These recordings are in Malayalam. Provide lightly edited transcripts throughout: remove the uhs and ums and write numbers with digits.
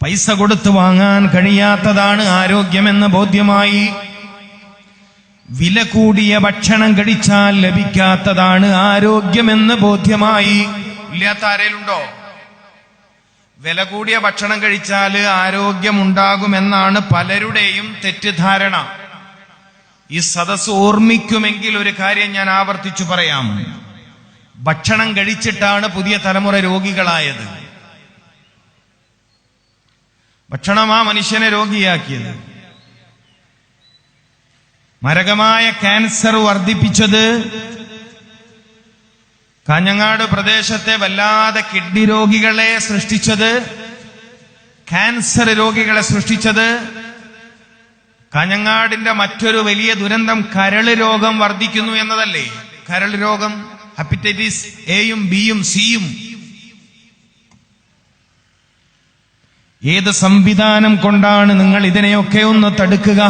പൈസ കൊടുത്തു വാങ്ങാൻ കഴിയാത്തതാണ് ആരോഗ്യമെന്ന് ബോധ്യമായി. വില കൂടിയ ഭക്ഷണം കഴിച്ചാൽ ലഭിക്കാത്തതാണ് ആരോഗ്യമെന്ന് ബോധ്യമായി. ഇല്ലാത്ത ആരേലുണ്ടോ? വില കൂടിയ ഭക്ഷണം കഴിച്ചാൽ ആരോഗ്യമുണ്ടാകുമെന്നാണ് പലരുടെയും തെറ്റിദ്ധാരണ. ഈ സദസ്സ് ഓർമ്മിക്കുമെങ്കിൽ ഒരു കാര്യം ഞാൻ ആവർത്തിച്ചു പറയാം. ഭക്ഷണം കഴിച്ചിട്ടാണ് പുതിയ തലമുറ രോഗികളായത്. ഭക്ഷണമാ മനുഷ്യനെ രോഗിയാക്കിയത്. മാരകമായ ക്യാൻസർ വർദ്ധിപ്പിച്ചത്, കാഞ്ഞങ്ങാട് പ്രദേശത്തെ വല്ലാതെ കിഡ്നി രോഗികളെ സൃഷ്ടിച്ചത്, ക്യാൻസർ രോഗികളെ സൃഷ്ടിച്ചത്, കാഞ്ഞങ്ങാടിന്റെ മറ്റൊരു വലിയ ദുരന്തം കരള് രോഗം വർദ്ധിക്കുന്നു എന്നതല്ലേ? കരള് രോഗം, ഹെപ്പറ്റൈറ്റിസ് എയും ബിയും സിയും. ഏത് സംവിധാനം കൊണ്ടാണ് നിങ്ങൾ ഇതിനെയൊക്കെ ഒന്ന് തടുക്കുക?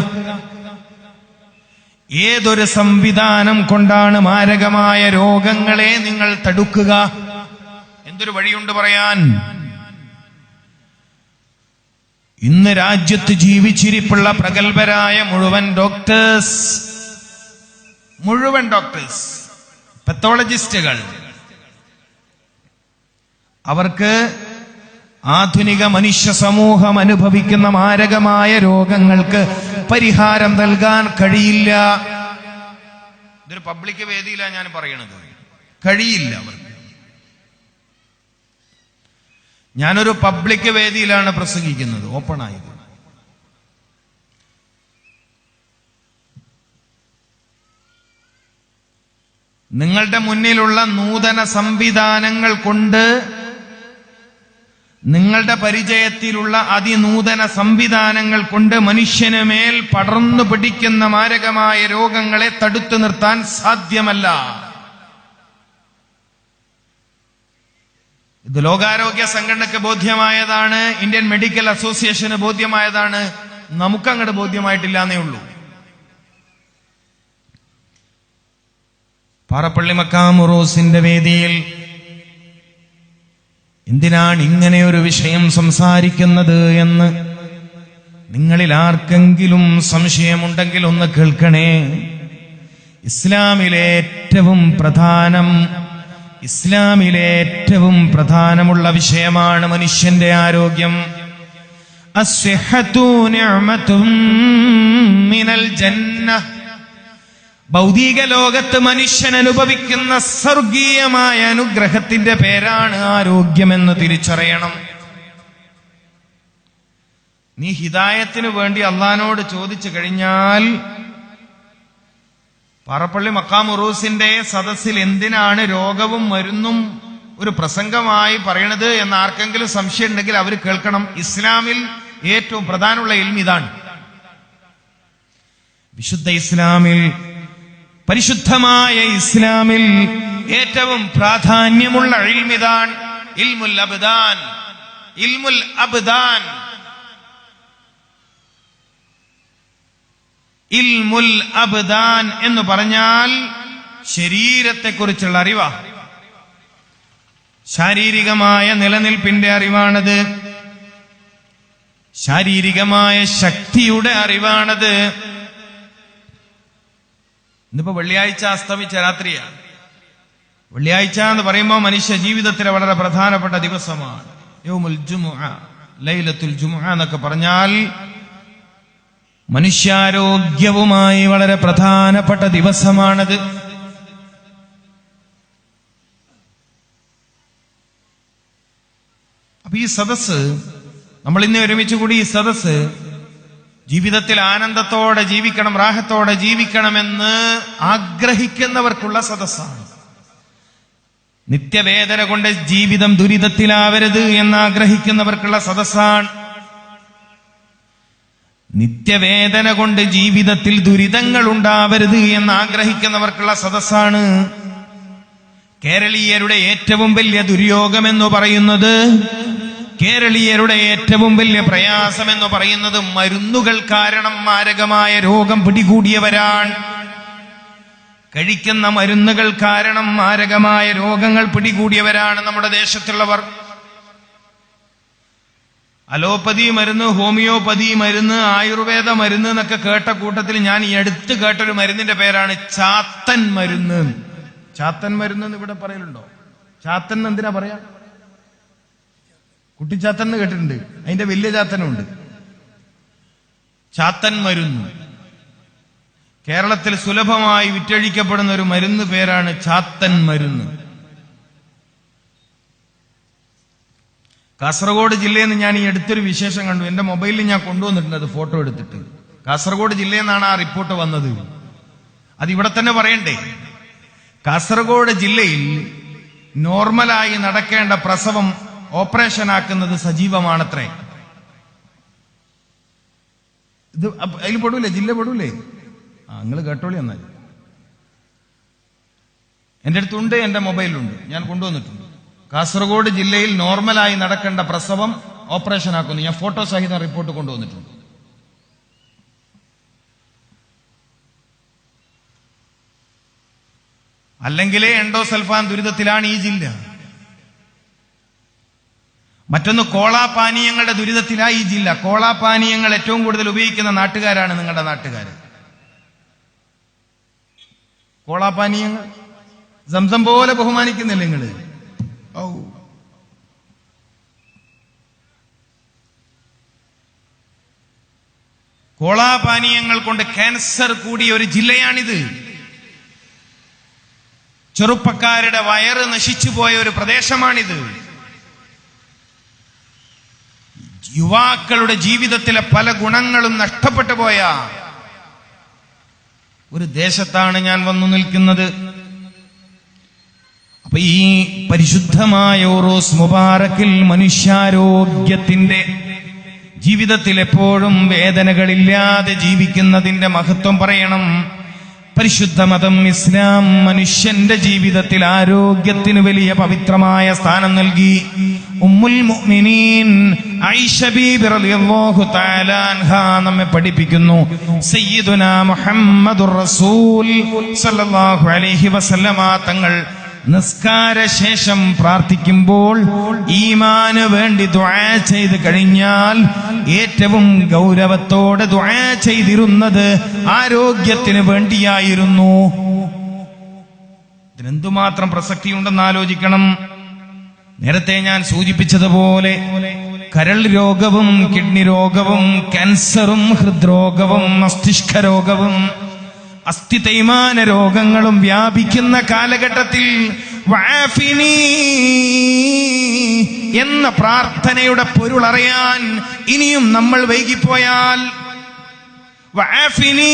ഏതൊരു സംവിധാനം കൊണ്ടാണ് മാരകമായ രോഗങ്ങളെ നിങ്ങൾ തടുക്കുക? എന്തൊരു വഴിയുണ്ട് പറയാൻ? ഇന്ന് രാജ്യത്ത് ജീവിച്ചിരിപ്പുള്ള പ്രഗത്ഭരായ മുഴുവൻ ഡോക്ടേഴ്സ്, പത്തോളജിസ്റ്റുകൾ, അവർക്ക് ആധുനിക മനുഷ്യ സമൂഹം അനുഭവിക്കുന്ന മാരകമായ രോഗങ്ങൾക്ക് പരിഹാരം നൽകാൻ കഴിയില്ല. ഇതൊരു പബ്ലിക് വേദിയിലാണ് ഞാൻ പറയണത്. കഴിയില്ല അവർക്ക്. ഞാനൊരു പബ്ലിക് വേദിയിലാണ് പ്രസംഗിക്കുന്നത്, ഓപ്പണായത്. നിങ്ങളുടെ മുന്നിലുള്ള നൂതന സംവിധാനങ്ങൾ കൊണ്ട്, നിങ്ങളുടെ പരിചയത്തിലുള്ള അതിനൂതന സംവിധാനങ്ങൾ കൊണ്ട് മനുഷ്യന് മേൽ പടർന്നു പിടിക്കുന്ന മാരകമായ രോഗങ്ങളെ തടുത്തു നിർത്താൻ സാധ്യമല്ല. ഇത് ലോകാരോഗ്യ സംഘടനയ്ക്ക് ബോധ്യമായതാണ്, ഇന്ത്യൻ മെഡിക്കൽ അസോസിയേഷന് ബോധ്യമായതാണ്. നമുക്കങ്ങോട്ട് ബോധ്യമായിട്ടില്ല എന്നേ ഉള്ളൂ. പാറപ്പള്ളി മക്കാം ഉറൂസിന്റെ വേദിയിൽ എന്തിനാണ് ഇങ്ങനെയൊരു വിഷയം സംസാരിക്കുന്നത് എന്ന് നിങ്ങളിൽ ആർക്കെങ്കിലും സംശയമുണ്ടെങ്കിൽ ഒന്ന് കേൾക്കണേ. ഇസ്ലാമിലെ ഏറ്റവും പ്രധാനമുള്ള വിഷയമാണ് മനുഷ്യന്റെ ആരോഗ്യം. അസ്സിഹ്ഹതു നിഅമതും മിനൽ ജന്നഹ്. ഭൗതിക ലോകത്ത് മനുഷ്യൻ അനുഭവിക്കുന്ന സ്വർഗീയമായ അനുഗ്രഹത്തിന്റെ പേരാണ് ആരോഗ്യമെന്ന് തിരിച്ചറിയണം. നീ ഹിദായത്തിന് വേണ്ടി അള്ളാഹ്നോട് ചോദിച്ചു കഴിഞ്ഞാൽ, പാറപ്പള്ളി മക്കാം ഉറൂസിന്റെ സദസ്സിൽ എന്തിനാണ് രോഗവും മരുന്നും ഒരു പ്രസംഗമായി പറയണത് എന്ന് ആർക്കെങ്കിലും സംശയം ഉണ്ടെങ്കിൽ അവർ കേൾക്കണം. ഇസ്ലാമിൽ ഏറ്റവും പ്രധാനമുള്ള ഇൽമ് ഇതാണ്. വിശുദ്ധ ഇസ്ലാമിൽ, പരിശുദ്ധമായ ഇസ്ലാമിൽ ഏറ്റവും പ്രാധാന്യമുള്ള ഇൽമിതാണ്. ഇൽമുൽ അബ്ദാൻ. ഇൽമുൽ അബ്ദാൻ എന്ന് പറഞ്ഞാൽ ശരീരത്തെക്കുറിച്ചുള്ള അറിവാ. ശാരീരികമായ നിലനിൽപ്പിന്റെ അറിവാണത്. ശാരീരികമായ ശക്തിയുടെ അറിവാണത്. ഇന്നിപ്പോ വെള്ളിയാഴ്ച അസ്തമിച്ച രാത്രിയാണ്. വെള്ളിയാഴ്ച എന്ന് പറയുമ്പോൾ മനുഷ്യ ജീവിതത്തിലെ വളരെ പ്രധാനപ്പെട്ട ദിവസമാണ്. യൗമുൽ ജുമുഅ, ലൈലത്തുൽ ജുമുഅ എന്നൊക്കെ പറഞ്ഞാൽ മനുഷ്യാരോഗ്യവുമായി വളരെ പ്രധാനപ്പെട്ട ദിവസമാണത്. അപ്പൊ ഈ സദസ്സ്, നമ്മൾ ഇന്ന് ഒരുമിച്ച് കൂടി ഈ സദസ്സ് ജീവിതത്തിൽ ആനന്ദത്തോടെ ജീവിക്കണം, റാഹത്തോടെ ജീവിക്കണമെന്ന് ആഗ്രഹിക്കുന്നവർക്കുള്ള സദസ്സാണ്. നിത്യവേദന കൊണ്ട് ജീവിതം ദുരിതത്തിലാവരുത് എന്ന് ആഗ്രഹിക്കുന്നവർക്കുള്ള സദസ്സാണ്. നിത്യവേദന കൊണ്ട് ജീവിതത്തിൽ ദുരിതങ്ങൾ ഉണ്ടാവരുത് എന്ന് ആഗ്രഹിക്കുന്നവർക്കുള്ള സദസ്സാണ്. കേരളീയരുടെ ഏറ്റവും വലിയ ദുര്യോഗമെന്ന് പറയുന്നത്, കേരളീയരുടെ ഏറ്റവും വലിയ പ്രയാസമെന്ന് പറയുന്നത് മരുന്നുകൾ കാരണം മാരകമായ രോഗം പിടികൂടിയവരാണ്. കഴിക്കുന്ന മരുന്നുകൾ കാരണം മാരകമായ രോഗങ്ങൾ പിടികൂടിയവരാണ് നമ്മുടെ ദേശത്തുള്ളവർ. അലോപ്പതി മരുന്ന്, ഹോമിയോപ്പതി മരുന്ന്, ആയുർവേദ മരുന്ന് എന്നൊക്കെ കേട്ട കൂട്ടത്തിൽ ഞാൻ ഈ അടുത്ത് കേട്ടൊരു മരുന്നിന്റെ പേരാണ് ചാത്തൻ മരുന്ന്. ചാത്തൻ മരുന്ന് എന്ന് ഇവിടെ പറയലുണ്ടോ? ചാത്തൻ എന്തിനാ പറയാ? കുട്ടിച്ചാത്തൻ എന്ന് കേട്ടിട്ടുണ്ട്, അതിന്റെ വലിയ ചാത്തനുണ്ട്. ചാത്തൻ മരുന്ന് കേരളത്തിൽ സുലഭമായി വിറ്റഴിക്കപ്പെടുന്ന ഒരു മരുന്ന് പേരാണ് ചാത്തൻ മരുന്ന്. കാസർഗോഡ് ജില്ലയിൽ നിന്ന് ഞാൻ ഈ അടുത്തൊരു വിശേഷം കണ്ടു. എന്റെ മൊബൈലിൽ ഞാൻ കൊണ്ടുവന്നിട്ടുണ്ട് അത് ഫോട്ടോ എടുത്തിട്ട്. കാസർഗോഡ് ജില്ലയിൽ നിന്നാണ് ആ റിപ്പോർട്ട് വന്നത്. അത് ഇവിടെ തന്നെ പറയണ്ടേ? കാസർഗോഡ് ജില്ലയിൽ നോർമലായി നടക്കേണ്ട പ്രസവം ഓപ്പറേഷൻ ആക്കുന്നത് സജീവമാണത്രേ. ഇത് അതിൽ പെടൂലേ? ജില്ല പെടൂലേ? നിങ്ങൾ കേട്ടോളി. എന്നാൽ എന്റെ അടുത്തുണ്ട്, എന്റെ മൊബൈലുണ്ട്, ഞാൻ കൊണ്ടുവന്നിട്ടുണ്ട്. കാസർഗോഡ് ജില്ലയിൽ നോർമലായി നടക്കേണ്ട പ്രസവം ഓപ്പറേഷൻ ആക്കുന്നു. ഞാൻ ഫോട്ടോ സഹിതം റിപ്പോർട്ട് കൊണ്ടുവന്നിട്ടുണ്ട്. അല്ലെങ്കിലേ എൻഡോസൾഫാൻ ദുരിതത്തിലാണ് ഈ ജില്ല. മറ്റൊന്ന്, കോളാപാനീയങ്ങളുടെ ദുരിതത്തിലാണ് ഈ ജില്ല. കോളാപാനീയങ്ങൾ ഏറ്റവും കൂടുതൽ ഉപയോഗിക്കുന്ന നാട്ടുകാരാണ് നിങ്ങളുടെ നാട്ടുകാർ. കോളാപാനീയങ്ങൾ സംസം പോലെ ബഹുമാനിക്കുന്നില്ല നിങ്ങള്. കോളാപാനീയങ്ങൾ കൊണ്ട് ക്യാൻസർ കൂടിയ ഒരു ജില്ലയാണിത്. ചെറുപ്പക്കാരുടെ വയറ് നശിച്ചുപോയ ഒരു പ്രദേശമാണിത്. യുവാക്കളുടെ ജീവിതത്തിലെ പല ഗുണങ്ങളും നഷ്ടപ്പെട്ടു പോയ ഒരു ദേശത്താണ് ഞാൻ വന്നു നിൽക്കുന്നത്. അപ്പൊ ഈ പരിശുദ്ധമായ ഉറൂസ് മുബാറക്കിൽ മനുഷ്യാരോഗ്യത്തിന്റെ ജീവിതത്തിൽ എപ്പോഴും വേദനകളില്ലാതെ ജീവിക്കുന്നതിന്റെ മഹത്വം പറയണം. പരിശുദ്ധ മതം ഇസ്ലാം മനുഷ്യന്റെ ജീവിതത്തിൽ ആരോഗ്യത്തിന് വലിയ പവിത്രമായ സ്ഥാനം നൽകി. ഉമ്മുൽ മുഅ്മിനീൻ ആയിഷ ബീബി റളിയല്ലാഹു തആല അൻഹാ നമ്മെ പഠിപ്പിക്കുന്നു, സയ്യിദുനാ മുഹമ്മദുർ റസൂൽ സല്ലല്ലാഹു അലൈഹി വസല്ലമ തങ്ങൾ നിസ്കാര ശേഷം പ്രാർത്ഥിക്കുമ്പോൾ ഈമാന് വേണ്ടി ദുആ ചെയ്ത് കഴിഞ്ഞാൽ ഏറ്റവും ഗൗരവത്തോടെ ദുആ ചെയ്തിരുന്നത് ആരോഗ്യത്തിന് വേണ്ടിയായിരുന്നു. ഇതിനെന്തുമാത്രം പ്രസക്തിയുണ്ടെന്ന് ആലോചിക്കണം. നേരത്തെ ഞാൻ സൂചിപ്പിച്ചതുപോലെ കരൾ രോഗവും കിഡ്നി രോഗവും ക്യാൻസറും ഹൃദ്രോഗവും മസ്തിഷ്ക രോഗവും അസ്ഥി തേയ്മാന രോഗങ്ങളും വ്യാപിക്കുന്ന കാലഘട്ടത്തിൽ വഅഫിനി എന്ന പ്രാർത്ഥനയുടെ പൊരുളറിയാൻ ഇനിയും നമ്മൾ വൈകിപ്പോയാൽ, വഅഫിനി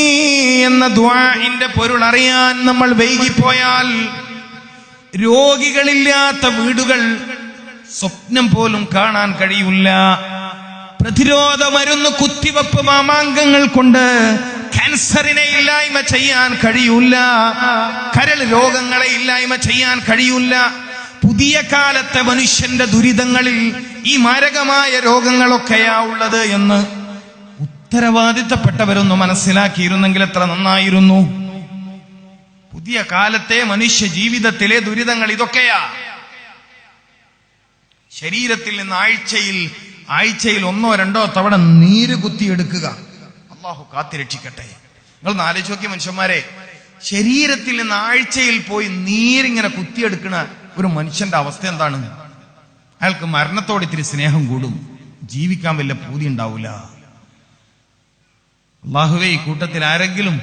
എന്ന ദുആഇന്റെ പൊരുളറിയാൻ നമ്മൾ വൈകിപ്പോയാൽ രോഗികളില്ലാത്ത വീടുകൾ സ്വപ്നം പോലും കാണാൻ കഴിയില്ല. പ്രതിരോധ മരുന്ന് കുത്തിവെപ്പ് മാമാങ്കങ്ങൾ കൊണ്ട് ക്യാൻസറിനെ ഇല്ലായ്മ ചെയ്യാൻ കഴിയൂല, കരൾ രോഗങ്ങളെ ഇല്ലായ്മ ചെയ്യാൻ കഴിയൂല. പുതിയ കാലത്തെ മനുഷ്യന്റെ ദുരിതങ്ങളിൽ ഈ മാരകമായ രോഗങ്ങളൊക്കെയാ ഉള്ളത് എന്ന് ഉത്തരവാദിത്തപ്പെട്ടവരൊന്ന് മനസ്സിലാക്കിയിരുന്നെങ്കിൽ എത്ര നന്നായിരുന്നു. പുതിയ കാലത്തെ മനുഷ്യ ജീവിതത്തിലെ ദുരിതങ്ങൾ ഇതൊക്കെയാ. ശരീരത്തിൽ നിന്ന് ആഴ്ചയിൽ 1-2 തവണ നീര് കുത്തിയെടുക്കുക. അള്ളാഹു കാത്തിരക്ഷിക്കട്ടെ. നിങ്ങൾ ആലോചിച്ച് നോക്കിയ മനുഷ്യന്മാരെ, ശരീരത്തിൽ നിന്ന് ആഴ്ചയിൽ പോയി നീരിങ്ങനെ കുത്തിയെടുക്കുന്ന ഒരു മനുഷ്യന്റെ അവസ്ഥ എന്താണ്? അയാൾക്ക് മരണത്തോട് ഇത്തിരി സ്നേഹം കൂടും, ജീവിക്കാൻ വല്ല പൂതി ഉണ്ടാവില്ല. അള്ളാഹുവേ, ഈ കൂട്ടത്തിൽ ആരെങ്കിലും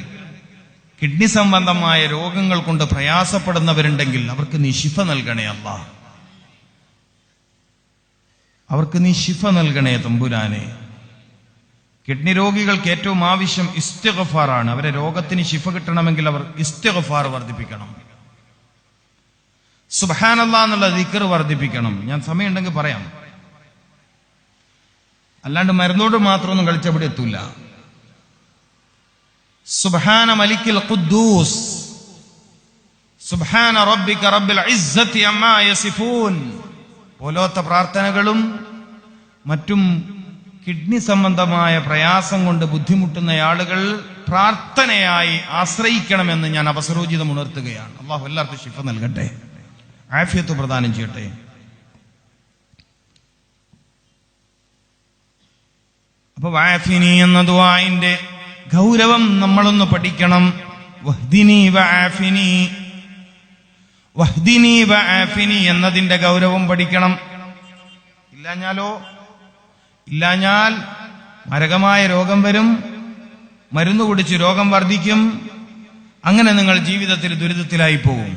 കിഡ്നി സംബന്ധമായ രോഗങ്ങൾ കൊണ്ട് പ്രയാസപ്പെടുന്നവരുണ്ടെങ്കിൽ അവർക്ക് നീ ശിഫ നൽകണേ അല്ലാഹ്. അവർക്ക് നീ ശിഫ നൽകണേ തമ്പുരാനെ. കിഡ്നി രോഗികൾക്ക് ഏറ്റവും ആവശ്യം ഇസ്തിഗ്ഫാറാണ്. അവരെ രോഗത്തിന് ശിഫ കിട്ടണമെങ്കിൽ അവർ ഇസ്തിഗ്ഫാർ വർദ്ധിപ്പിക്കണം, സുബ്ഹാനല്ലാഹ് എന്നുള്ള ദിക്ർ വർദ്ധിപ്പിക്കണം. ഞാൻ സമയമുണ്ടെങ്കിൽ പറയാം, അല്ലാണ്ട് മരുന്നോട് മാത്രമൊന്നും കളിച്ചവിടെ എത്തൂല. സുബ്ഹാന മലിക്കിൽ ഖുദ്ദൂസ്, സുബ്ഹാന റബ്ബിക റബ്ബിൽ ഇസ്സത്തി അമ്മാ യസിഫൂൻ പോലത്തെ പ്രാർത്ഥനകളും മറ്റും കിഡ്നി സംബന്ധമായ പ്രയാസം കൊണ്ട് ബുദ്ധിമുട്ടുന്ന ആളുകൾ പ്രാർത്ഥനയായി ആശ്രയിക്കണമെന്ന് ഞാൻ അവസരോചിതം ഉണർത്തുകയാണ്. അള്ളാഹു എല്ലാവർക്കും ശിഫ നൽകട്ടെ, ആഫിയത്ത് പ്രദാനം ചെയ്യട്ടെ. അപ്പൊ വഅഫിനി എന്ന ദുആഇന്റെ ഗൗരവം നമ്മളൊന്ന് പഠിക്കണം. വഹ്ദിനി വഅഫിനി, വഹ്ദിനി വഅഫിനി എന്നതിന്റെ ഗൗരവം പഠിക്കണം. ഇല്ലാഞ്ഞാൽ മാരകമായ രോഗം വരും, മരുന്ന് കുടിച്ച് രോഗം വർദ്ധിക്കും, അങ്ങനെ നിങ്ങൾ ജീവിതത്തിൽ ദുരിതത്തിലായി പോകും.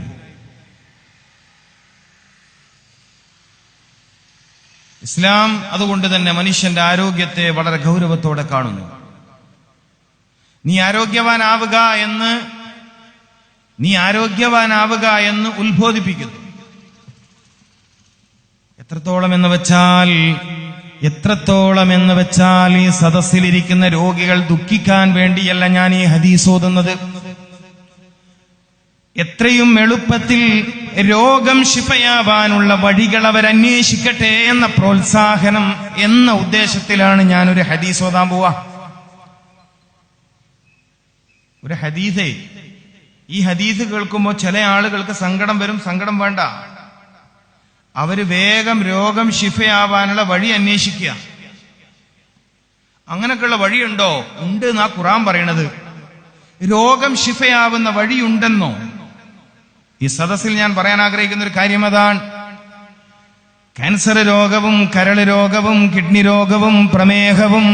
ഇസ്ലാം അതുകൊണ്ട് തന്നെ മനുഷ്യന്റെ ആരോഗ്യത്തെ വളരെ ഗൗരവത്തോടെ കാണുന്നു. നീ ആരോഗ്യവാനാവുക എന്ന് ഉത്ബോധിപ്പിക്കുന്നു. എത്രത്തോളം എന്ന് വെച്ചാൽ ഈ സദസ്സിലിരിക്കുന്ന രോഗികൾ ദുഃഖിക്കാൻ വേണ്ടിയല്ല ഞാൻ ഈ ഹദീസ് ഓതുന്നത്. എത്രയും എളുപ്പത്തിൽ രോഗം ശിഫയാവാനുള്ള വഴികൾ അവരന്വേഷിക്കട്ടെ എന്ന പ്രോത്സാഹനം എന്ന ഉദ്ദേശത്തിലാണ് ഞാനൊരു ഹദീസ് ഓതാൻ പോവാ. ഒരു ഹദീസേ, ഈ ഹദീസ് കേൾക്കുമ്പോൾ ചില ആളുകൾക്ക് സങ്കടം വരും. സങ്കടം വേണ്ട, അവര് വേഗം രോഗം ശിഫയാവാനുള്ള വഴി അന്വേഷിക്കുക. അങ്ങനൊക്കെയുള്ള വഴിയുണ്ടോ? ഉണ്ട് എന്നാ ഖുർആൻ പറയണത്. രോഗം ശിഫയാവുന്ന വഴിയുണ്ടെന്നോ? ഈ സദസ്സിൽ ഞാൻ പറയാൻ ആഗ്രഹിക്കുന്ന ഒരു കാര്യം അതാണ്. ക്യാൻസർ രോഗവും, കരള് രോഗവും, കിഡ്നി രോഗവും, പ്രമേഹവും,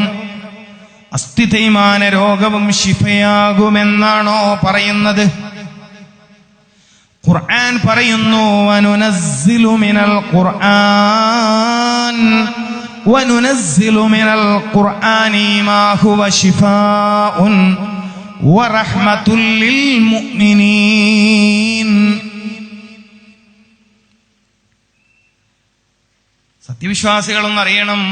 അസ്ഥി തേയ്മാന രോഗവും ശിഫയാകുമെന്നാണോ പറയുന്നത്? ഖുർആൻ പറയുന്നു, വനുനസ്സിലു മിനൽ ഖുർആനി മാ ഹുവ ശിഫാഉൻ വറഹ്മത്തുൽ ലിൽ മുഅ്മിനീൻ. സത്യവിശ്വാസികളൊന്നറിയണം,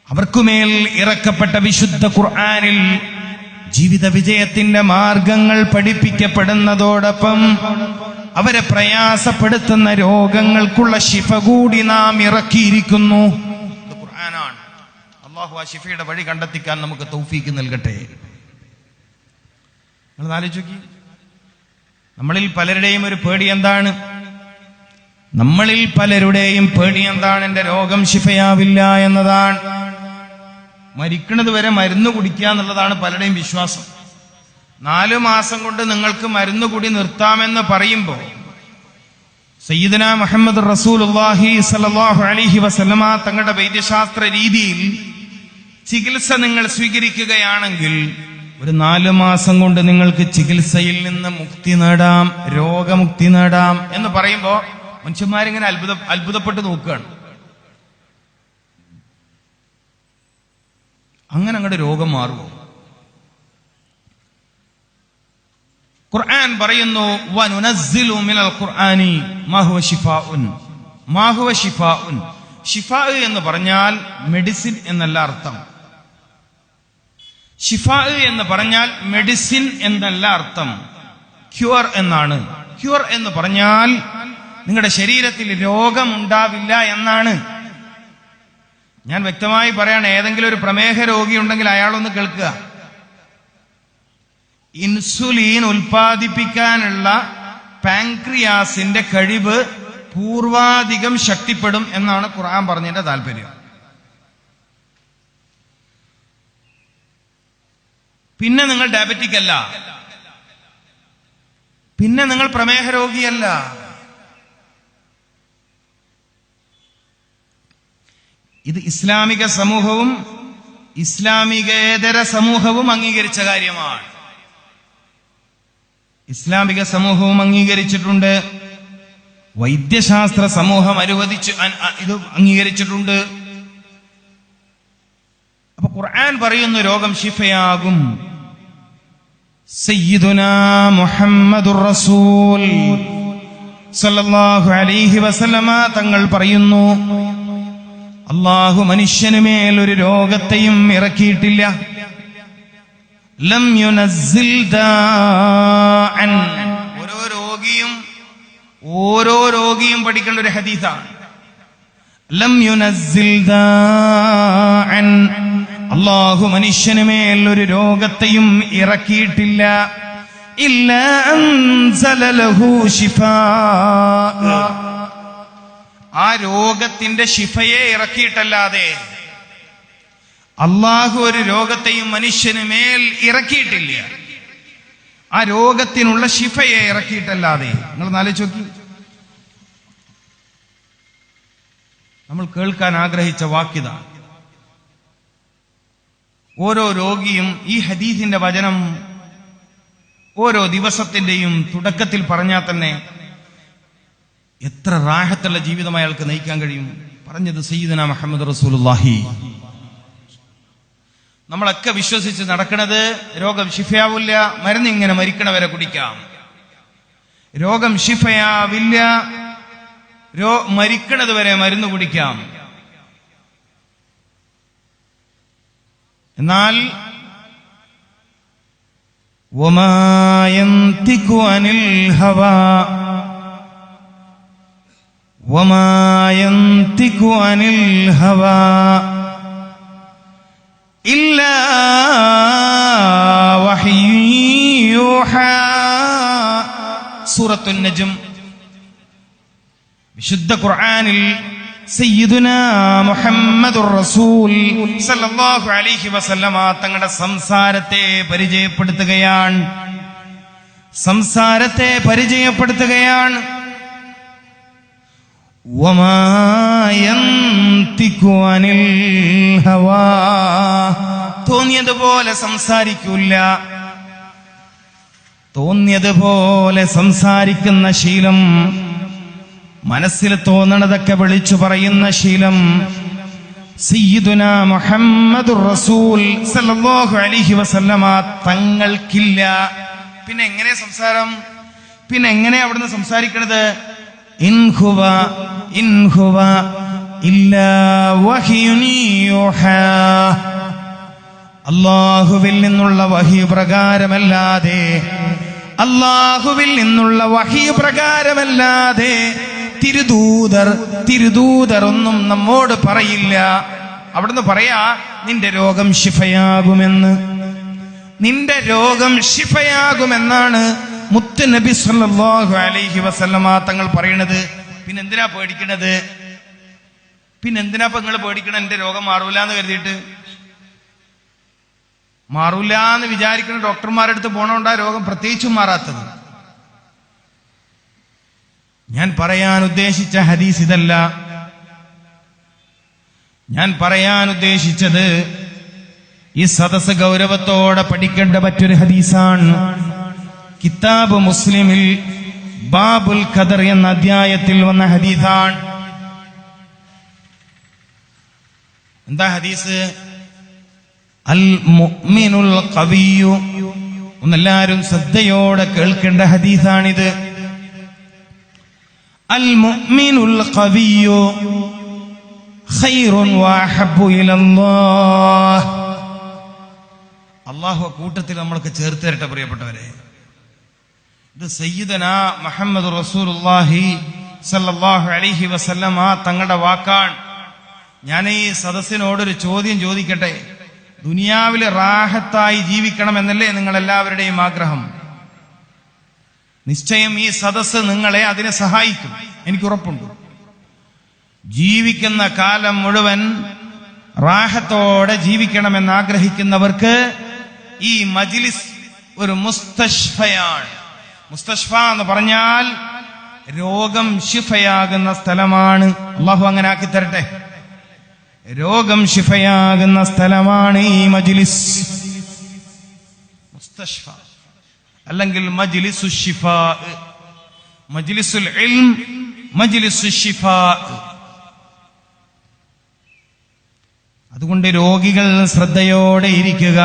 അവർക്കുമേൽ ഇറക്കപ്പെട്ട വിശുദ്ധ ഖുർആനിൽ ജീവിത വിജയത്തിന്റെ മാർഗങ്ങൾ പഠിപ്പിക്കപ്പെടുന്നതോടൊപ്പം അവരെ പ്രയാസപ്പെടുത്തുന്ന രോഗങ്ങൾക്കുള്ള ശിഫ കൂടി നാം ഇറക്കിയിരിക്കുന്നു. ഇത് ഖുർആനാണ്. അല്ലാഹു ആ ശിഫയുടെ വഴി കണ്ടെത്തിക്കാൻ നമുക്ക് തൗഫീക്ക് നൽകട്ടെ. നിങ്ങൾ ആലോചിച്ച് നോക്കി, നമ്മളിൽ പലരുടെയും ഒരു പേടി എന്താണ്? എന്റെ രോഗം ശിഫയാവില്ല എന്നതാണ്. മരിക്കുന്നത് വരെ മരുന്ന് കുടിക്കുക എന്നുള്ളതാണ് പലരുടെയും വിശ്വാസം. 4 മാസം കൊണ്ട് നിങ്ങൾക്ക് മരുന്ന് കൂടി നിർത്താമെന്ന് പറയുമ്പോൾ സയ്യിദുനാ മുഹമ്മദ് റസൂലുള്ളാഹി സ്വല്ലല്ലാഹു അലൈഹി വസല്ലമ തങ്ങളുടെ വൈദ്യശാസ്ത്ര രീതിയിൽ ചികിത്സ നിങ്ങൾ സ്വീകരിക്കുകയാണെങ്കിൽ ഒരു 4 മാസം കൊണ്ട് നിങ്ങൾക്ക് ചികിത്സയിൽ നിന്ന് മുക്തി നേടാം, രോഗമുക്തി നേടാം എന്ന് പറയുമ്പോൾ മനുഷ്യന്മാരിങ്ങനെ അത്ഭുതപ്പെട്ട് നോക്കുകയാണ്. അങ്ങനെ അങ്ങോട്ട് രോഗം മാറുമോ? ഖുർആൻ പറയുന്നു, വനുനസ്സിലു മിനൽ ഖുർആനി മാ ഹുവ ശിഫാഉൻ. മാ ഹുവ ശിഫാഉൻ. ശിഫാ എന്ന് പറഞ്ഞാൽ മെഡിസിൻ എന്നല്ല അർത്ഥം. ശിഫാ എന്ന് പറഞ്ഞാൽ മെഡിസിൻ എന്നല്ല അർത്ഥം, ക്യൂർ എന്നാണ്. ക്യൂർ എന്ന് പറഞ്ഞാൽ നിങ്ങളുടെ ശരീരത്തിൽ രോഗമുണ്ടാവില്ല എന്നാണ്. ഞാൻ വ്യക്തമായി പറയാണ്, ഏതെങ്കിലും ഒരു പ്രമേഹ രോഗി ഉണ്ടെങ്കിൽ അയാളൊന്ന് കേൾക്കുക. ഇൻസുലിൻ ഉൽപ്പാദിപ്പിക്കാനുള്ള പാൻക്രിയാസിന്റെ കഴിവ് പൂർവാധികം ശക്തിപ്പെടും എന്നാണ് ഖുർആൻ പറഞ്ഞതിന്റെ താല്പര്യം. പിന്നെ നിങ്ങൾ ഡയബറ്റിക് അല്ല, പിന്നെ നിങ്ങൾ പ്രമേഹ രോഗിയല്ല. ഇത് ഇസ്ലാമിക സമൂഹവും ഇസ്ലാമികേതര സമൂഹവും അംഗീകരിച്ച കാര്യമാണ്. ഇസ്ലാമിക സമൂഹവും അംഗീകരിച്ചിട്ടുണ്ട്, വൈദ്യശാസ്ത്ര സമൂഹം ഇത് അംഗീകരിച്ചിട്ടുണ്ട്. അപ്പൊ ഖുർആൻ പറയുന്നു രോഗം ശിഫയാകും. സയ്യിദുനാ മുഹമ്മദുർ റസൂൽ സല്ലല്ലാഹു അലൈഹി വസല്ലമ തങ്ങൾ പറയുന്നു, അല്ലാഹു മനുഷ്യനുമേൽ ഒരു രോഗത്തെയും ഇറക്കിയിട്ടില്ല. ലം യുനസ്സിൽ ദാഅൻ. ഓരോ രോഗിയും പഠിക്കേണ്ട ഒരു ഹദീസാണ്. ലം യുനസ്സിൽ ദാഅൻ. അല്ലാഹു മനുഷ്യനുമേൽ ഒരു രോഗത്തെയും ഇറക്കിയിട്ടില്ല. ഇല്ലാ അൻസല ലഹു ശിഫാ. ആ രോഗത്തിന്റെ ശിഫയെ ഇറക്കിയിട്ടല്ലാതെ, അള്ളാഹു ഒരു രോഗത്തെയും മനുഷ്യന് മേൽ ഇറക്കിയിട്ടില്ല. ആ രോഗത്തിനുള്ള ശിഫയെ ഇറക്കിയിട്ടല്ലാതെ. നിങ്ങൾ ആലോചിച്ച് നോക്കി, നമ്മൾ കേൾക്കാൻ ആഗ്രഹിച്ച വാക്യത. ഓരോ രോഗിയും ഈ ഹദീസിന്റെ വചനം ഓരോ ദിവസത്തിന്റെയും തുടക്കത്തിൽ പറഞ്ഞാൽ തന്നെ എത്ര റാഹത്തുള്ള ജീവിതം അയാൾക്ക് നയിക്കാൻ കഴിയും. പറഞ്ഞത് സയ്യിദുനാ മുഹമ്മദ് റസൂലുള്ളാഹി. നമ്മളൊക്കെ വിശ്വസിച്ച് നടക്കുന്നത് രോഗം ശിഫയാവില്ല, മരുന്ന് ഇങ്ങനെ മരിക്കണവരെ കുടിക്കാം. രോഗം ശിഫയാവില്ല, മരിക്കണത് വരെ മരുന്ന് കുടിക്കാം. എന്നാൽ വമാ യന്തിഖു അനിൽ ഹവാ വമാ യന്തിഖു അനിൽ ഹവാ ഇല്ലാ വഹ്യു യൂഹാ. സൂറത്തുൻ നജ്ം. വിശുദ്ധ ഖുർആനിൽ സയ്യിദുനാ മുഹമ്മദുർ റസൂൽ സല്ലല്ലാഹു അലൈഹി വസല്ലമ തങ്ങളുടെ സംസാരത്തെ പരിചയപ്പെടുത്തുകയാണ്. വമാ യന്തിഖു അനിൽ ഹവാ. തോന്നിയതുപോലെ സംസാരിക്കൂല. തോന്നിയതുപോലെ സംസാരിക്കുന്ന ശീലം, മനസ്സിൽ തോന്നണതൊക്കെ വിളിച്ചു പറയുന്ന ശീലം സയ്യിദുനാ മുഹമ്മദുർ റസൂൽ സല്ലല്ലാഹു അലൈഹി വസല്ലമ തങ്ങൾക്കില്ല. പിന്നെ എങ്ങനെ സംസാരം? പിന്നെ എങ്ങനെ അവിടുന്ന് സംസാരിക്കണത്? ഇൻ ഹുവ ഇല്ലാ വഹ്യുൻ യൂഹാ. അല്ലാഹുവിൽ നിന്നുള്ള വഹി പ്രകാരമല്ലാതെ, അല്ലാഹുവിൽ നിന്നുള്ള വഹി പ്രകാരമല്ലാതെ തിരുദൂതർ ഒന്നും നമ്മോട് പറയില്ല. അവിടുന്ന് പറയാ, നിന്റെ രോഗം ശിഫയാകുമെന്ന്. നിന്റെ രോഗം ശിഫയാകുമെന്നാണ് മുത്ത് നബി സല്ലല്ലാഹു അലൈഹി വസല്ലമ തങ്ങൾ പറയണത്. പിന്നെന്തിനാ പേടിക്കണത്? പിന്നെന്തിനാ നിങ്ങൾ പേടിക്കണം? എന്റെ രോഗം മാറൂല എന്ന് കരുതിയിട്ട്. മാറൂല എന്ന് വിചാരിക്കുന്ന ഡോക്ടർമാരുടെ അടുത്ത് പോണോണ്ടാ രോഗം പ്രത്യേകിച്ചും മാറാത്തത്. ഞാൻ പറയാൻ ഉദ്ദേശിച്ച ഹദീസ് ഇതല്ല. ഞാൻ പറയാൻ ഉദ്ദേശിച്ചത് ഈ സദസ് ഗൗരവത്തോടെ പഠിക്കേണ്ട മറ്റൊരു ഹദീസാണ്. കിതാബ് മുസ്ലിമിൽ ബാബുൽ ഖദർ എന്ന അധ്യായത്തിൽ വന്ന ഹദീസാണ്. എന്താ ഹദീസ്? അൽ മുഅ്മിനുൽ ഖവിയ്യു. ഒന്നെല്ലാരും ശ്രദ്ധയോടെ കേൾക്കേണ്ട ഹദീസാണിത്. അൽ മുഅ്മിനുൽ ഖവിയ്യു ഖൈറുൻ വഅഹബ്ബു ഇലല്ലാഹ്. അല്ലാഹു കൂട്ടത്തിൽ നമ്മൾക്ക് ചേർത്ത് തരട്ടെ പ്രിയപ്പെട്ടവരെ. ഇത് സയ്യിദനാ മുഹമ്മദ് റസൂലുള്ളാഹി സല്ലല്ലാഹു അലൈഹി വസല്ലമ തങ്ങളുടെ വാക്കാണ്. ഞാൻ ഈ സദസ്സിനോടൊരു ചോദ്യം ചോദിക്കട്ടെ. ദുനിയാവിലെ റാഹത്തായി ജീവിക്കണം എന്നല്ലേ നിങ്ങളെല്ലാവരുടെയും ആഗ്രഹം? നിശ്ചയം ഈ സദസ്സ് നിങ്ങളെ അതിനെ സഹായിക്കും, എനിക്ക് ഉറപ്പുണ്ട്. ജീവിക്കുന്ന കാലം മുഴുവൻ റാഹത്തോടെ ജീവിക്കണമെന്ന് ആഗ്രഹിക്കുന്നവർക്ക് ഈ മജ്ലിസ് ഒരു മുസ്തശ്ഫയാണ്. മുസ്തശ്ഫ എന്ന് പറഞ്ഞാൽ രോഗം ശിഫയാകുന്ന സ്ഥലമാണ്. അല്ലാഹു അങ്ങനെ ആക്കി തരട്ടെ. രോഗം ശിഫയാകുന്ന സ്ഥലമാണ് ഈ മജ്ലിസ്. മുസ്തശ്ഫ അല്ലെങ്കിൽ മജ്ലിസു ശിഫാ, മജ്ലിസുൽ ഇൽം, മജ്ലിസു ശിഫാ. അതുകൊണ്ട് രോഗികൾ ശ്രദ്ധയോടെ ഇരിക്കുക.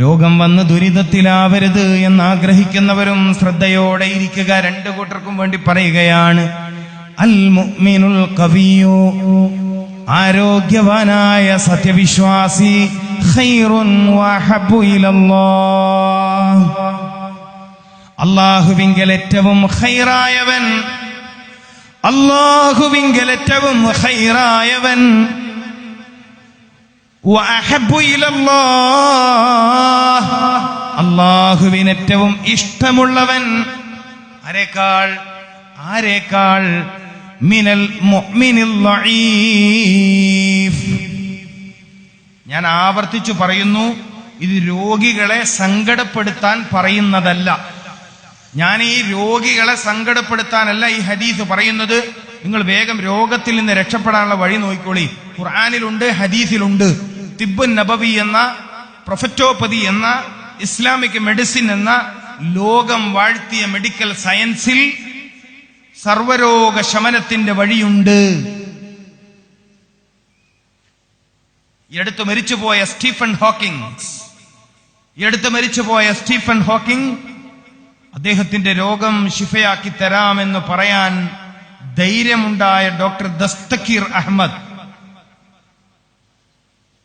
രോഗം വന്ന് ദുരിതത്തിലാവരുത് എന്നാഗ്രഹിക്കുന്നവരും ശ്രദ്ധയോടെ ഇരിക്കുക. രണ്ടു കൂട്ടർക്കും വേണ്ടി പറയുകയാണ്. അൽ മുഅ്മിനുൽ ഖവിയ്യു, ആരോഗ്യവാനായ സത്യവിശ്വാസി, ഖൈറുൻ വഅഹബ്ബു ഇലല്ലാഹ്, അല്ലാഹുവിങ്കൽ ഏറ്റവും ഖൈറായവൻ, അല്ലാഹുവിങ്കൽ ഏറ്റവും ഖൈറായവൻ, വഅഹബ്ബു ഇലല്ലാഹ്, അല്ലാഹുവിന് ഏറ്റവും ഇഷ്ടമുള്ളവൻ. ആരേക്കാൾ? മിനൽ മുഅ്മിനിൽ ളഈഫ്. ഞാൻ ആവർത്തിച്ചു പറയുന്നു, ഇത് രോഗികളെ സങ്കടപ്പെടുത്താൻ പറയുന്നതല്ല. ഞാൻ ഈ രോഗികളെ സങ്കടപ്പെടുത്താനല്ല ഈ ഹദീസ് പറയുന്നത്. നിങ്ങൾ വേഗം രോഗത്തിൽ നിന്ന് രക്ഷപ്പെടാനുള്ള വഴി നോക്കിക്കോളി. ഖുർആനിലുണ്ട്, ഹദീസിലുണ്ട്. തിബ്ബുൻ നബവി എന്ന, പ്രൊഫറ്റോപ്പതി എന്ന, ഇസ്ലാമിക് മെഡിസിൻ എന്ന ലോകം വാഴ്ത്തിയ മെഡിക്കൽ സയൻസിൽ സർവരോഗ ശമനത്തിന്റെ വഴിയുണ്ട്. ഈ അടുത്ത് മരിച്ചുപോയ സ്റ്റീഫൻ ഹോക്കിംഗ് അദ്ദേഹത്തിന്റെ രോഗം ശിഫയാക്കി തരാമെന്ന് പറയാൻ ധൈര്യമുണ്ടായ ഡോക്ടർ ദസ്തകീർ അഹമ്മദ്,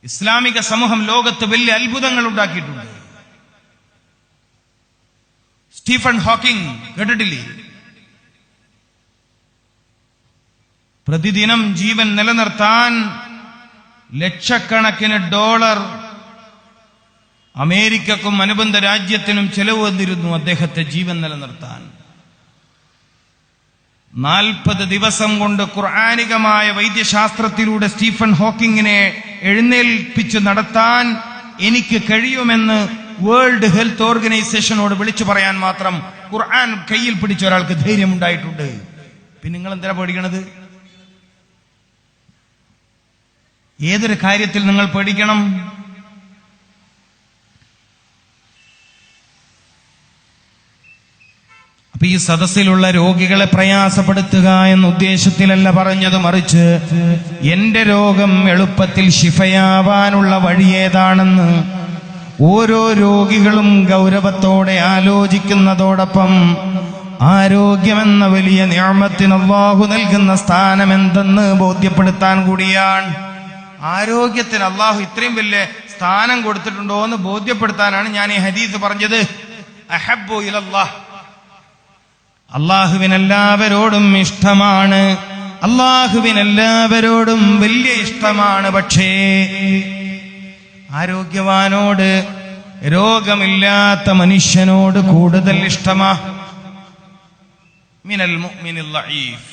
ഇസ്ലാമിക സമൂഹം ലോകത്ത് വലിയ അത്ഭുതങ്ങൾ ഉണ്ടാക്കിയിട്ടുണ്ട്. സ്റ്റീഫൻ ഹോക്കിംഗ് കേട്ടിട്ടില്ലേ? പ്രതിദിനം ജീവൻ നിലനിർത്താൻ ലക്ഷക്കണക്കിന് ഡോളർ അമേരിക്കക്കും അനുബന്ധ രാജ്യത്തിനും ചെലവ് വന്നിരുന്നു അദ്ദേഹത്തെ ജീവൻ നിലനിർത്താൻ. 40 ദിവസം കൊണ്ട് ഖുർആനികമായ വൈദ്യശാസ്ത്രത്തിലൂടെ സ്റ്റീഫൻ ഹോക്കിങ്ങിനെ എഴുന്നേൽപ്പിച്ച് നടത്താൻ എനിക്ക് കഴിയുമെന്ന് വേൾഡ് ഹെൽത്ത് ഓർഗനൈസേഷനോട് വിളിച്ചു പറയാൻ മാത്രം ഖുർആൻ കയ്യിൽ പിടിച്ച ഒരാൾക്ക് ധൈര്യമുണ്ടായിട്ടുണ്ട്. പിന്നെ നിങ്ങൾ എന്തിനാ പേടിക്കണത്? ഏതൊരു കാര്യത്തിൽ നിങ്ങൾ പേടിക്കണം? അപ്പൊ ഈ സദസ്സിലുള്ള രോഗികളെ പ്രയാസപ്പെടുത്തുക എന്ന ഉദ്ദേശത്തിലല്ല പറഞ്ഞത്, മറിച്ച് എന്റെ രോഗം എളുപ്പത്തിൽ ശിഫയാവാനുള്ള വഴി ഏതാണെന്ന് ഓരോ രോഗികളും ഗൗരവത്തോടെ ആലോചിക്കുന്നതോടൊപ്പം ആരോഗ്യമെന്ന വലിയ നിഅമത്തിന് അല്ലാഹു നൽകുന്ന സ്ഥാനം എന്തെന്ന് ബോധ്യപ്പെടുത്താൻ കൂടിയാണ്. ആരോഗ്യത്തിന് അല്ലാഹു ഇത്രയും വലിയ സ്ഥാനം കൊടുത്തിട്ടുണ്ടോ എന്ന് ബോധ്യപ്പെടുത്താനാണ് ഞാൻ ഈ ഹദീസ് പറഞ്ഞത്. അഹബ്ബു ഇലല്ലാഹ്, അള്ളാഹുവിനെല്ലാവരോടും ഇഷ്ടമാണ്, അള്ളാഹുവിനെല്ലാവരോടും വലിയ ഇഷ്ടമാണ്. പക്ഷേ ആരോഗ്യവാനോട്, രോഗമില്ലാത്ത മനുഷ്യനോട് കൂടുതൽ ഇഷ്ടമാ. മിനൽ മുഅ്മിനിൽ ലഈഫ്,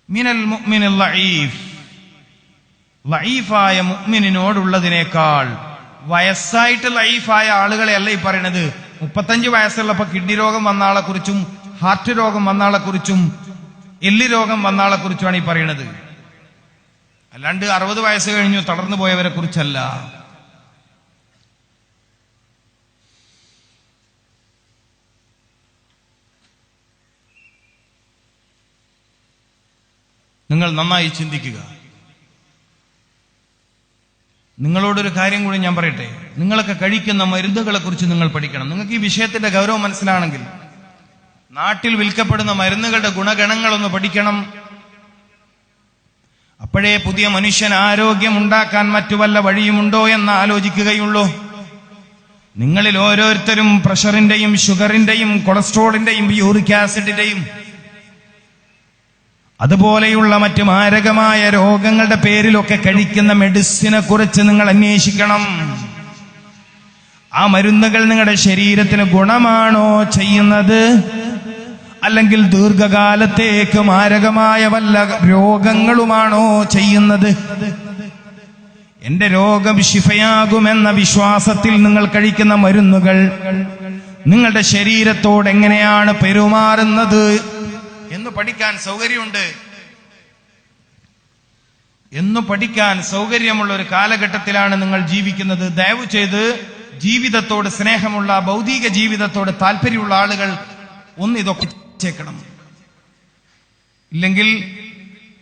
മിനൽ മുഅ്മിനിൽ ലഈഫ്, ലഈഫായ മുഅ്മിനിനോടുള്ളതിനേക്കാൾ. വയസ്സായിട്ട് ലഈഫായ ആളുകളെ അല്ല ഈ പറയണത്. 35 വയസ്സുള്ളപ്പോ കിഡ്നി രോഗം വന്ന ആളെ കുറിച്ചും ഹാർട്ട് രോഗം വന്ന ആളെ കുറിച്ചും എല്ല് രോഗം വന്ന ആളെ കുറിച്ചുമാണ് ഈ പറയണത്. അല്ലാണ്ട് 60 വയസ്സ് കഴിഞ്ഞു തളർന്നു പോയവരെ കുറിച്ചല്ല. നിങ്ങൾ നന്നായി ചിന്തിക്കുക. നിങ്ങളോടൊരു കാര്യം കൂടി ഞാൻ പറയട്ടെ. നിങ്ങളൊക്കെ കഴിക്കുന്ന മരുന്നുകളെ കുറിച്ച് നിങ്ങൾ പഠിക്കണം. നിങ്ങൾക്ക് ഈ വിഷയത്തിന്റെ ഗൗരവം മനസ്സിലാണെങ്കിൽ നാട്ടിൽ വിൽക്കപ്പെടുന്ന മരുന്നുകളുടെ ഗുണഗണങ്ങളൊന്ന് പഠിക്കണം. അപ്പോഴേ പുതിയ മനുഷ്യൻ ആരോഗ്യം ഉണ്ടാക്കാൻ മറ്റു വല്ല വഴിയുമുണ്ടോ എന്ന് ആലോചിക്കുകയുള്ളൂ. നിങ്ങളിൽ ഓരോരുത്തരും പ്രഷറിന്റെയും ഷുഗറിന്റെയും കൊളസ്ട്രോളിന്റെയും യൂറിക് ആസിഡിന്റെയും അതുപോലെയുള്ള മറ്റു മാരകമായ രോഗങ്ങളുടെ പേരിലൊക്കെ കഴിക്കുന്ന മെഡിസിനെ കുറിച്ച് നിങ്ങൾ അന്വേഷിക്കണം. ആ മരുന്നുകൾ നിങ്ങളുടെ ശരീരത്തിന് ഗുണമാണോ ചെയ്യുന്നത്, അല്ലെങ്കിൽ ദീർഘകാലത്തേക്ക് മാരകമായ വല്ല രോഗങ്ങളുമാണോ ചെയ്യുന്നത്? എന്റെ രോഗം ശിഫയാകുമെന്ന വിശ്വാസത്തിൽ നിങ്ങൾ കഴിക്കുന്ന മരുന്നുകൾ നിങ്ങളുടെ ശരീരത്തോട് എങ്ങനെയാണ് പെരുമാറുന്നത് എന്ന് പഠിക്കാൻ സൗകര്യമുണ്ട്. എന്ന് പഠിക്കാൻ സൗകര്യമുള്ള ഒരു കാലഘട്ടത്തിലാണ് നിങ്ങൾ ജീവിക്കുന്നത്. ദയവ് ചെയ്ത് ജീവിതത്തോട് സ്നേഹമുള്ള, ഭൗതിക ജീവിതത്തോട് താല്പര്യമുള്ള ആളുകൾ ഒന്ന് ഇതൊക്കെ ചേക്കണം. ഇല്ലെങ്കിൽ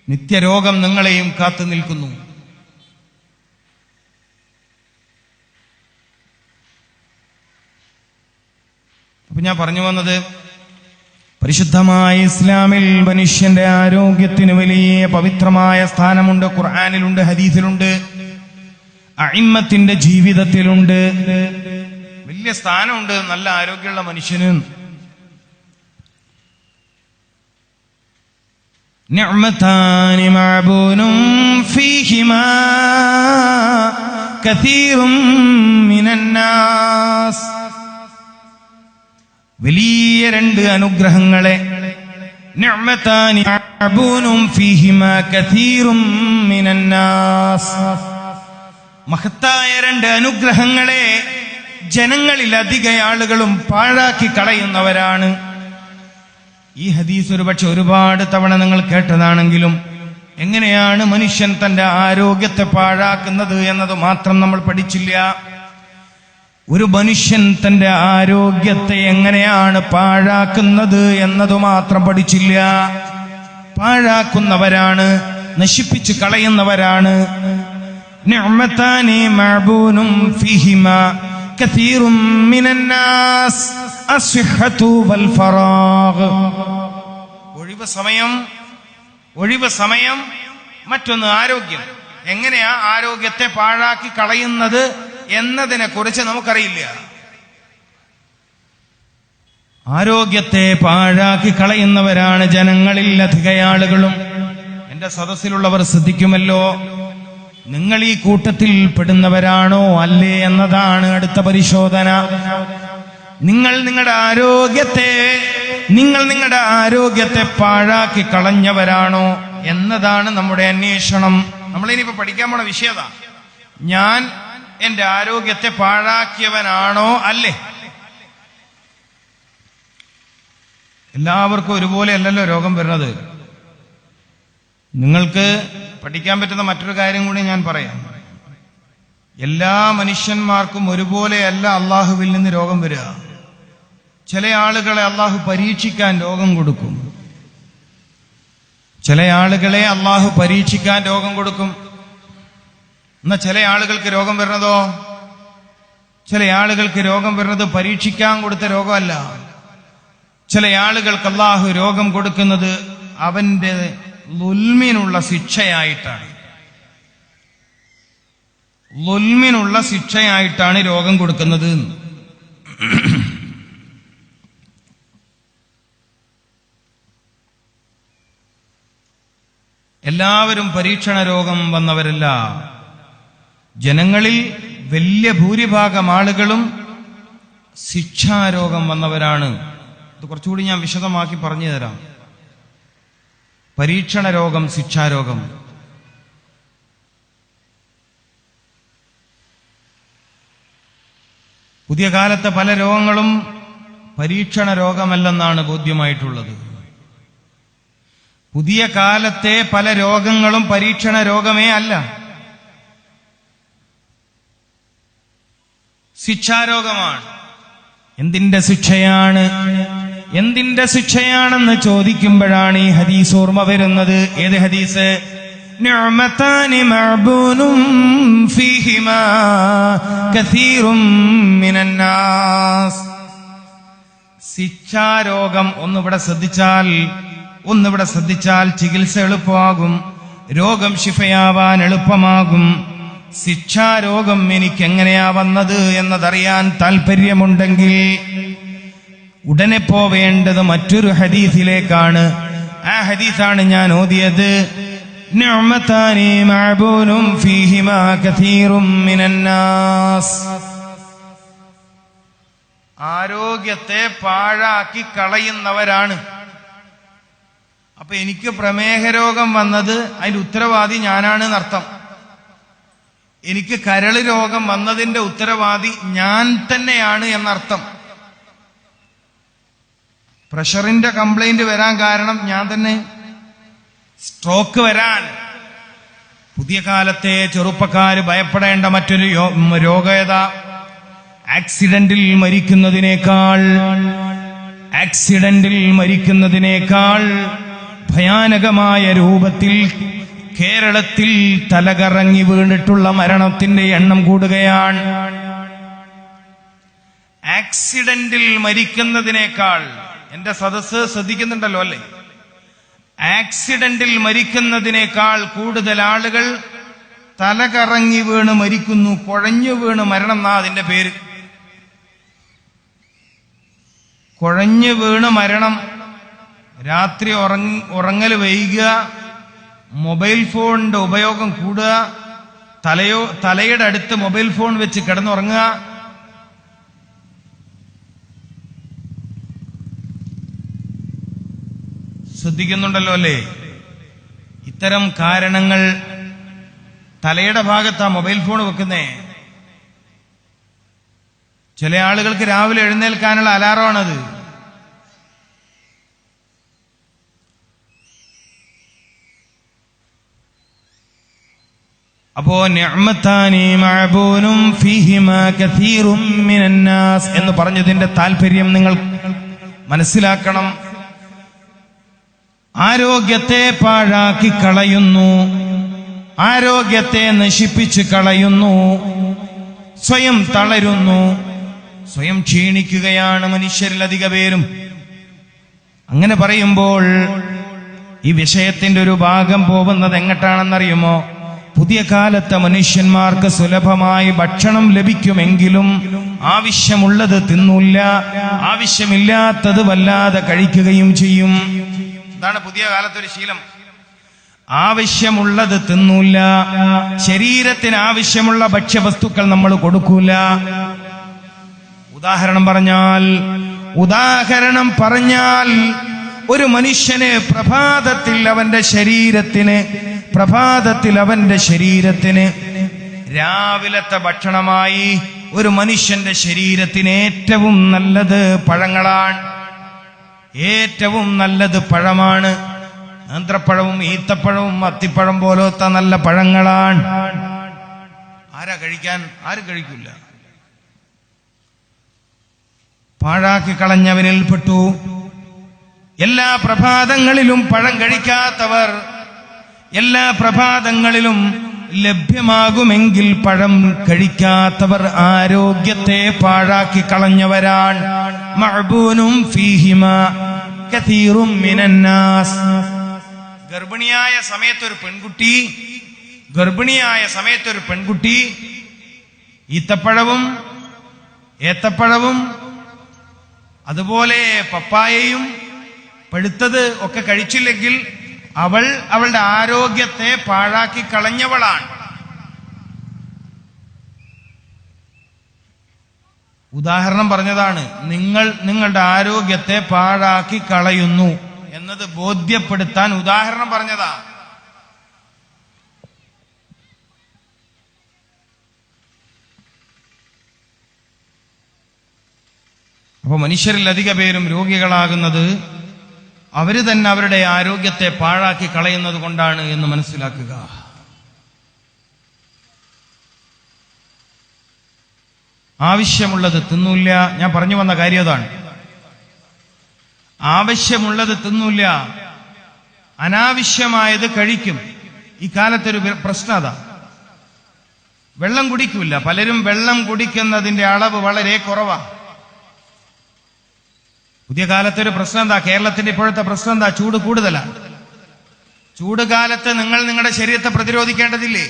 നിത്യരോഗം നിങ്ങളെയും കാത്തു നിൽക്കുന്നു. അപ്പൊ ഞാൻ പറഞ്ഞു വന്നത്, പരിശുദ്ധമായ ഇസ്ലാമിൽ മനുഷ്യന്റെ ആരോഗ്യത്തിന് വലിയ പവിത്രമായ സ്ഥാനമുണ്ട്. ഖുർആനിലുണ്ട്, ഹദീസിലുണ്ട്, അഇമ്മത്തിന്റെ ജീവിതത്തിലുണ്ട്. വലിയ സ്ഥാനമുണ്ട് നല്ല ആരോഗ്യമുള്ള മനുഷ്യന്. നിഅമതാനി മഅബൂനും ഫീഹിമാ കസീറും മിനന്നാസ്. വലിയ 2 അനുഗ്രഹങ്ങളെ, നിഅമതാനി മഅബൂനും ഫീഹിമാ കസീറും മിനന്നാസ്. മഹത്തായ 2 അനുഗ്രഹങ്ങളെ ജനങ്ങളിൽ അധിക ആളുകളും പാഴാക്കി കളയുന്നവരാണ്. ഈ ഹദീസ് ഒരുപക്ഷെ ഒരുപാട് തവണ നിങ്ങൾ കേട്ടതാണെങ്കിലും എങ്ങനെയാണ് മനുഷ്യൻ തന്റെ ആരോഗ്യത്തെ പാഴാക്കുന്നത് എന്നത് മാത്രം നമ്മൾ പഠിച്ചില്ല. ഒരു മനുഷ്യൻ തന്റെ ആരോഗ്യത്തെ എങ്ങനെയാണ് പാഴാക്കുന്നത് എന്നത് മാത്രം പഠിച്ചില്ല. പാഴാക്കുന്നവരാണ്, നശിപ്പിച്ചു കളയുന്നവരാണ്. നിഅമതാനി മഅബൂനും ഫീഹിമാ കസീറും മിനന്നാസ് അസ്ഹഹതു വൽ ഫറാഗ്. ഒഴിവ് സമയം, മറ്റൊന്ന് ആരോഗ്യം. എങ്ങനെയാ ആരോഗ്യത്തെ പാഴാക്കി കളയുന്നത് എന്നതിനെ കുറിച്ച് നമുക്കറിയില്ല. ആരോഗ്യത്തെ പാഴാക്കി കളയുന്നവരാണ് ജനങ്ങളിൽ അധിക ആളുകളും. എന്റെ സദസ്സിലുള്ളവർ ശ്രദ്ധിക്കുമല്ലോ, നിങ്ങൾ ഈ കൂട്ടത്തിൽ പെടുന്നവരാണോ അല്ലേ എന്നതാണ് അടുത്ത പരിശോധന. നിങ്ങൾ നിങ്ങളുടെ ആരോഗ്യത്തെ പാഴാക്കി കളഞ്ഞവരാണോ എന്നതാണ് നമ്മുടെ അന്വേഷണം. നമ്മളിനിപ്പോ പഠിക്കാൻ പോണ വിഷയത, ഞാൻ എന്റെ ആരോഗ്യത്തെ പാഴാക്കിയവനാണോ അല്ലേ? എല്ലാവർക്കും ഒരുപോലെ അല്ലല്ലോ രോഗം വരുന്നത്. നിങ്ങൾക്ക് പഠിക്കാൻ പറ്റുന്ന മറ്റൊരു കാര്യം കൂടി ഞാൻ പറയാം. എല്ലാ മനുഷ്യന്മാർക്കും ഒരുപോലെയല്ല അള്ളാഹുവിൽ നിന്ന് രോഗം വരിക. ചില ആളുകളെ അള്ളാഹു പരീക്ഷിക്കാൻ രോഗം കൊടുക്കും. എന്നാൽ ചില ആളുകൾക്ക് രോഗം വരുന്നതോ, ചില ആളുകൾക്ക് രോഗം വരുന്നത് പരീക്ഷിക്കാൻ കൊടുത്ത രോഗമല്ല. ചില ആളുകൾക്ക് അള്ളാഹു രോഗം കൊടുക്കുന്നത് അവന്റെ ളുൽമിനുള്ള ശിക്ഷയായിട്ടാണ് രോഗം കൊടുക്കുന്നത്. എല്ലാവരും പരീക്ഷണ രോഗം വന്നവരല്ല. ജനങ്ങളിൽ വലിയ ഭൂരിഭാഗം ആളുകളും ശിക്ഷാരോഗം വന്നവരാണ്. ഇത് കുറച്ചുകൂടി ഞാൻ വിശദമാക്കി പറഞ്ഞു തരാം. പരീക്ഷണ രോഗം, ശിക്ഷാരോഗം. പുതിയ കാലത്തെ പല രോഗങ്ങളും പരീക്ഷണ രോഗമല്ലെന്നാണ് ബോധ്യമായിട്ടുള്ളത്. പുതിയ കാലത്തെ പല രോഗങ്ങളും പരീക്ഷണ രോഗമേ അല്ല, ശിക്ഷാരോഗമാണ്. എന്തിന്റെ ശിക്ഷയാണെന്ന് ചോദിക്കുമ്പോഴാണ് ഈ ഹദീസ് ഓർമ്മ വരുന്നത്. ഏത് ഹദീസ്? നിഅമതാനി മഅബൂനും ഫീഹിമാ കസീറും മിനന്നാസ്. ശിക്ഷാരോഗം ഒന്നിവിടെ ശ്രദ്ധിച്ചാൽ ചികിത്സ എളുപ്പമാകും, രോഗം ശിഫയാവാൻ എളുപ്പമാകും. ശിക്ഷാരോഗം എനിക്ക് എങ്ങനെയാ വന്നത് എന്നതറിയാൻ താല്പര്യമുണ്ടെങ്കിൽ ഉടനെ പോവേണ്ടത് മറ്റൊരു ഹദീസിലേക്കാണ്. ആ ഹദീസാണ് ഞാൻ ഓതിയത്. നിഅമതാനി മഅബൂനും ഫീഹിമാ കസീറും മിനന്നാസ്. ആരോഗ്യത്തെ പാഴാക്കി കളയുന്നവരാണ്. അപ്പൊ എനിക്ക് പ്രമേഹ രോഗം വന്നത് അതിന്റെ ഉത്തരവാദി ഞാനാണ് എന്നർത്ഥം. എനിക്ക് കരള് രോഗം വന്നതിന്റെ ഉത്തരവാദി ഞാൻ തന്നെയാണ് എന്നർത്ഥം. പ്രഷറിന്റെ കംപ്ലൈന്റ് വരാൻ കാരണം ഞാൻ തന്നെ. സ്ട്രോക്ക് വരാൻ പുതിയ കാലത്തെ ചെറുപ്പക്കാര് ഭയപ്പെടേണ്ട മറ്റൊരു രോഗേത ആക്സിഡന്റിൽ മരിക്കുന്നതിനേക്കാൾ ഭയാനകമായ രൂപത്തിൽ കേരളത്തിൽ തലകറങ്ങി വീണിട്ടുള്ള മരണത്തിന്റെ എണ്ണം കൂടുകയാണ്. ആക്സിഡന്റിൽ മരിക്കുന്നതിനേക്കാൾ, എന്റെ സദസ്സ് ശ്രദ്ധിക്കുന്നുണ്ടല്ലോ അല്ലേ, ആക്സിഡന്റിൽ മരിക്കുന്നതിനേക്കാൾ കൂടുതൽ ആളുകൾ തലകറങ്ങി വീണ് മരിക്കുന്നു. കുഴഞ്ഞു വീണ് മരണം എന്നാ അതിന്റെ പേര്. കുഴഞ്ഞു വീണ് മരണം. രാത്രി ഉറങ്ങൽ വൈകുക, മൊബൈൽ ഫോണിന്റെ ഉപയോഗം കൂടുക, തലയുടെ അടുത്ത് മൊബൈൽ ഫോൺ വെച്ച് കിടന്നുറങ്ങുക. ശ്രദ്ധിക്കുന്നുണ്ടല്ലോ അല്ലേ? ഇത്തരം കാരണങ്ങൾ തലയുടെ ഭാഗത്താ മൊബൈൽ ഫോൺ വെക്കുന്നേ. ചില ആളുകൾക്ക് രാവിലെ എഴുന്നേൽക്കാനുള്ള അലാറമാണത്. അപ്പോ നിഅ്മതാനി മഅബൂനും ഫീഹിമാ കസീറും മിനന്നാസ് എന്ന് പറഞ്ഞതിന്റെ താല്പര്യം നിങ്ങൾ മനസ്സിലാക്കണം. ആരോഗ്യത്തെ പാഴാക്കി കളയുന്നു, ആരോഗ്യത്തെ നശിപ്പിച്ച് കളയുന്നു, സ്വയം തളരുന്നു, സ്വയം ക്ഷീണിക്കുകയാണ് മനുഷ്യരിൽ അധിക പേരും. അങ്ങനെ പറയുമ്പോൾ ഈ വിഷയത്തിന്റെ ഒരു ഭാഗം പോകുന്നത് എങ്ങോട്ടാണെന്നറിയുമോ? പുതിയ കാലത്തെ മനുഷ്യന്മാർക്ക് സുലഭമായി ഭക്ഷണം ലഭിക്കുമെങ്കിലും ആവശ്യമുള്ളത് തിന്നൂല്ല, ആവശ്യമില്ലാത്തത് വല്ലാതെ കഴിക്കുകയും ചെയ്യും. ഇതാണ് പുതിയ കാലത്തൊരു ശീലം. ആവശ്യമുള്ളത് തിന്നൂല്ല, ശരീരത്തിന് ആവശ്യമുള്ള ഭക്ഷ്യവസ്തുക്കൾ നമ്മൾ കൊടുക്കൂല. ഉദാഹരണം പറഞ്ഞാൽ ഒരു മനുഷ്യന് പ്രഭാതത്തിൽ അവന്റെ ശരീരത്തിന് രാവിലത്തെ ഭക്ഷണമായി ഒരു മനുഷ്യന്റെ ശരീരത്തിന് ഏറ്റവും നല്ലത് പഴങ്ങളാണ്. ഏറ്റവും നല്ലത് പഴമാണ്. നേന്ത്രപ്പഴവും ഈത്തപ്പഴവും അത്തിപ്പഴം പോലത്തെ നല്ല പഴങ്ങളാണ്. ആരാ കഴിക്കാൻ? ആരും കഴിക്കില്ല. പാഴാക്കി കളഞ്ഞവരിൽപ്പെട്ടു. എല്ലാ പ്രഭാതങ്ങളിലും പഴം കഴിക്കാത്തവർ, എല്ലാ പ്രഭാതങ്ങളിലും ലഭ്യമാകുമെങ്കിൽ പഴം കഴിക്കാത്തവർ ആരോഗ്യത്തെ പാഴാക്കി കളഞ്ഞവരാണ്. മഅബൂനും ഫീഹിമാ കസീറും മിനന്നാസ്. ഗർഭിണിയായ സമയത്തൊരു പെൺകുട്ടി ഈത്തപ്പഴവും ഏത്തപ്പഴവും അതുപോലെ പപ്പായയും പഴുത്തത് ഒക്കെ കഴിച്ചില്ലെങ്കിൽ അവളുടെ ആരോഗ്യത്തെ പാഴാക്കി കളഞ്ഞവളാണ്. ഉദാഹരണം പറഞ്ഞതാണ്. നിങ്ങളുടെ ആരോഗ്യത്തെ പാഴാക്കി കളയുന്നു എന്നത് ബോധ്യപ്പെടുത്താൻ ഉദാഹരണം പറഞ്ഞതാ. അപ്പൊ മനുഷ്യരിൽ അധിക പേരും രോഗികളാകുന്നത് അവര് തന്നെ അവരുടെ ആരോഗ്യത്തെ പാഴാക്കി കളയുന്നത് കൊണ്ടാണ് എന്ന് മനസ്സിലാക്കുക. ആവശ്യമുള്ളത് തിന്നൂല്ല. ഞാൻ പറഞ്ഞു വന്ന കാര്യം അതാണ്. ആവശ്യമുള്ളത് തിന്നൂല്ല, അനാവശ്യമായത് കഴിക്കും. ഈ കാലത്തൊരു പ്രശ്നം അതാ. വെള്ളം കുടിക്കൂല. പലരും വെള്ളം കുടിക്കുന്നതിന്റെ അളവ് വളരെ കുറവാ. പുതിയ കാലത്തൊരു പ്രശ്നം എന്താ? കേരളത്തിന്റെ ഇപ്പോഴത്തെ പ്രശ്നം എന്താ? ചൂട് കൂടുതലാണ്. ചൂട് കാലത്ത് നിങ്ങളുടെ ശരീരത്തെ പ്രതിരോധിക്കേണ്ടതില്ലേ?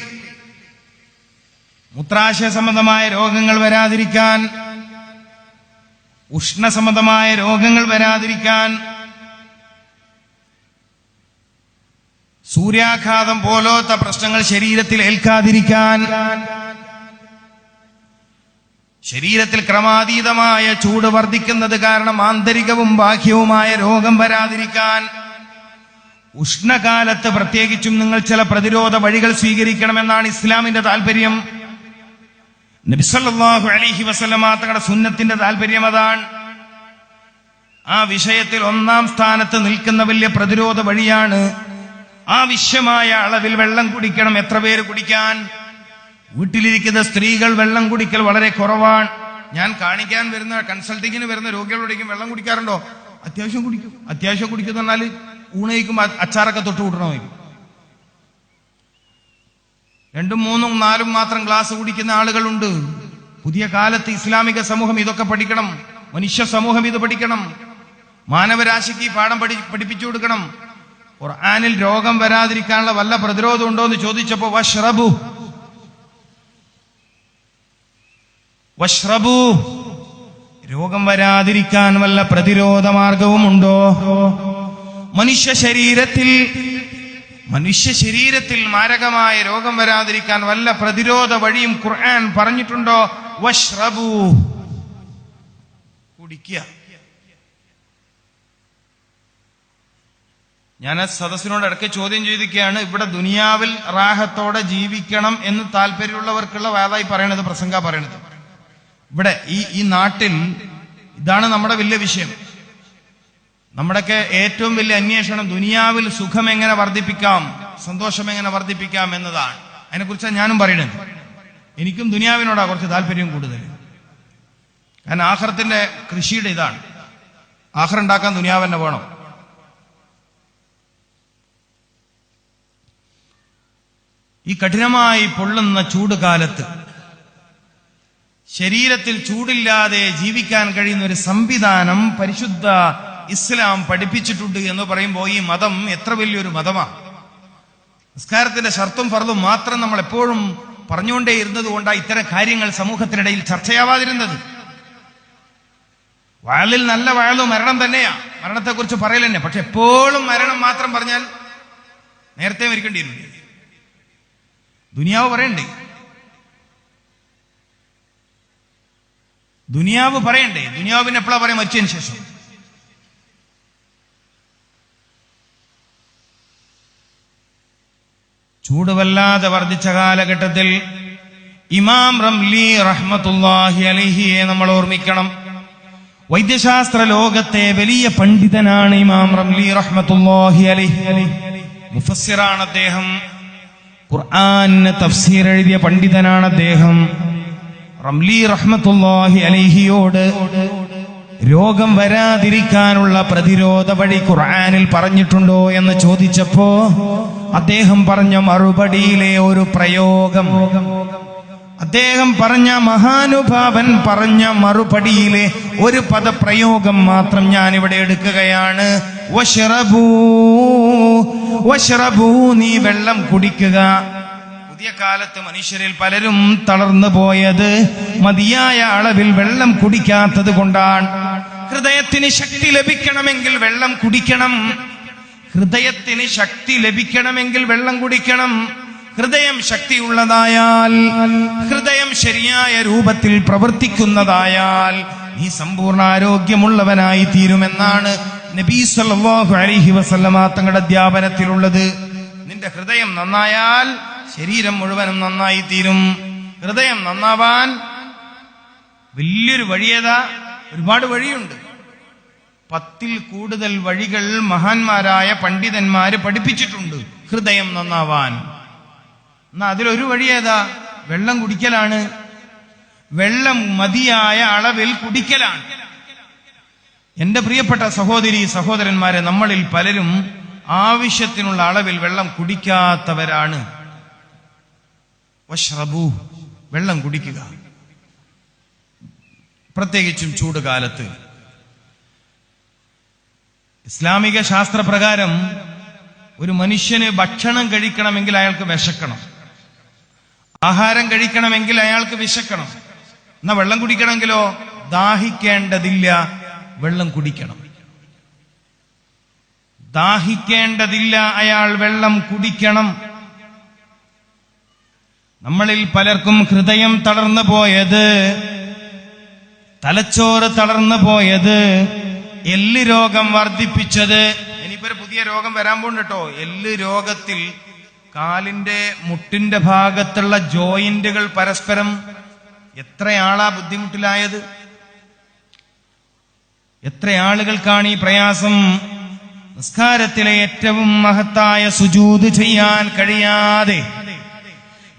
മൂത്രാശയ സംബന്ധമായ രോഗങ്ങൾ വരാതിരിക്കാൻ, ഉഷ്ണസംബന്ധമായ രോഗങ്ങൾ വരാതിരിക്കാൻ, സൂര്യാഘാതം പോലത്തെ പ്രശ്നങ്ങൾ ശരീരത്തിൽ ഏൽക്കാതിരിക്കാൻ, ശരീരത്തിൽ ക്രമാതീതമായ ചൂട് വർദ്ധിക്കുന്നത് കാരണം ആന്തരികവും ബാഹ്യവുമായ രോഗം വരാതിരിക്കാൻ, ഉഷ്ണകാലത്ത് പ്രത്യേകിച്ചും നിങ്ങൾ ചില പ്രതിരോധ വഴികൾ സ്വീകരിക്കണമെന്നാണ് ഇസ്ലാമിന്റെ താല്പര്യം. നബി സല്ലല്ലാഹു അലൈഹി വസല്ലമ തങ്ങളുടെ സുന്നത്തിന്റെ താല്പര്യം അതാണ്. ആ വിഷയത്തിൽ ഒന്നാം സ്ഥാനത്ത് നിൽക്കുന്ന വലിയ പ്രതിരോധ വഴിയാണ് ആവശ്യമായ അളവിൽ വെള്ളം കുടിക്കണം. എത്ര പേര് കുടിക്കാൻ? വീട്ടിലിരിക്കുന്ന സ്ത്രീകൾ വെള്ളം കുടിക്കൽ വളരെ കുറവാണ്. ഞാൻ കാണിക്കാൻ വരുന്ന, കൺസൾട്ടിങ്ങിന് വരുന്ന രോഗികളോടേക്കും വെള്ളം കുടിക്കാറുണ്ടോ? അത്യാവശ്യം കുടിക്കും. അത്യാവശ്യം കുടിക്കുന്ന പറഞ്ഞാൽ ഊണയിക്കും അച്ചാറൊക്കെ തൊട്ട് കൂട്ടണമായിരിക്കും. 2, 3, 4 മാത്രം ഗ്ലാസ് കുടിക്കുന്ന ആളുകളുണ്ട്. പുതിയ കാലത്ത് ഇസ്ലാമിക സമൂഹം ഇതൊക്കെ പഠിക്കണം. മനുഷ്യ സമൂഹം ഇത് പഠിക്കണം. മാനവരാശിക്ക് ഈ പാഠം പഠിപ്പിച്ചു കൊടുക്കണം. ഖുർആനിൽ രോഗം വരാതിരിക്കാനുള്ള വല്ല പ്രതിരോധം ഉണ്ടോ എന്ന് ചോദിച്ചപ്പോ വഷ്റബു, രോഗം വരാതിരിക്കാൻ വല്ല പ്രതിരോധ മാർഗവും ഉണ്ടോ? മനുഷ്യ ശരീരത്തിൽ മാരകമായ രോഗം വരാതിരിക്കാൻ വല്ല പ്രതിരോധ വഴിയും ഖുർആൻ പറഞ്ഞിട്ടുണ്ടോ? വഷ്റബു, കുടിക്കുക. ഞാൻ സദസ്സിനോട് ഇടയ്ക്ക് ചോദ്യം ചെയ്തിരിക്കുകയാണ്, ഇവിടെ ദുനിയാവിൽ റാഹത്തോടെ ജീവിക്കണം എന്ന് താല്പര്യമുള്ളവർക്കുള്ള വാദമായി പറയണത്, പ്രസംഗ പറയണത്. ഇവിടെ ഈ നാട്ടിൽ ഇതാണ് നമ്മുടെ വലിയ വിഷയം. നമ്മുടെയൊക്കെ ഏറ്റവും വലിയ അന്വേഷണം ദുനിയാവിൽ സുഖം എങ്ങനെ വർദ്ധിപ്പിക്കാം, സന്തോഷം എങ്ങനെ വർദ്ധിപ്പിക്കാം എന്നതാണ്. അതിനെക്കുറിച്ചാണ് ഞാനും പറയുന്നത്. എനിക്കും ദുനിയാവിനോടാ കുറച്ച് താല്പര്യം കൂടുതൽ. കാരണം ആഖിറത്തിന്റെ കൃഷിയുടെ ഇതാണ്. ആഖിറ ഉണ്ടാക്കാൻ ദുനിയാവ് തന്നെ വേണം. ഈ കഠിനമായി പൊള്ളുന്ന ചൂട് കാലത്ത് ശരീരത്തിൽ ചൂടില്ലാതെ ജീവിക്കാൻ കഴിയുന്ന ഒരു സംവിധാനം പരിശുദ്ധ ഇസ്ലാം പഠിപ്പിച്ചിട്ടുണ്ട് എന്ന് പറയുമ്പോൾ ഈ മതം എത്ര വലിയൊരു മതമാണ്. നിസ്കാരത്തിന്റെ ശർത്തും ഫർളും മാത്രം നമ്മൾ എപ്പോഴും പറഞ്ഞുകൊണ്ടേ ഇരുന്നത് കൊണ്ടാണ് ഇത്തരം കാര്യങ്ങൾ സമൂഹത്തിനിടയിൽ ചർച്ചയാവാതിരുന്നത്. വയലിൽ നല്ല വയലും മരണം തന്നെയാ, മരണത്തെക്കുറിച്ച് പറയൽ തന്നെ. പക്ഷെ എപ്പോഴും മരണം മാത്രം പറഞ്ഞാൽ നേരത്തെ മരിക്കേണ്ടി വരും. ദുനിയാവ് പറയണ്ടേ, ദുനിയാവ് പറയണ്ടേ? ദുനിയാവിന് എപ്പോഴാ പറയാം? മരിച്ചതിന് ശേഷം. ചൂട് വല്ലാതെ വർദ്ധിച്ച കാലഘട്ടത്തിൽ ഇമാം റംലി റഹ്മത്തുള്ളാഹി അലൈഹിയെ നമ്മൾ ഓർമ്മിക്കണം. വൈദ്യശാസ്ത്ര ലോകത്തെ വലിയ പണ്ഡിതനാണ് ഇമാം റംലി റഹ്മത്തുള്ളാഹി അലൈഹി. മുഫസ്സിറാണ് അദ്ദേഹം. ഖുർആന് തഫ്സീർ എഴുതിയ പണ്ഡിതനാണ് അദ്ദേഹം. റംലി റഹ്മത്തുള്ളാഹി അലൈഹിയോട് രോഗം വരാതിരിക്കാനുള്ള പ്രതിരോധ വഴി ഖുർആനിൽ പറഞ്ഞിട്ടുണ്ടോ എന്ന് ചോദിച്ചപ്പോ അദ്ദേഹം പറഞ്ഞ മറുപടിയിലെ ഒരു പ്രയോഗം, അദ്ദേഹം പറഞ്ഞ മഹാനുഭാവൻ പറഞ്ഞ മറുപടിയിലെ ഒരു പദപ്രയോഗം മാത്രം ഞാൻ ഇവിടെ എടുക്കുകയാണ്. വശ്റബൂ വശ്റബൂ, നീ വെള്ളം കുടിക്കുക. പുതിയ കാലത്ത് മനുഷ്യരിൽ പലരും തളർന്നു പോയത് മതിയായ അളവിൽ വെള്ളം കുടിക്കാത്തത് കൊണ്ടാണ്. ഹൃദയത്തിന് ശക്തി ലഭിക്കണമെങ്കിൽ വെള്ളം കുടിക്കണം. ഹൃദയത്തിന് ശക്തി ലഭിക്കണമെങ്കിൽ വെള്ളം കുടിക്കണം. ഹൃദയം ശക്തിയുള്ളതായാൽ, ഹൃദയം ശരിയായ രൂപത്തിൽ പ്രവർത്തിക്കുന്നതായാൽ നീ സമ്പൂർണ്ണ ആരോഗ്യമുള്ളവനായി തീരുമെന്നാണ് നബി സല്ലല്ലാഹു അലൈഹി വസല്ലമ തങ്ങളുടെ അധ്യാപനത്തിലുള്ളത്. നിന്റെ ഹൃദയം നന്നായാൽ ശരീരം മുഴുവനും നന്നായി തീരും. ഹൃദയം നന്നാവാൻ വലിയൊരു വഴിയേതാ? ഒരുപാട് വഴിയുണ്ട്. 10ൽ കൂടുതൽ വഴികൾ മഹാന്മാരായ പണ്ഡിതന്മാര് പഠിപ്പിച്ചിട്ടുണ്ട് ഹൃദയം നന്നാവാൻ. എന്നാ അതിലൊരു വഴിയേതാ? വെള്ളം കുടിക്കലാണ്. വെള്ളം മതിയായ അളവിൽ കുടിക്കലാണ്. എന്റെ പ്രിയപ്പെട്ട സഹോദരി സഹോദരന്മാരെ, നമ്മളിൽ പലരും ആവശ്യത്തിനുള്ള അളവിൽ വെള്ളം കുടിക്കാത്തവരാണ്. വശ്റബൂ, വെള്ളം കുടിക്കുക. പ്രത്യേകിച്ചും ചൂട് കാലത്ത്. ഇസ്ലാമിക ശാസ്ത്രപ്രകാരം ഒരു മനുഷ്യന് ഭക്ഷണം കഴിക്കണമെങ്കിൽ അയാൾക്ക് വിശക്കണം, ആഹാരം കഴിക്കണമെങ്കിൽ അയാൾക്ക് വിശക്കണം. എന്നാ വെള്ളം കുടിക്കണമെങ്കിലോ ദാഹിക്കേണ്ടതില്ല, വെള്ളം കുടിക്കണം. ദാഹിക്കേണ്ടതില്ല, അയാൾ വെള്ളം കുടിക്കണം. നമ്മളിൽ പലർക്കും ഹൃദയം തളർന്നു പോയത്, തലച്ചോറ് തളർന്നു പോയത്, എല്ല് രോഗം വർദ്ധിപ്പിച്ചത്. ഇനിയിപ്പോ ഒരു പുതിയ രോഗം വരാൻ പോകുന്നു കേട്ടോ. എല്ല് രോഗത്തിൽ കാലിന്റെ മുട്ടിന്റെ ഭാഗത്തുള്ള ജോയിന്റുകൾ പരസ്പരം എത്രയാളാ ബുദ്ധിമുട്ടിലായത്? എത്ര ആളുകൾക്കാണ് ഈ പ്രയാസം? നിസ്കാരത്തിലെ ഏറ്റവും മഹത്തായ സുജൂദ് ചെയ്യാൻ കഴിയാതെ,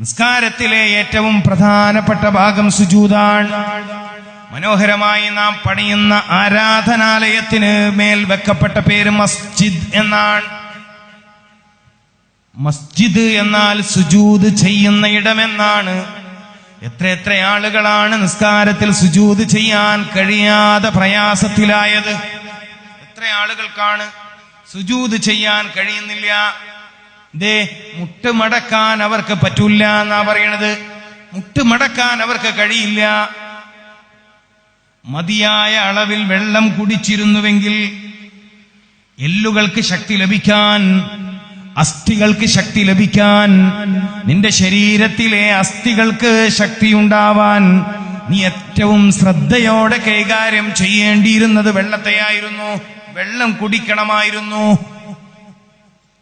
നിസ്കാരത്തിലെ ഏറ്റവും പ്രധാനപ്പെട്ട ഭാഗം സുജൂദാണ്. മനോഹരമായി നാം പണിയുന്ന ആരാധനാലയത്തിന് മേൽ വെക്കപ്പെട്ട പേര് മസ്ജിദ് എന്നാണ്. മസ്ജിദ് എന്നാൽ സുജൂദ് ചെയ്യുന്ന ഇടമെന്നാണ്. എത്ര ആളുകളാണ് നിസ്കാരത്തിൽ സുജൂദ് ചെയ്യാൻ കഴിയാതെ പ്രയാസത്തിലായത്? എത്ര ആളുകൾക്കാണ് സുജൂദ് ചെയ്യാൻ കഴിയുന്നില്ല? ദേ, മുട്ടുമടക്കാൻ അവർക്ക് പറ്റൂല എന്നാ പറയണത്. മുട്ടുമടക്കാൻ അവർക്ക് കഴിയില്ല. മതിയായ അളവിൽ വെള്ളം കുടിച്ചിരുന്നുവെങ്കിൽ എല്ലുകൾക്ക് ശക്തി ലഭിക്കാൻ, അസ്ഥികൾക്ക് ശക്തി ലഭിക്കാൻ, നിന്റെ ശരീരത്തിലെ അസ്ഥികൾക്ക് ശക്തിയുണ്ടാവാൻ നീ ഏറ്റവും ശ്രദ്ധയോടെ കൈകാര്യം ചെയ്യേണ്ടിയിരുന്നത് വെള്ളത്തെയായിരുന്നു. വെള്ളം കുടിക്കണമായിരുന്നു.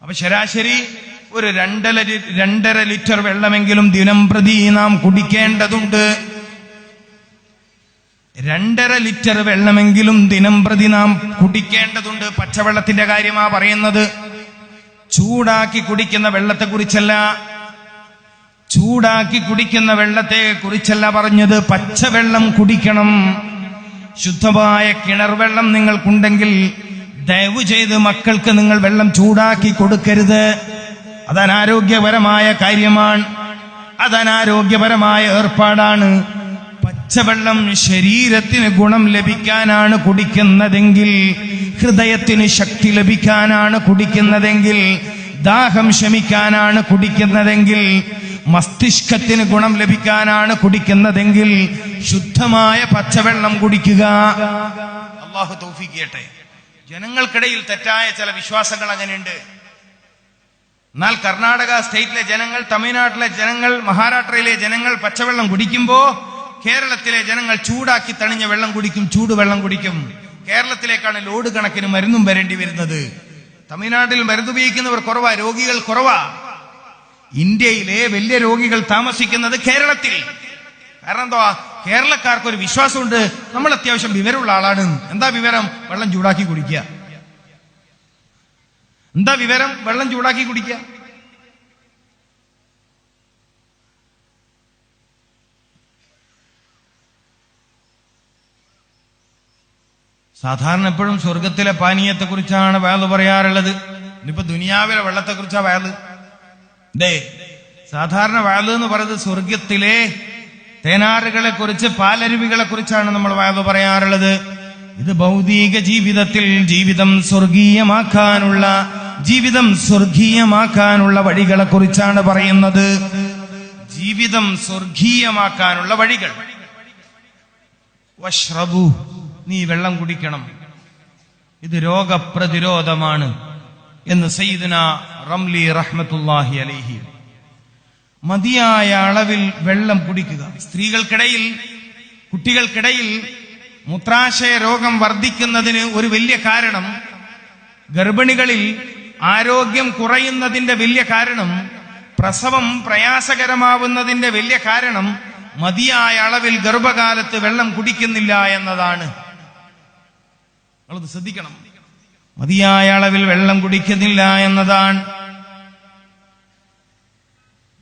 അപ്പൊ ശരാശരി ഒരു 2.5 ലിറ്റർ വെള്ളമെങ്കിലും ദിനം പ്രതി നാം കുടിക്കേണ്ടതുണ്ട്. 2.5 ലിറ്റർ വെള്ളമെങ്കിലും ദിനം പ്രതി നാം കുടിക്കേണ്ടതുണ്ട്. പച്ചവെള്ളത്തിന്റെ കാര്യമാ പറയുന്നത്, ചൂടാക്കി കുടിക്കുന്ന വെള്ളത്തെക്കുറിച്ചല്ല. ചൂടാക്കി കുടിക്കുന്ന വെള്ളത്തെ കുറിച്ചല്ല പറഞ്ഞത്. പച്ചവെള്ളം കുടിക്കണം. ശുദ്ധമായ കിണർ വെള്ളം നിങ്ങൾക്കുണ്ടെങ്കിൽ ദയവ് ചെയ്ത് മക്കൾക്ക് നിങ്ങൾ വെള്ളം ചൂടാക്കി കൊടുക്കരുത്. അതനാരോഗ്യപരമായ കാര്യമാണ്, അതനാരോഗ്യപരമായ ഏർപ്പാടാണ്. പച്ചവെള്ളം ശരീരത്തിന് ഗുണം ലഭിക്കാനാണ് കുടിക്കുന്നതെങ്കിൽ, ഹൃദയത്തിന് ശക്തി ലഭിക്കാനാണ് കുടിക്കുന്നതെങ്കിൽ, ദാഹം ശമിക്കാനാണ് കുടിക്കുന്നതെങ്കിൽ, മസ്തിഷ്കത്തിന് ഗുണം ലഭിക്കാനാണ് കുടിക്കുന്നതെങ്കിൽ ശുദ്ധമായ പച്ചവെള്ളം കുടിക്കുക. അല്ലാഹു തൗഫീഖ് ചെയ്യട്ടെ. ജനങ്ങൾക്കിടയിൽ തെറ്റായ ചില വിശ്വാസങ്ങൾ അങ്ങനെയുണ്ട്. എന്നാൽ കർണാടക സ്റ്റേറ്റിലെ ജനങ്ങൾ, തമിഴ്നാട്ടിലെ ജനങ്ങൾ, മഹാരാഷ്ട്രയിലെ ജനങ്ങൾ പച്ചവെള്ളം കുടിക്കുമ്പോ കേരളത്തിലെ ജനങ്ങൾ ചൂടാക്കി തണിഞ്ഞ വെള്ളം കുടിക്കും, ചൂടുവെള്ളം കുടിക്കും. കേരളത്തിലേക്കാണ് ലോഡ് കണക്കിന് മരുന്നും വരേണ്ടി വരുന്നത്. തമിഴ്നാട്ടിൽ മരുന്നുപയോഗിക്കുന്നവർ കുറവാ, രോഗികൾ കുറവാ. ഇന്ത്യയിലെ വലിയ രോഗികൾ താമസിക്കുന്നത് കേരളത്തിൽ. കാരണം എന്താ? കേരളക്കാർക്കൊരു വിശ്വാസമുണ്ട്, നമ്മൾ അത്യാവശ്യം വിവരമുള്ള ആളാണ്. എന്താ വിവരം? വെള്ളം ചൂടാക്കി കുടിക്കുക. എന്താ വിവരം? വെള്ളം ചൂടാക്കി കുടിക്കുക. സാധാരണ എപ്പോഴും സ്വർഗത്തിലെ പാനീയത്തെ കുറിച്ചാണ് വയല് പറയാറുള്ളത്. ഇനിയിപ്പോ ദുനിയാവിലെ വെള്ളത്തെ കുറിച്ചാ വയല്. സാധാരണ വയല് എന്ന് പറയുന്നത് സ്വർഗത്തിലെ തേനാറുകളെ കുറിച്ച്, പാലരുവികളെ കുറിച്ചാണ് നമ്മൾ വയല് പറയാറുള്ളത്. ഇത് ഭൗതിക ജീവിതത്തിൽ ജീവിതം സ്വർഗീയമാക്കാനുള്ള വഴികളെ കുറിച്ചാണ് പറയുന്നത്. ജീവിതം സ്വർഗീയമാക്കാനുള്ള വഴികൾ. വഷ്റബു, നീ വെള്ളം കുടിക്കണം, ഇത് രോഗപ്രതിരോധമാണ് എന്ന് സയ്യിദുനാ റംലി റഹ്മത്തുള്ളാഹി അലൈഹി. മതിയായ അളവിൽ വെള്ളം കുടിക്കുക. സ്ത്രീകൾക്കിടയിൽ, കുട്ടികൾക്കിടയിൽ മൂത്രാശയ രോഗം വർദ്ധിക്കുന്നതിന് ഒരു വലിയ കാരണം, ഗർഭിണികളിൽ ആരോഗ്യം കുറയുന്നതിന്റെ വലിയ കാരണം, പ്രസവം പ്രയാസകരമാവുന്നതിന്റെ വലിയ കാരണം മതിയായ അളവിൽ ഗർഭകാലത്ത് വെള്ളം കുടിക്കുന്നില്ല എന്നതാണ്. നിങ്ങളത് ശ്രദ്ധിക്കണം. മതിയായ അളവിൽ വെള്ളം കുടിക്കുന്നില്ല എന്നതാണ്.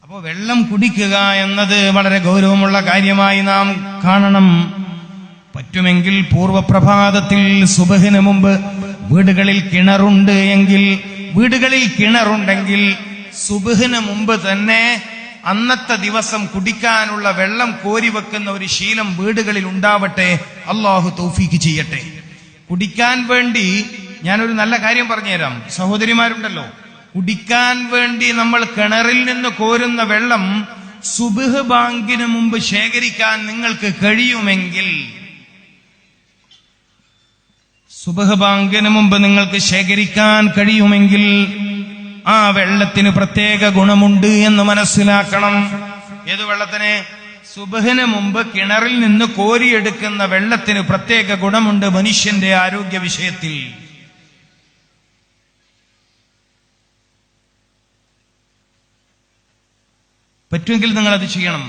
അപ്പോ വെള്ളം കുടിക്കുക എന്നത് വളരെ ഗൗരവമുള്ള കാര്യമായി നാം കാണണം. പറ്റുമെങ്കിൽ പൂർവപ്രഭാതത്തിൽ സുബഹിന് മുമ്പ് വീടുകളിൽ കിണറുണ്ടെങ്കിൽ സുബഹിന് മുമ്പ് തന്നെ അന്നത്തെ ദിവസം കുടിക്കാനുള്ള വെള്ളം കോരി വെക്കുന്ന ഒരു ശീലം വീടുകളിൽ ഉണ്ടാവട്ടെ. അല്ലാഹു തൗഫീഖ് ചെയ്യട്ടെ. കുടിക്കാൻ വേണ്ടി ഞാനൊരു നല്ല കാര്യം പറഞ്ഞുതരാം. സഹോദരിമാരുണ്ടല്ലോ, കുടിക്കാൻ വേണ്ടി നമ്മൾ കിണറിൽ നിന്ന് കോരുന്ന വെള്ളം സുബ്ഹ് ബാങ്കിന് മുമ്പ് ശേഖരിക്കാൻ നിങ്ങൾക്ക് കഴിയുമെങ്കിൽ, സുബ്ഹ് ബാങ്കിന് മുമ്പ് നിങ്ങൾക്ക് ശേഖരിക്കാൻ കഴിയുമെങ്കിൽ ആ വെള്ളത്തിന് പ്രത്യേക ഗുണമുണ്ട് എന്ന് മനസ്സിലാക്കണം. ഏത് വെള്ളത്തിന്? സുബ്ഹിന് മുമ്പ് കിണറിൽ നിന്ന് കോരിയെടുക്കുന്ന വെള്ളത്തിന് പ്രത്യേക ഗുണമുണ്ട് മനുഷ്യന്റെ ആരോഗ്യ വിഷയത്തിൽ. പറ്റുമെങ്കിൽ നിങ്ങൾ അത് ചെയ്യണം.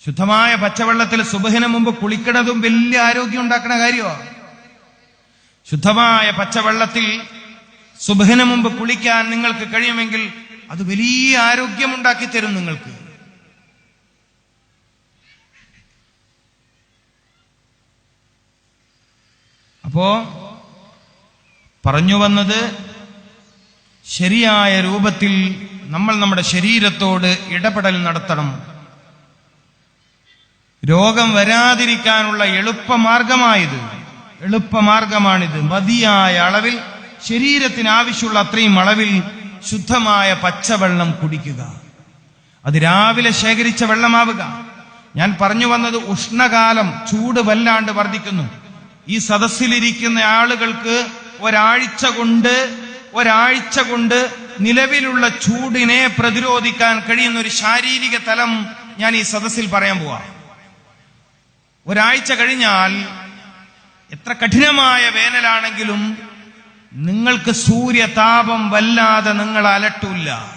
ശുദ്ധമായ പച്ചവെള്ളത്തിൽ സുബ്ഹിന് മുമ്പ് കുളിക്കണതും വലിയ ആരോഗ്യം ഉണ്ടാക്കുന്ന കാര്യമാണ്. ശുദ്ധമായ പച്ചവെള്ളത്തിൽ സുബ്ഹിന് മുമ്പ് കുളിക്കാൻ നിങ്ങൾക്ക് കഴിയുമെങ്കിൽ അത് വലിയ ആരോഗ്യമുണ്ടാക്കി തരും നിങ്ങൾക്ക്. അപ്പോ പറഞ്ഞു വന്നത്, ശരിയായ രൂപത്തിൽ നമ്മൾ നമ്മുടെ ശരീരത്തോട് ഇടപെടൽ നടത്തണം. രോഗം വരാതിരിക്കാനുള്ള എളുപ്പമാർഗമാണിത്. മതിയായ അളവിൽ, ശരീരത്തിന് ആവശ്യമുള്ള അത്രയും അളവിൽ ശുദ്ധമായ പച്ചവെള്ളം കുടിക്കുക. അത് രാവിലെ ശേഖരിച്ച വെള്ളമാവുക. ഞാൻ പറഞ്ഞു വന്നത്, ഉഷ്ണകാലം, ചൂട് വല്ലാണ്ട് വർദ്ധിക്കുന്നു. ഈ സദസ്സിലിരിക്കുന്ന ആളുകൾക്ക് ഒരാഴ്ച കൊണ്ട് നിലവിലുള്ള ചൂടിനെ പ്രതിരോധിക്കാൻ കഴിയുന്ന ഒരു ശാരീരിക തലം ഞാൻ ഈ സദസ്സിൽ പറയാൻ പോവാ. ഒരാഴ്ച കഴിഞ്ഞാൽ എത്ര കഠിനമായ വേനലാണെങ്കിലും നിങ്ങൾക്ക് സൂര്യതാപം വല്ലാതെ നിങ്ങൾ അലട്ടൂല്ല.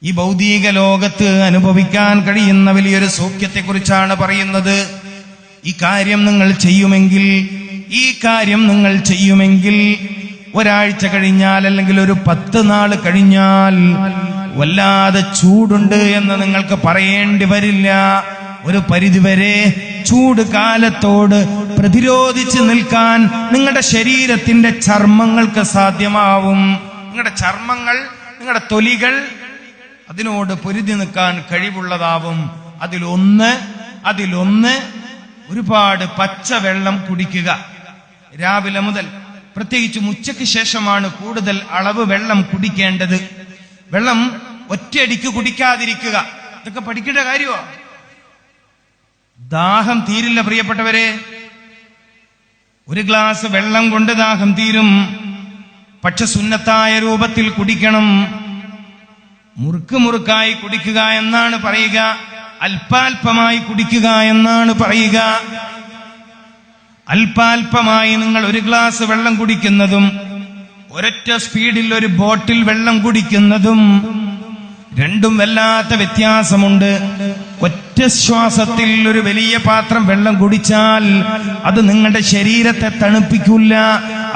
ഈ ഭൗതിക ലോകത്ത് അനുഭവിക്കാൻ കഴിയുന്ന വലിയൊരു സൗഖ്യത്തെക്കുറിച്ചാണ് പറയുന്നത്. ഈ കാര്യം നിങ്ങൾ ചെയ്യുമെങ്കിൽ ഒരാഴ്ച കഴിഞ്ഞാൽ അല്ലെങ്കിൽ ഒരു 10 നാൾ കഴിഞ്ഞാൽ വല്ലാതെ ചൂടുണ്ട് എന്ന് നിങ്ങൾക്ക് പറയേണ്ടി വരില്ല. ഒരു പരിധിവരെ ചൂട് കാലത്തോട് പ്രതിരോധിച്ച് നിൽക്കാൻ നിങ്ങളുടെ ശരീരത്തിന്റെ ചർമ്മങ്ങൾക്ക് സാധ്യമാവും. നിങ്ങളുടെ ചർമ്മങ്ങൾ, നിങ്ങളുടെ തൊലികൾ അതിനോട് പൊരുതി നിൽക്കാൻ കഴിവുള്ളതാവും. അതിലൊന്ന് ഒരുപാട് പച്ചവെള്ളം കുടിക്കുക. രാവിലെ മുതൽ പ്രത്യേകിച്ചും ഉച്ചയ്ക്ക് ശേഷമാണ് കൂടുതൽ അളവ് വെള്ളം കുടിക്കേണ്ടത്. വെള്ളം ഒറ്റയടിക്ക് കുടിക്കാതിരിക്കുക. ഇതൊക്കെ പഠിക്കേണ്ട കാര്യമാണ്. ദാഹം തീരില്ല പ്രിയപ്പെട്ടവരെ. ഒരു ഗ്ലാസ് വെള്ളം കൊണ്ട് ദാഹം തീരും. പക്ഷെ സുന്നത്തായ രൂപത്തിൽ കുടിക്കണം. മുറുക്കായി കുടിക്കുക എന്നാണ് പറയുക, അല്പാൽപമായി കുടിക്കുക എന്നാണ് പറയുക. അല്പാൽപമായി നിങ്ങൾ ഒരു ഗ്ലാസ് വെള്ളം കുടിക്കുന്നതും ഒരൊറ്റ സ്പീഡിൽ ഒരു ബോട്ടിൽ വെള്ളം കുടിക്കുന്നതും രണ്ടും വല്ലാത്ത വ്യത്യാസമുണ്ട്. ഒറ്റ ശ്വാസത്തിൽ ഒരു വലിയ പാത്രം വെള്ളം കുടിച്ചാൽ അത് നിങ്ങളുടെ ശരീരത്തെ തണുപ്പിക്കില്ല,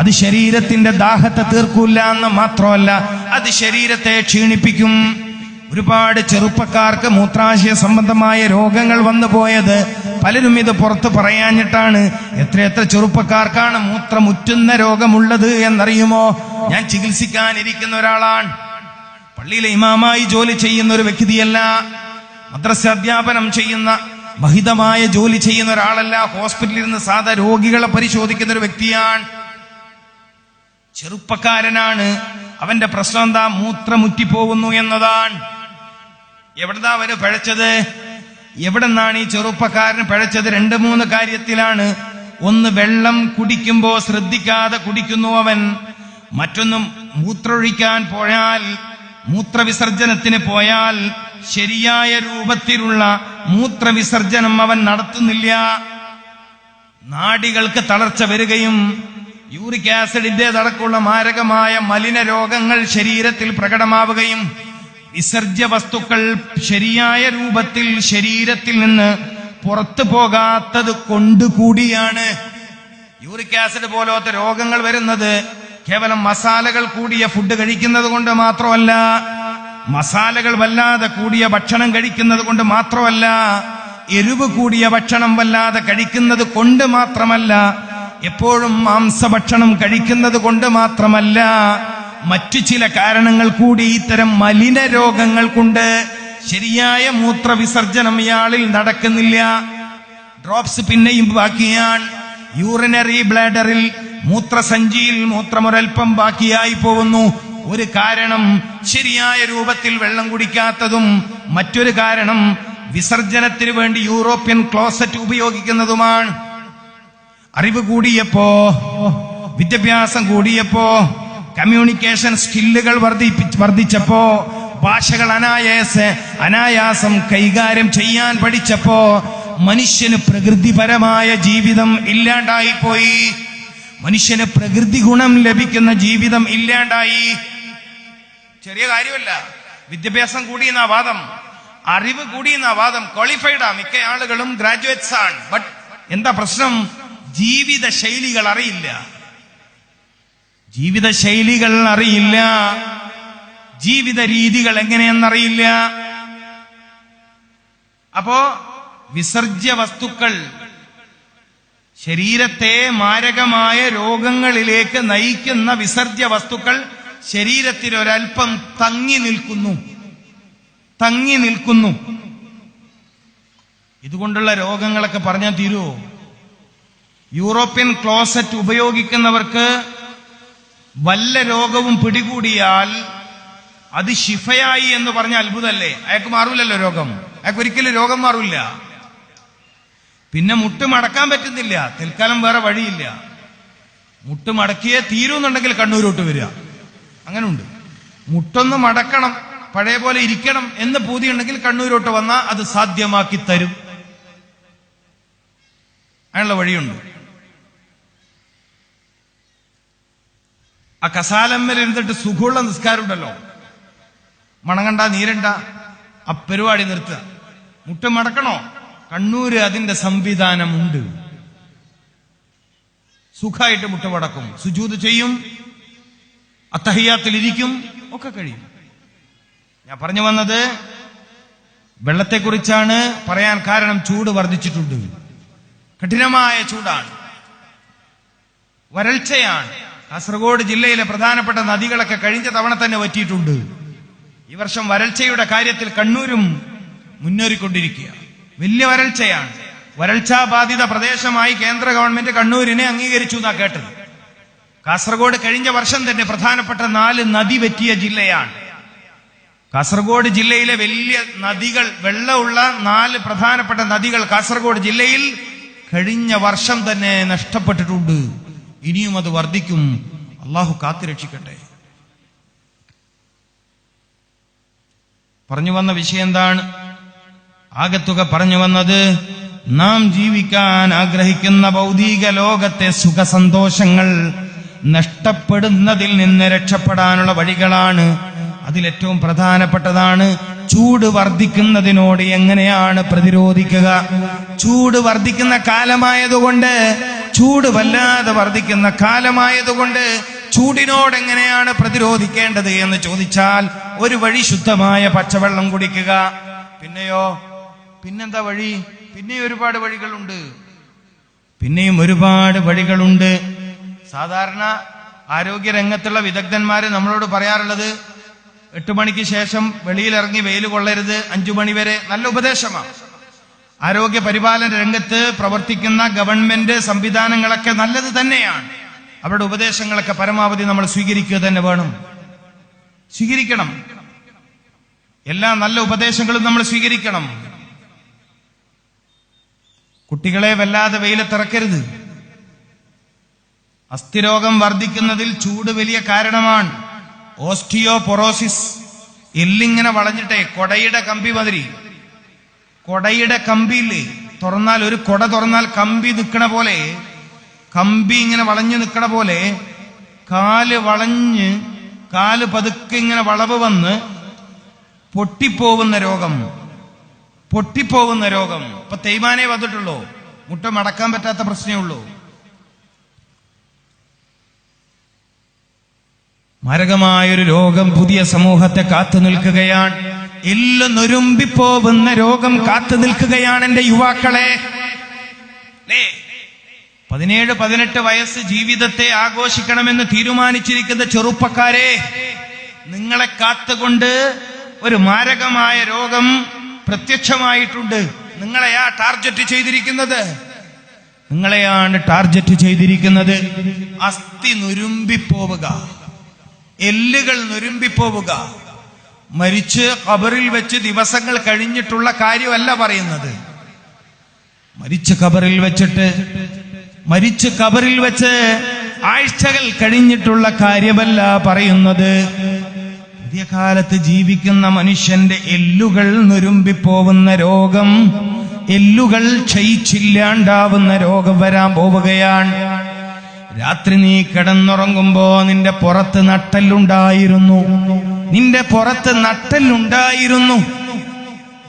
അത് ശരീരത്തിന്റെ ദാഹത്തെ തീർക്കില്ല എന്ന് മാത്രമല്ല, അത് ശരീരത്തെ ക്ഷീണിപ്പിക്കും. ഒരുപാട് ചെറുപ്പക്കാർക്ക് മൂത്രാശയ സംബന്ധമായ രോഗങ്ങൾ വന്നു പോയത് പലരും ഇത് പുറത്ത് പറയാഞ്ഞിട്ടാണ്. എത്ര ചെറുപ്പക്കാർക്കാണ് മൂത്രമുറ്റുന്ന രോഗമുള്ളത് എന്നറിയുമോ? ഞാൻ ചികിത്സിക്കാനിരിക്കുന്ന ഒരാളാണ്. പള്ളിയിലെ ഇമാമായി ജോലി ചെയ്യുന്ന ഒരു വ്യക്തിയല്ല, മദ്രസ അധ്യാപനം ചെയ്യുന്ന മഹിതമായ ജോലി ചെയ്യുന്ന ഒരാളല്ല, ഹോസ്പിറ്റലിൽ നിന്ന് സാധാ രോഗികളെ പരിശോധിക്കുന്ന ഒരു വ്യക്തിയാണ്. ചെറുപ്പക്കാരനാണ്. അവന്റെ പ്രശ്നം എന്താ? മൂത്രമുറ്റിപ്പോകുന്നു എന്നതാണ്. എവിടെന്നാ അവന് പിഴച്ചത്? എവിടെന്നാണ് ഈ ചെറുപ്പക്കാരന് പിഴച്ചത്? 2-3 കാര്യത്തിലാണ്. ഒന്ന്, വെള്ളം കുടിക്കുമ്പോ ശ്രദ്ധിക്കാതെ കുടിക്കുന്നു അവൻ. മറ്റൊന്നും, മൂത്രമൊഴിക്കാൻ പോയാൽ, മൂത്രവിസർജനത്തിന് പോയാൽ ശരിയായ രൂപത്തിലുള്ള മൂത്രവിസർജനം അവൻ നടത്തുന്നില്ല. നാഡികൾക്ക് തളർച്ച വരികയും യൂറിക് ആസിഡിന്റേതടക്കമുള്ള മാരകമായ മലിന രോഗങ്ങൾ ശരീരത്തിൽ പ്രകടമാവുകയും വിസർജ്യ വസ്തുക്കൾ ശരിയായ രൂപത്തിൽ ശരീരത്തിൽ നിന്ന് പുറത്തു പോകാത്തത് കൊണ്ടുകൂടിയാണ് യൂറിക് ആസിഡ് പോലത്തെ രോഗങ്ങൾ വരുന്നത്. കേവലം മസാലകൾ കൂടിയ ഫുഡ് കഴിക്കുന്നത് കൊണ്ട് മാത്രമല്ല, മസാലകൾ വല്ലാതെ കൂടിയ ഭക്ഷണം കഴിക്കുന്നത് കൊണ്ട് മാത്രമല്ല, എരിവ് കൂടിയ ഭക്ഷണം വല്ലാതെ കഴിക്കുന്നത് കൊണ്ട് മാത്രമല്ല, എപ്പോഴും മാംസഭക്ഷണം കഴിക്കുന്നത് കൊണ്ട് മാത്രമല്ല, മറ്റു ചില കാരണങ്ങൾ കൂടി ഇത്തരം മലിന രോഗങ്ങൾ കൊണ്ട് ശരിയായ മൂത്രവിസർജനം ഇയാളിൽ നടക്കുന്നില്ല. ഡ്രോപ്സ് പിന്നെയും ബാക്കിയാണ്. യൂറിനറി ബ്ലാഡറിൽ, മൂത്രസഞ്ചിയിൽ മൂത്രമൊരൽപ്പം ബാക്കിയായി പോകുന്നു. ഒരു കാരണം ശരിയായ രൂപത്തിൽ വെള്ളം കുടിക്കാത്തതും, മറ്റൊരു കാരണം വിസർജനത്തിന് വേണ്ടി യൂറോപ്യൻ ക്ലോസറ്റ് ഉപയോഗിക്കുന്നതുമാണ്. അറിവ് കൂടിയപ്പോ, വിദ്യാഭ്യാസം കൂടിയപ്പോ, കമ്മ്യൂണിക്കേഷൻ സ്കില്ലുകൾ വർദ്ധിച്ചപ്പോ, ഭാഷകൾ അനായാസം കൈകാര്യം ചെയ്യാൻ പഠിച്ചപ്പോ മനുഷ്യന് പ്രകൃതിപരമായ ജീവിതം ഇല്ലാണ്ടായിപ്പോയി. മനുഷ്യന് പ്രകൃതി ഗുണം ലഭിക്കുന്ന ജീവിതം ഇല്ലാണ്ടായി. ചെറിയ കാര്യമല്ല. വിദ്യാഭ്യാസം കൂടിയെന്ന വാദം, അറിവ് കൂടിയെന്ന വാദം, ക്വാളിഫൈഡാ മിക്ക ആളുകളും, ഗ്രാജുവേറ്റ്സ് ആണ്. ബട്ട് എന്താ പ്രശ്നം? ജീവിത ശൈലികൾ അറിയില്ല. ജീവിത ശൈലികൾ അറിയില്ല. ജീവിത രീതികൾ എങ്ങനെയെന്നറിയില്ല. അപ്പോ വിസർജ്യ വസ്തുക്കൾ ശരീരത്തെ മാരകമായ രോഗങ്ങളിലേക്ക് നയിക്കുന്ന വിസർജ്യ വസ്തുക്കൾ ശരീരത്തിൽ ഒരൽപ്പം തങ്ങി നിൽക്കുന്നു. ഇതുകൊണ്ടുള്ള രോഗങ്ങളൊക്കെ പറഞ്ഞാൽ തീരുവോ? യൂറോപ്യൻ ക്ലോസറ്റ് ഉപയോഗിക്കുന്നവർക്ക് വല്ല രോഗവും പിടികൂടിയാൽ അത് ശിഫയായി എന്ന് പറഞ്ഞ അത്ഭുതമല്ലേ? അയാൾക്ക് മാറൂലല്ലോ രോഗം. അയാൾക്ക് ഒരിക്കലും രോഗം മാറൂല. പിന്നെ മുട്ട് മടക്കാൻ പറ്റുന്നില്ല, തൽക്കാലം വേറെ വഴിയില്ല. മുട്ട് മടക്കിയേ തീരുന്നുണ്ടെങ്കിൽ കണ്ണൂരോട്ട് വരിക. അങ്ങനുണ്ട്. മുട്ടൊന്ന് മടക്കണം, പഴയ പോലെ ഇരിക്കണം എന്ന് പൂതിയുണ്ടെങ്കിൽ കണ്ണൂരോട്ട് വന്നാൽ അത് സാധ്യമാക്കി തരും. അതിനുള്ള വഴിയുണ്ട്. ആ കസാലമ്മൽ ഇരുന്നിട്ട് സുഖമുള്ള നിസ്കാരം ഉണ്ടല്ലോ, മണങ്ങണ്ട നീരണ്ട, ആ പരിപാടി നിർത്തുക. മുട്ട് മടക്കണോ? കണ്ണൂര് അതിന്റെ സംവിധാനമുണ്ട്. സുഖമായിട്ട് മുട്ട് മടക്കും, സുജൂദ് ചെയ്യും, അത്തഹിയ്യാത്തിലിരിക്കും, ഒക്കെ കഴിയും. ഞാൻ പറഞ്ഞു വന്നത് വെള്ളത്തെക്കുറിച്ചാണ് പറയാൻ കാരണം. ചൂട് വർദ്ധിച്ചിട്ടുണ്ട്, കഠിനമായ ചൂടാണ്, വരൾച്ചയാണ്. കാസർഗോഡ് ജില്ലയിലെ പ്രധാനപ്പെട്ട നദികളൊക്കെ കഴിഞ്ഞ തവണ തന്നെ വറ്റിയിട്ടുണ്ട്. ഈ വർഷം വരൾച്ചയുടെ കാര്യത്തിൽ കണ്ണൂരും മുന്നേറിക്കൊണ്ടിരിക്കുക. വലിയ വരൾച്ചയാണ്. വരൾച്ചാ ബാധിത പ്രദേശമായി കേന്ദ്ര ഗവൺമെന്റ് കണ്ണൂരിനെ അംഗീകരിച്ചു എന്നാ കേട്ടത്. കാസർഗോഡ് കഴിഞ്ഞ വർഷം തന്നെ പ്രധാനപ്പെട്ട 4 നദി വറ്റിയ ജില്ലയാണ്. കാസർഗോഡ് ജില്ലയിലെ വലിയ നദികൾ, വെള്ളമുള്ള 4 പ്രധാനപ്പെട്ട നദികൾ കാസർഗോഡ് ജില്ലയിൽ കഴിഞ്ഞ വർഷം തന്നെ നഷ്ടപ്പെട്ടിട്ടുണ്ട്. ഇനിയും അത് വർദ്ധിക്കും. അള്ളാഹു കാത്തുരക്ഷിക്കട്ടെ. പറഞ്ഞു വന്ന വിഷയം എന്താണ്? ആകത്തുക പറഞ്ഞു വന്നത്, നാം ജീവിക്കാൻ ആഗ്രഹിക്കുന്ന ഭൗതിക ലോകത്തെ സുഖസന്തോഷങ്ങൾ നഷ്ടപ്പെടുന്നതിൽ നിന്ന് രക്ഷപ്പെടാനുള്ള വഴികളാണ്. അതിലേറ്റവും പ്രധാനപ്പെട്ടതാണ് ചൂട് വർദ്ധിക്കുന്നതിനോട് എങ്ങനെയാണ് പ്രതിരോധിക്കുക. ചൂട് വർദ്ധിക്കുന്ന കാലമായതുകൊണ്ട്, ചൂട് വല്ലാതെ വർദ്ധിക്കുന്ന കാലമായതുകൊണ്ട് ചൂടിനോട് എങ്ങനെയാണ് പ്രതിരോധിക്കേണ്ടത് എന്ന് ചോദിച്ചാൽ, ഒരു വഴി ശുദ്ധമായ പച്ചവെള്ളം കുടിക്കുക. പിന്നെയോ, പിന്നെന്താ വഴി? പിന്നെയും ഒരുപാട് വഴികളുണ്ട്. സാധാരണ ആരോഗ്യരംഗത്തുള്ള വിദഗ്ധന്മാര് നമ്മളോട് പറയാറുള്ളത്, 8 മണിക്ക് ശേഷം വെളിയിലിറങ്ങി വെയിൽ കൊള്ളരുത്, 5 മണി വരെ. നല്ല ഉപദേശമാണ്. ആരോഗ്യ പരിപാലന രംഗത്ത് പ്രവർത്തിക്കുന്ന ഗവൺമെന്റ് സംവിധാനങ്ങളൊക്കെ നല്ലത് തന്നെയാണ്. അവരുടെ ഉപദേശങ്ങളൊക്കെ പരമാവധി നമ്മൾ സ്വീകരിക്കുക തന്നെ വേണം, സ്വീകരിക്കണം. എല്ലാ നല്ല ഉപദേശങ്ങളും നമ്മൾ സ്വീകരിക്കണം. കുട്ടികളെ വല്ലാതെ വെയിലത്തിറക്കരുത്. അസ്ഥിരോഗം വർദ്ധിക്കുന്നതിൽ ചൂട് വലിയ കാരണമാണ്. ഓസ്റ്റിയോപൊറോസിസ്, എല്ലിങ്ങനെ വളഞ്ഞിട്ടെ കൊടയുടെ കമ്പി മാതിരി, കൊടയുടെ കമ്പിയില്ലേ തുറന്നാൽ, ഒരു കൊട തുറന്നാൽ കമ്പി നിൽക്കണ പോലെ, കമ്പി ഇങ്ങനെ വളഞ്ഞു നിൽക്കണ പോലെ കാല് വളഞ്ഞ്, കാല് പതുക്കെ ഇങ്ങനെ വളവ് വന്ന് പൊട്ടിപ്പോവുന്ന രോഗം. ഇപ്പൊ തേയ്മാനേ വന്നിട്ടുള്ളൂ, മുട്ട മടക്കാൻ പറ്റാത്ത പ്രശ്നമേ ഉള്ളൂ. മാരകമായൊരു രോഗം പുതിയ സമൂഹത്തെ കാത്തു നിൽക്കുകയാണ്. എല്ലാം നൊരുമ്പിപ്പോവുന്ന രോഗം കാത്തു നിൽക്കുകയാണ് എന്റെ യുവാക്കളെ. 17-18 വയസ്സ് ജീവിതത്തെ ആഘോഷിക്കണമെന്ന് തീരുമാനിച്ചിരിക്കുന്ന ചെറുപ്പക്കാരെ, നിങ്ങളെ കാത്തുകൊണ്ട് ഒരു മാരകമായ രോഗം പ്രത്യക്ഷമായിട്ടുണ്ട്. നിങ്ങളെയാണ് ടാർഗറ്റ് ചെയ്തിരിക്കുന്നത്. അസ്ഥി നുരുമ്പിപ്പോവുക, എല്ലുകൾ നുരുമ്പിപ്പോവുക. മരിച്ച് ഖബറിൽ വെച്ച് ദിവസങ്ങൾ കഴിഞ്ഞിട്ടുള്ള കാര്യമല്ല പറയുന്നത്. മരിച്ച് ഖബറിൽ വെച്ച് ആഴ്ചകൾ കഴിഞ്ഞിട്ടുള്ള കാര്യമല്ല പറയുന്നത്. പുതിയ കാലത്ത് ജീവിക്കുന്ന മനുഷ്യന്റെ എല്ലുകൾ നുരുമ്പിപ്പോവുന്ന രോഗം, എല്ലുകൾ ക്ഷയിച്ചില്ലാണ്ടാവുന്ന രോഗം വരാൻ പോവുകയാണ്. രാത്രി നീ കിടന്നുറങ്ങുമ്പോ നിന്റെ പുറത്ത് നട്ടെല്ലുണ്ടായിരുന്നു.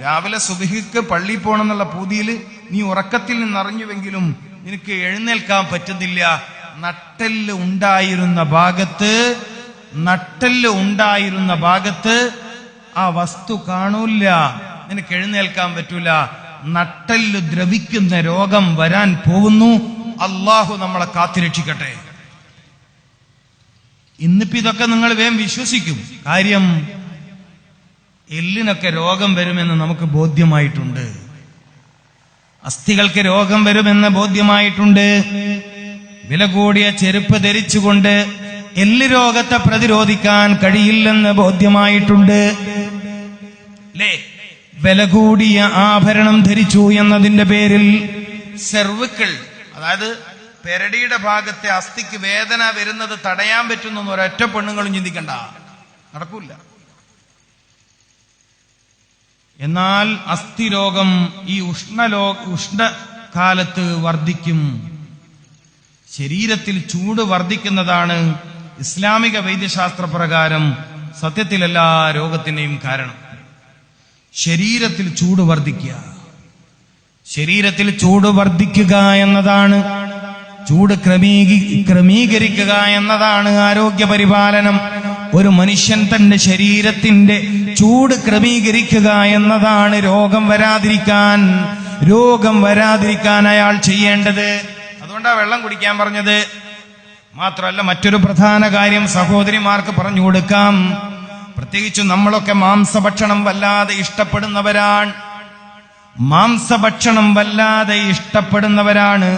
രാവിലെ സുബഹിക്ക് പള്ളി പോണെന്നുള്ള പൂതിയിൽ നീ ഉറക്കത്തിൽ നിന്നറിഞ്ഞുവെങ്കിലും നിനക്ക് എഴുന്നേൽക്കാൻ പറ്റുന്നില്ല. നട്ടെല്ല് ഉണ്ടായിരുന്ന ഭാഗത്ത് ആ വസ്തു കാണൂല്ല, നിനക്ക് എഴുന്നേൽക്കാൻ പറ്റൂല. നട്ടെല്ല് ദ്രവിക്കുന്ന രോഗം വരാൻ പോകുന്നു. അള്ളാഹു നമ്മളെ കാത്തുരക്ഷിക്കട്ടെ. ഇന്നിപ്പോ ഇതൊക്കെ നിങ്ങൾ വേഗം വിശ്വസിക്കും. കാര്യം എല്ലിനൊക്കെ രോഗം വരുമെന്ന് നമുക്ക് ബോധ്യമായിട്ടുണ്ട്, അസ്ഥികൾക്ക് രോഗം വരുമെന്ന് ബോധ്യമായിട്ടുണ്ട്. വില കൂടിയ ചെരുപ്പ് ധരിച്ചുകൊണ്ട് എല്ല് രോഗത്തെ പ്രതിരോധിക്കാൻ കഴിയില്ലെന്ന് ബോധ്യമായിട്ടുണ്ട്. വില കൂടിയ ആഭരണം ധരിച്ചു എന്നതിന്റെ പേരിൽ സെർവിക്കിൾ, അതായത് പെരടിയുടെ ഭാഗത്തെ അസ്ഥിക്ക് വേദന വരുന്നത് തടയാൻ പറ്റുന്ന ഒരൊറ്റ പെണ്ണുങ്ങളും ചിന്തിക്കണ്ട, നടക്കൂല. എന്നാൽ അസ്ഥിരോഗം ഈ ഉഷ്ണകാലത്ത് വർദ്ധിക്കും. ശരീരത്തിൽ ചൂട് വർദ്ധിക്കുന്നതാണ് ഇസ്ലാമിക വൈദ്യശാസ്ത്ര പ്രകാരം സത്യത്തിൽ എല്ലാ രോഗത്തിന്റെയും കാരണം ശരീരത്തിൽ ചൂട് വർദ്ധിക്കുക. ശരീരത്തിൽ ചൂട് വർദ്ധിക്കുക എന്നതാണ്, ചൂട് ക്രമീകരിക്കുക എന്നതാണ് ആരോഗ്യ പരിപാലനം. ഒരു മനുഷ്യൻ തന്റെ ശരീരത്തിന്റെ ചൂട് ക്രമീകരിക്കുക എന്നതാണ് രോഗം വരാതിരിക്കാൻ അയാൾ ചെയ്യേണ്ടത്. അതുകൊണ്ടാണ് വെള്ളം കുടിക്കാൻ പറഞ്ഞത്. മാത്രമല്ല മറ്റൊരു പ്രധാന കാര്യം സഹോദരിമാർക്ക് പറഞ്ഞു കൊടുക്കാം. പ്രത്യേകിച്ചും നമ്മളൊക്കെ മാംസഭക്ഷണം വല്ലാതെ ഇഷ്ടപ്പെടുന്നവരാണ്.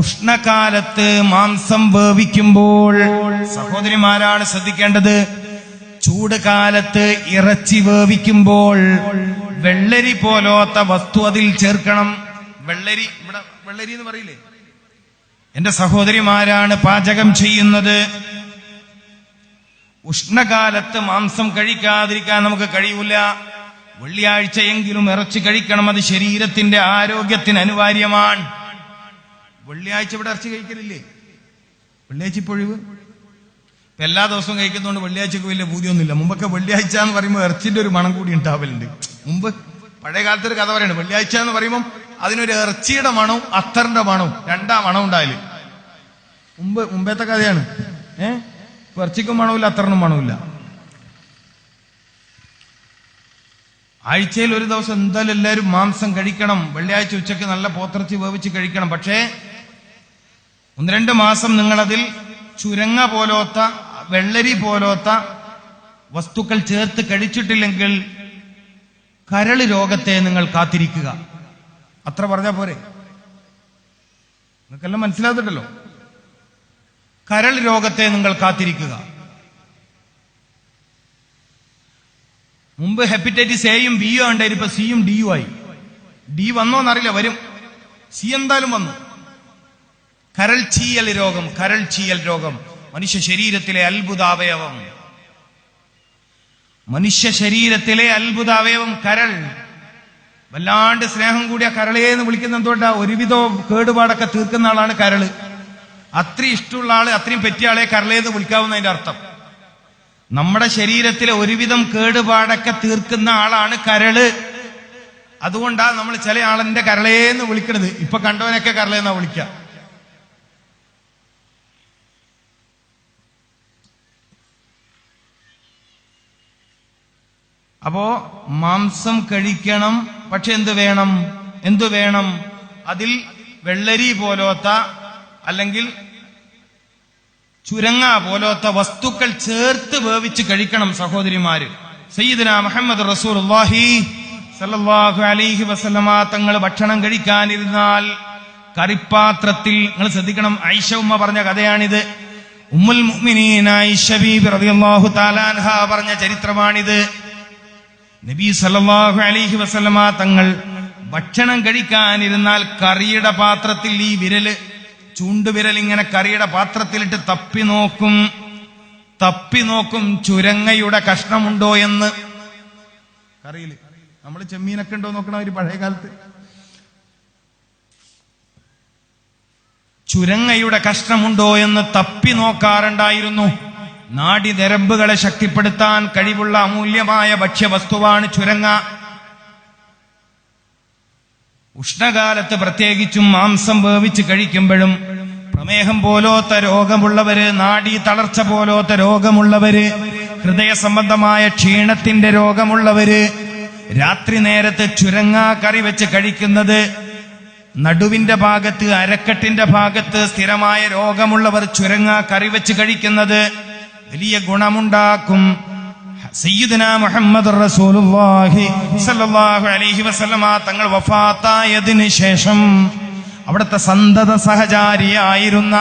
ഉഷ്ണകാലത്ത് മാംസം വേവിക്കുമ്പോൾ സഹോദരിമാരാണ് ശ്രദ്ധിക്കേണ്ടത്. ചൂട് കാലത്ത് ഇറച്ചി വേവിക്കുമ്പോൾ വെള്ളരി പോലത്തെ വസ്തു അതിൽ ചേർക്കണം. വെള്ളരി, ഇവിടെ വെള്ളരി എന്ന് പറയില്ലേ? എന്റെ സഹോദരിമാരാണ് പാചകം ചെയ്യുന്നത്. ഉഷ്ണകാലത്ത് മാംസം കഴിക്കാതിരിക്കാൻ നമുക്ക് കഴിയൂല. വെള്ളിയാഴ്ചയെങ്കിലും ഇറച്ചി കഴിക്കണം. അത് ശരീരത്തിന്റെ ആരോഗ്യത്തിന് അനിവാര്യമാണ്. വെള്ളിയാഴ്ച ഇവിടെ ഇറച്ചി കഴിക്കലില്ലേ? വെള്ളിയാഴ്ച ഇപ്പൊഴിവ്. ഇപ്പൊ എല്ലാ ദിവസവും കഴിക്കുന്നതുകൊണ്ട് വെള്ളിയാഴ്ചക്ക് വലിയ പൂതിയൊന്നുമില്ല. മുമ്പൊക്കെ വെള്ളിയാഴ്ച എന്ന് പറയുമ്പോൾ ഇറച്ചിന്റെ ഒരു മണം കൂടി ഉണ്ടാവലുണ്ട്. മുമ്പ് പഴയ കാലത്തൊരു കഥ പറയാണ്. വെള്ളിയാഴ്ച എന്ന് പറയുമ്പോൾ അതിനൊരു ഇറച്ചിയുടെ മണവും അത്തറിന്റെ മണവും രണ്ടാ മണം ഉണ്ടായാല്. മുമ്പത്തെ കഥയാണ്. ഇറച്ചിക്കും മണമില്ല, അത്തറിനും മണമില്ല. ആഴ്ചയിൽ ഒരു ദിവസം എന്തായാലും എല്ലാവരും മാംസം കഴിക്കണം. വെള്ളിയാഴ്ച ഉച്ചയ്ക്ക് നല്ല പോത്തിറച്ചി വേവിച്ച് കഴിക്കണം. പക്ഷേ 1-2 മാസം നിങ്ങളതിൽ ചുരങ്ങ പോലത്തെ വെള്ളരി പോലത്തെ വസ്തുക്കൾ ചേർത്ത് കഴിച്ചിട്ടില്ലെങ്കിൽ കരള് രോഗത്തെ നിങ്ങൾ കാത്തിരിക്കുക. അത്ര പറഞ്ഞാ പോരെ? നിങ്ങൾക്കെല്ലാം മനസ്സിലാകുന്നുണ്ടല്ലോ. കരൾ രോഗത്തെ നിങ്ങൾ കാത്തിരിക്കുക. മുമ്പ് ഹെപ്പറ്റൈറ്റിസ് എയും ബിയും ഉണ്ടായി, ഇപ്പൊ സിയും ഡിയും ആയി. ഡി വന്നോന്നറിയില്ല, വരും. സി എന്തായാലും വന്നു. കരൾ ചീയൽ രോഗം മനുഷ്യ ശരീരത്തിലെ അത്ഭുതാവയവം കരൾ. വല്ലാണ്ട് സ്നേഹം കൂടിയ കരളേന്ന് വിളിക്കുന്ന എന്തുകൊണ്ടാ? ഒരുവിധം കേടുപാടൊക്കെ തീർക്കുന്ന ആളാണ് കരള്. അത്രയും ഇഷ്ടമുള്ള ആള്, അത്രയും പറ്റിയ ആളെ കരളേന്ന് വിളിക്കാവുന്നതിന്റെ അർത്ഥം. നമ്മുടെ ശരീരത്തിലെ ഒരുവിധം കേടുപാടൊക്കെ തീർക്കുന്ന ആളാണ് കരള്. അതുകൊണ്ടാ നമ്മൾ ചില ആളിന്റെ കരളേന്ന് വിളിക്കണത്. ഇപ്പൊ കണ്ടവനൊക്കെ കരളേന്നാ വിളിക്കുക. അപ്പോ മാംസം കഴിക്കണം. പക്ഷെ എന്തു വേണം? അതിൽ വെള്ളരി പോലത്തെ അല്ലെങ്കിൽ ചുരങ്ങ പോലത്തെ വസ്തുക്കൾ ചേർത്ത് വേവിച്ച് കഴിക്കണം സഹോദരിമാര്. സയ്യിദുനാ മുഹമ്മദ് റസൂലുള്ളാഹി സല്ലല്ലാഹു അലൈഹി വസല്ലമ തങ്ങൾ ഭക്ഷണം കഴിക്കാനിരുന്നാൽ കറിപ്പാത്രത്തിൽ, നിങ്ങൾ ശ്രദ്ധിക്കണം, ആയിഷ ഉമ്മ പറഞ്ഞ കഥയാണിത്. ഉമ്മുൽ മുഅ്മിനീൻ ആയിഷ ബീബി റളിയല്ലാഹു തആല അൻഹ പറഞ്ഞ ചരിത്രമാണിത്. നബി സല്ലല്ലാഹു അലൈഹി വസല്ലമ തങ്ങൾ ഭക്ഷണം കഴിക്കാനിരുന്നാൽ കറിയുടെ പാത്രത്തിൽ ഈ ചൂണ്ടുവിരൽ ഇങ്ങനെ കറിയുടെ പാത്രത്തിലിട്ട് തപ്പി നോക്കും ചുരങ്ങയുടെ കഷ്ണമുണ്ടോ എന്ന്. കറിയിൽ നമ്മൾ ചെമ്മീനൊക്കെ ഉണ്ടോ നോക്കണം. ഒരു പഴയ കാലത്ത് ചുരങ്ങയുടെ കഷ്ണമുണ്ടോ എന്ന് തപ്പി നോക്കാറുണ്ടായിരുന്നു. നാഡി ഞരമ്പുകളെ ശക്തിപ്പെടുത്താൻ കഴിവുള്ള അമൂല്യമായ ഭക്ഷ്യവസ്തുവാണ് ചുരങ്ങ. ഉഷ്ണകാലത്ത് പ്രത്യേകിച്ചും മാംസം വേവിച്ച് കഴിക്കുമ്പോഴും പ്രമേഹം പോലത്തെ രോഗമുള്ളവര്, നാഡീ തളർച്ച പോലത്തെ രോഗമുള്ളവര്, ഹൃദയ സംബന്ധമായ ക്ഷീണത്തിന്റെ രോഗമുള്ളവര് രാത്രി നേരത്ത് ചുരങ്ങ കറി വെച്ച് കഴിക്കുന്നത്, നടുവിന്റെ ഭാഗത്ത്, അരക്കെട്ടിന്റെ ഭാഗത്ത് സ്ഥിരമായ രോഗമുള്ളവർ ചുരങ്ങ കറി വെച്ച് കഴിക്കുന്നത് വലിയ ഗുണമുണ്ടാക്കും. സയ്യിദുനാ മുഹമ്മദ് റസൂലുള്ളാഹി സ്വല്ലല്ലാഹു അലൈഹി വസല്ലമ തങ്ങൾ വഫാത്തായതിനു ശേഷം അവിടുത്തെ സന്തത സഹചാരിയായിരുന്ന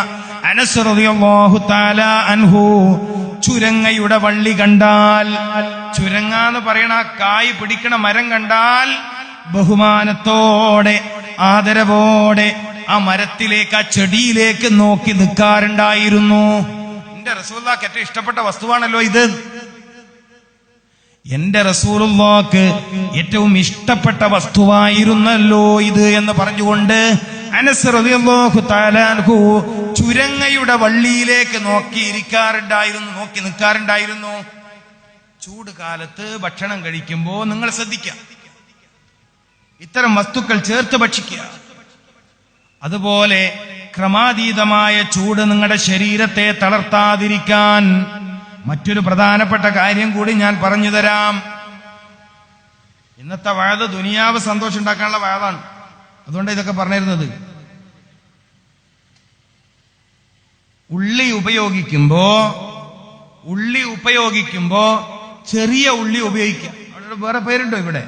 അനസ് റളിയല്ലാഹു തആല അൻഹു ചുരങ്ങയുടെ വള്ളി കണ്ടാൽ, ചുരങ്ങ എന്ന് പറയണ കായ് പിടിക്കണ മരം കണ്ടാൽ ബഹുമാനത്തോടെ ആദരവോടെ ആ മരത്തിലേക്ക്, ആ ചെടിയിലേക്ക് നോക്കി നിൽക്കാറുണ്ടായിരുന്നു. എന്റെ റസൂലുള്ളാഹിക്ക് ഏറ്റവും ഇഷ്ടപ്പെട്ട വസ്തുവാണല്ലോ ഇത്. എന്റെ റസൂലുള്ളാഹിക്ക് ഏറ്റവും ഇഷ്ടപ്പെട്ട വസ്തുവായിരുന്നല്ലോ ഇത് എന്ന് പറഞ്ഞുകൊണ്ട് അനസ് റളിയല്ലാഹു തആല അൻഹു ചുരങ്ങയുടെ വള്ളിയിലേക്ക് നോക്കി നിൽക്കാറുണ്ടായിരുന്നു. ചൂട് കാലത്ത് ഭക്ഷണം കഴിക്കുമ്പോൾ നിങ്ങൾ ശ്രദ്ധിക്കുക, ഇത്തരം വസ്തുക്കൾ ചേർത്ത് ഭക്ഷിക്കുക. അതുപോലെ ക്രമാതീതമായ ചൂട് നിങ്ങളുടെ ശരീരത്തെ തളർത്താതിരിക്കാൻ മറ്റൊരു പ്രധാനപ്പെട്ട കാര്യം കൂടി ഞാൻ പറഞ്ഞു തരാം. ഇന്നത്തെ വയത് ദുനിയാവ് സന്തോഷം ഉണ്ടാക്കാനുള്ള വയതാണ്, അതുകൊണ്ട് ഇതൊക്കെ പറഞ്ഞിരുന്നത്. ഉള്ളി ഉപയോഗിക്കുമ്പോ ചെറിയ ഉള്ളി ഉപയോഗിക്കുക. അവിടെ വേറെ പേരുണ്ടോ ഇവിടെ?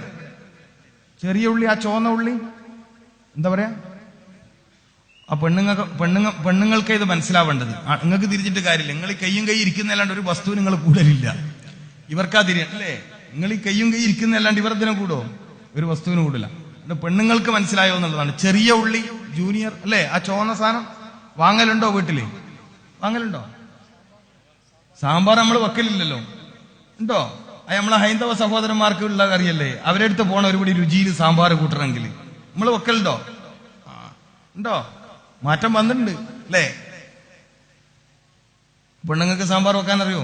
ചെറിയ ഉള്ളി, ആ ചുവന്ന ഉള്ളി എന്താ പറയാ? ആ പെണ്ണുങ്ങൾക്ക് ഇത് മനസ്സിലാവേണ്ടത്. നിങ്ങൾക്ക് തിരിച്ചിട്ട് കാര്യമില്ല. നിങ്ങൾ ഈ കയ്യും കൈ ഇരിക്കുന്നല്ലാണ്ട് ഒരു വസ്തു നിങ്ങൾ കൂടലില്ല. ഇവർക്കാ അല്ലേ? നിങ്ങൾ ഈ കയ്യും കൈ ഇരിക്കുന്നല്ലാണ്ട് ഇവരതിനെ കൂടോ? ഒരു വസ്തുവിന് കൂടില്ല. പെണ്ണുങ്ങൾക്ക് മനസ്സിലായോ എന്നുള്ളതാണ്. ചെറിയ ഉള്ളി ജൂനിയർ അല്ലേ? ആ ചുവന്ന സാധനം വാങ്ങലുണ്ടോ? വീട്ടില് വാങ്ങലുണ്ടോ? സാമ്പാർ നമ്മൾ വെക്കലില്ലല്ലോ, ഉണ്ടോ? അത് നമ്മളെ ഹൈന്ദവ സഹോദരന്മാർക്ക് ഉള്ള കറിയല്ലേ? അവരെടുത്ത് പോണ ഒരുപടി രുചിയിൽ സാമ്പാർ കൂട്ടണമെങ്കിൽ നമ്മൾ വെക്കലുണ്ടോ? ഉണ്ടോ? മാറ്റം വന്നിട്ടുണ്ട് അല്ലേ? പെണ്ണുങ്ങൾക്ക് സാമ്പാർ വെക്കാൻ അറിയോ?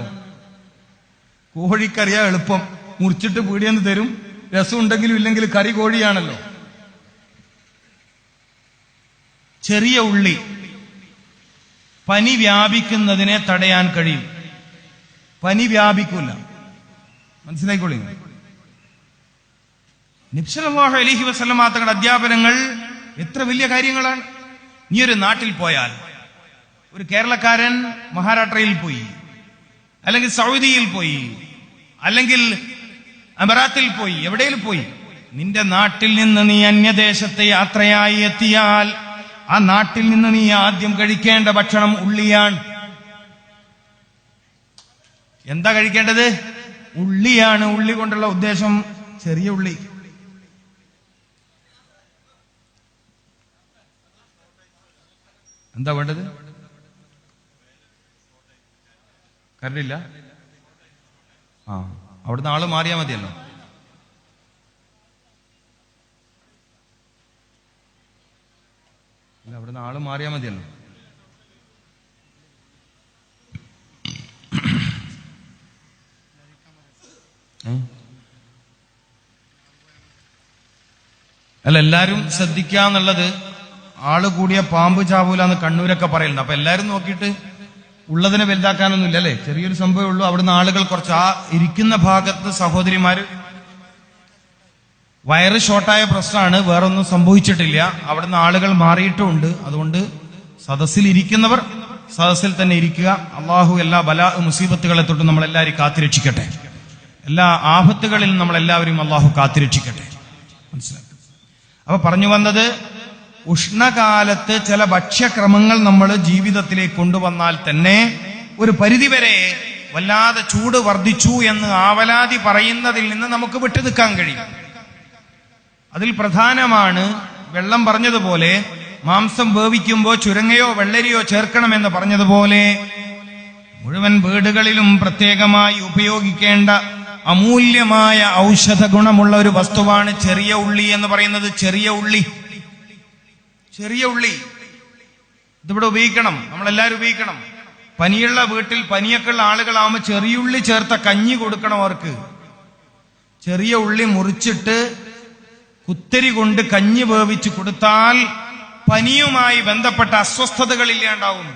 കോഴിക്കറിയാ എളുപ്പം. മുറിച്ചിട്ട് പീടിയെന്ന് തരും. രസം ഉണ്ടെങ്കിലും ഇല്ലെങ്കിൽ കറി കോഴിയാണല്ലോ. ചെറിയ ഉള്ളി പനി വ്യാപിക്കുന്നതിനെ തടയാൻ കഴിയും. പനി വ്യാപിക്കൂല, മനസ്സിലായിക്കോളി. നബി സല്ലല്ലാഹു അലൈഹി വസല്ലം തങ്ങളുടെ അധ്യാപനങ്ങൾ എത്ര വലിയ കാര്യങ്ങളാണ്. നീ ഒരു നാട്ടിൽ പോയാൽ, ഒരു കേരളക്കാരൻ മഹാരാഷ്ട്രയിൽ പോയി, അല്ലെങ്കിൽ സൗദിയിൽ പോയി, അല്ലെങ്കിൽ അമറാത്തിൽ പോയി, എവിടെയും പോയി, നിന്റെ നാട്ടിൽ നിന്ന് നീ അന്യദേശത്തെ യാത്രയായി എത്തിയാൽ ആ നാട്ടിൽ നിന്ന് നീ ആദ്യം കഴിക്കേണ്ട ഭക്ഷണം ഉള്ളിയാണ്. എന്താ കഴിക്കേണ്ടത്? ഉള്ളിയാണ്. ഉള്ളി കൊണ്ടുള്ള ഉദ്ദേശം ചെറിയ ഉള്ളി. എന്താ വേണ്ടത്? കരണ്ടില്ല. അവിടുന്ന് ആള് മാറിയാ മതിയല്ലോ. അവിടുന്ന് ആള് മാറിയാ മതിയല്ലോ. അല്ല, എല്ലാരും ശ്രദ്ധിക്കാന്നുള്ളത്. ആള് കൂടിയ പാമ്പ് ചാവൂലെന്ന് കണ്ണൂരൊക്കെ പറയുന്നുണ്ട്. അപ്പൊ എല്ലാരും നോക്കിയിട്ട് ഉള്ളതിനെ വലുതാക്കാനൊന്നുമില്ല അല്ലേ? ചെറിയൊരു സംഭവമേ ഉള്ളൂ. അവിടുന്ന് ആളുകൾ കുറച്ച് ആ ഇരിക്കുന്ന ഭാഗത്ത് സഹോദരിമാര് വയറ് ഷോർട്ടായ പ്രശ്നമാണ്, വേറൊന്നും സംഭവിച്ചിട്ടില്ല. അവിടുന്ന് ആളുകൾ മാറിയിട്ടുമുണ്ട്. അതുകൊണ്ട് സദസ്സിൽ ഇരിക്കുന്നവർ സദസ്സിൽ തന്നെ ഇരിക്കുക. അള്ളാഹു എല്ലാ ബലാ മുസീബത്തുകളെ തൊട്ട് നമ്മളെല്ലാവരും കാത്തുരക്ഷിക്കട്ടെ. എല്ലാ ആപത്തുകളിൽ നമ്മളെല്ലാവരും അള്ളാഹു കാത്തുരക്ഷിക്കട്ടെ. മനസ്സിലാക്കുക. അപ്പൊ പറഞ്ഞു വന്നത്, ഉഷ്ണകാലത്ത് ചില ഭക്ഷ്യക്രമങ്ങൾ നമ്മൾ ജീവിതത്തിലേക്ക് കൊണ്ടുവന്നാൽ തന്നെ ഒരു പരിധിവരെ വല്ലാതെ ചൂട് വർദ്ധിച്ചു എന്ന് ആവലാതി പറയുന്നതിൽ നിന്ന് നമുക്ക് വിട്ടു നിൽക്കാൻ കഴിയും. അതിൽ പ്രധാനമാണ് വെള്ളം പറഞ്ഞതുപോലെ, മാംസം വേവിക്കുമ്പോൾ ചുരങ്ങയോ വെള്ളരിയോ ചേർക്കണമെന്ന് പറഞ്ഞതുപോലെ, മുഴുവൻ വീടുകളിലും പ്രത്യേകമായി ഉപയോഗിക്കേണ്ട അമൂല്യമായ ഔഷധ ഗുണമുള്ള ഒരു വസ്തുവാണ് ചെറിയ ഉള്ളി എന്ന് പറയുന്നത്. ചെറിയ ഉള്ളി ഇതിവിടെ ഉപയോഗിക്കണം, നമ്മളെല്ലാവരും ഉപയോഗിക്കണം. പനിയുള്ള വീട്ടിൽ, പനിയൊക്കെ ഉള്ള ആളുകളാവുമ്പോൾ ചെറിയുള്ളി ചേർത്ത കഞ്ഞി കൊടുക്കണം അവർക്ക്. ചെറിയ ഉള്ളി മുറിച്ചിട്ട് കുത്തരി കൊണ്ട് കഞ്ഞി വേവിച്ച് കൊടുത്താൽ പനിയുമായി ബന്ധപ്പെട്ട അസ്വസ്ഥതകൾ ഇല്ലാണ്ടാവും.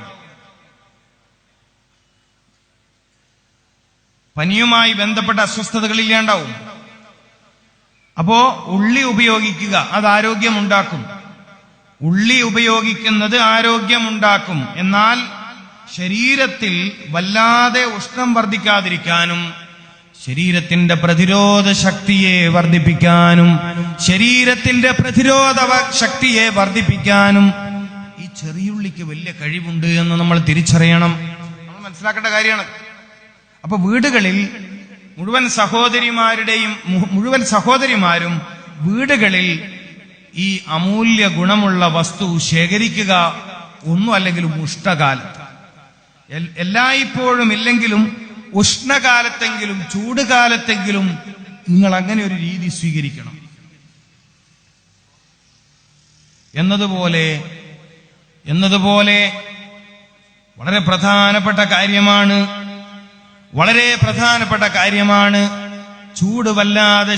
അപ്പോ ഉള്ളി ഉപയോഗിക്കുക, അത് ആരോഗ്യമുണ്ടാക്കും. ഉള്ളി ഉപയോഗിക്കുന്നത് ആരോഗ്യമുണ്ടാക്കും. എന്നാൽ ശരീരത്തിൽ വല്ലാതെ ഉഷ്ണം വർദ്ധിക്കാതിരിക്കാനും, ശരീരത്തിന്റെ പ്രതിരോധ ശക്തിയെ വർദ്ധിപ്പിക്കാനും ഈ ചെറിയുള്ളിക്ക് വലിയ കഴിവുണ്ട് എന്ന് നമ്മൾ തിരിച്ചറിയണം. നമ്മൾ മനസ്സിലാക്കേണ്ട കാര്യമാണ്. അപ്പൊ വീടുകളിൽ മുഴുവൻ സഹോദരിമാരും വീടുകളിൽ ഈ അമൂല്യ ഗുണമുള്ള വസ്തു ശേഖരിക്കുക. ഒന്നും അല്ലെങ്കിലും ഉഷ്ണകാലത്ത്, എല്ലായ്പ്പോഴും ഇല്ലെങ്കിലും ഉഷ്ണകാലത്തെങ്കിലും ചൂടുകാലത്തെങ്കിലും നിങ്ങൾ അങ്ങനെ ഒരു രീതി സ്വീകരിക്കണം. എന്നതുപോലെ വളരെ പ്രധാനപ്പെട്ട കാര്യമാണ്, വളരെ പ്രധാനപ്പെട്ട കാര്യമാണ്. ചൂട് വല്ലാതെ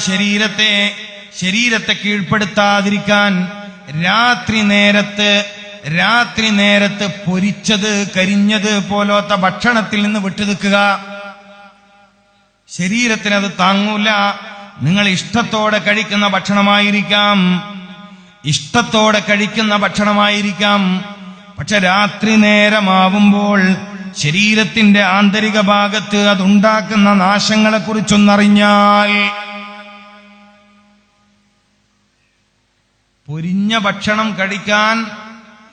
ശരീരത്തെ കീഴ്പ്പെടുത്താതിരിക്കാൻ രാത്രി നേരത്ത് പൊരിച്ചത് കരിഞ്ഞത് പോലത്തെ ഭക്ഷണത്തിൽ നിന്ന് വിട്ടുനിൽക്കുക. ശരീരത്തിനത് താങ്ങൂല. നിങ്ങൾ ഇഷ്ടത്തോടെ കഴിക്കുന്ന ഭക്ഷണമായിരിക്കാം, പക്ഷെ രാത്രി നേരമാവുമ്പോൾ ശരീരത്തിന്റെ ആന്തരിക ഭാഗത്ത് അതുണ്ടാക്കുന്ന നാശങ്ങളെ കുറിച്ചൊന്നറിഞ്ഞാൽ, പൊരിഞ്ഞ ഭക്ഷണം കഴിക്കാൻ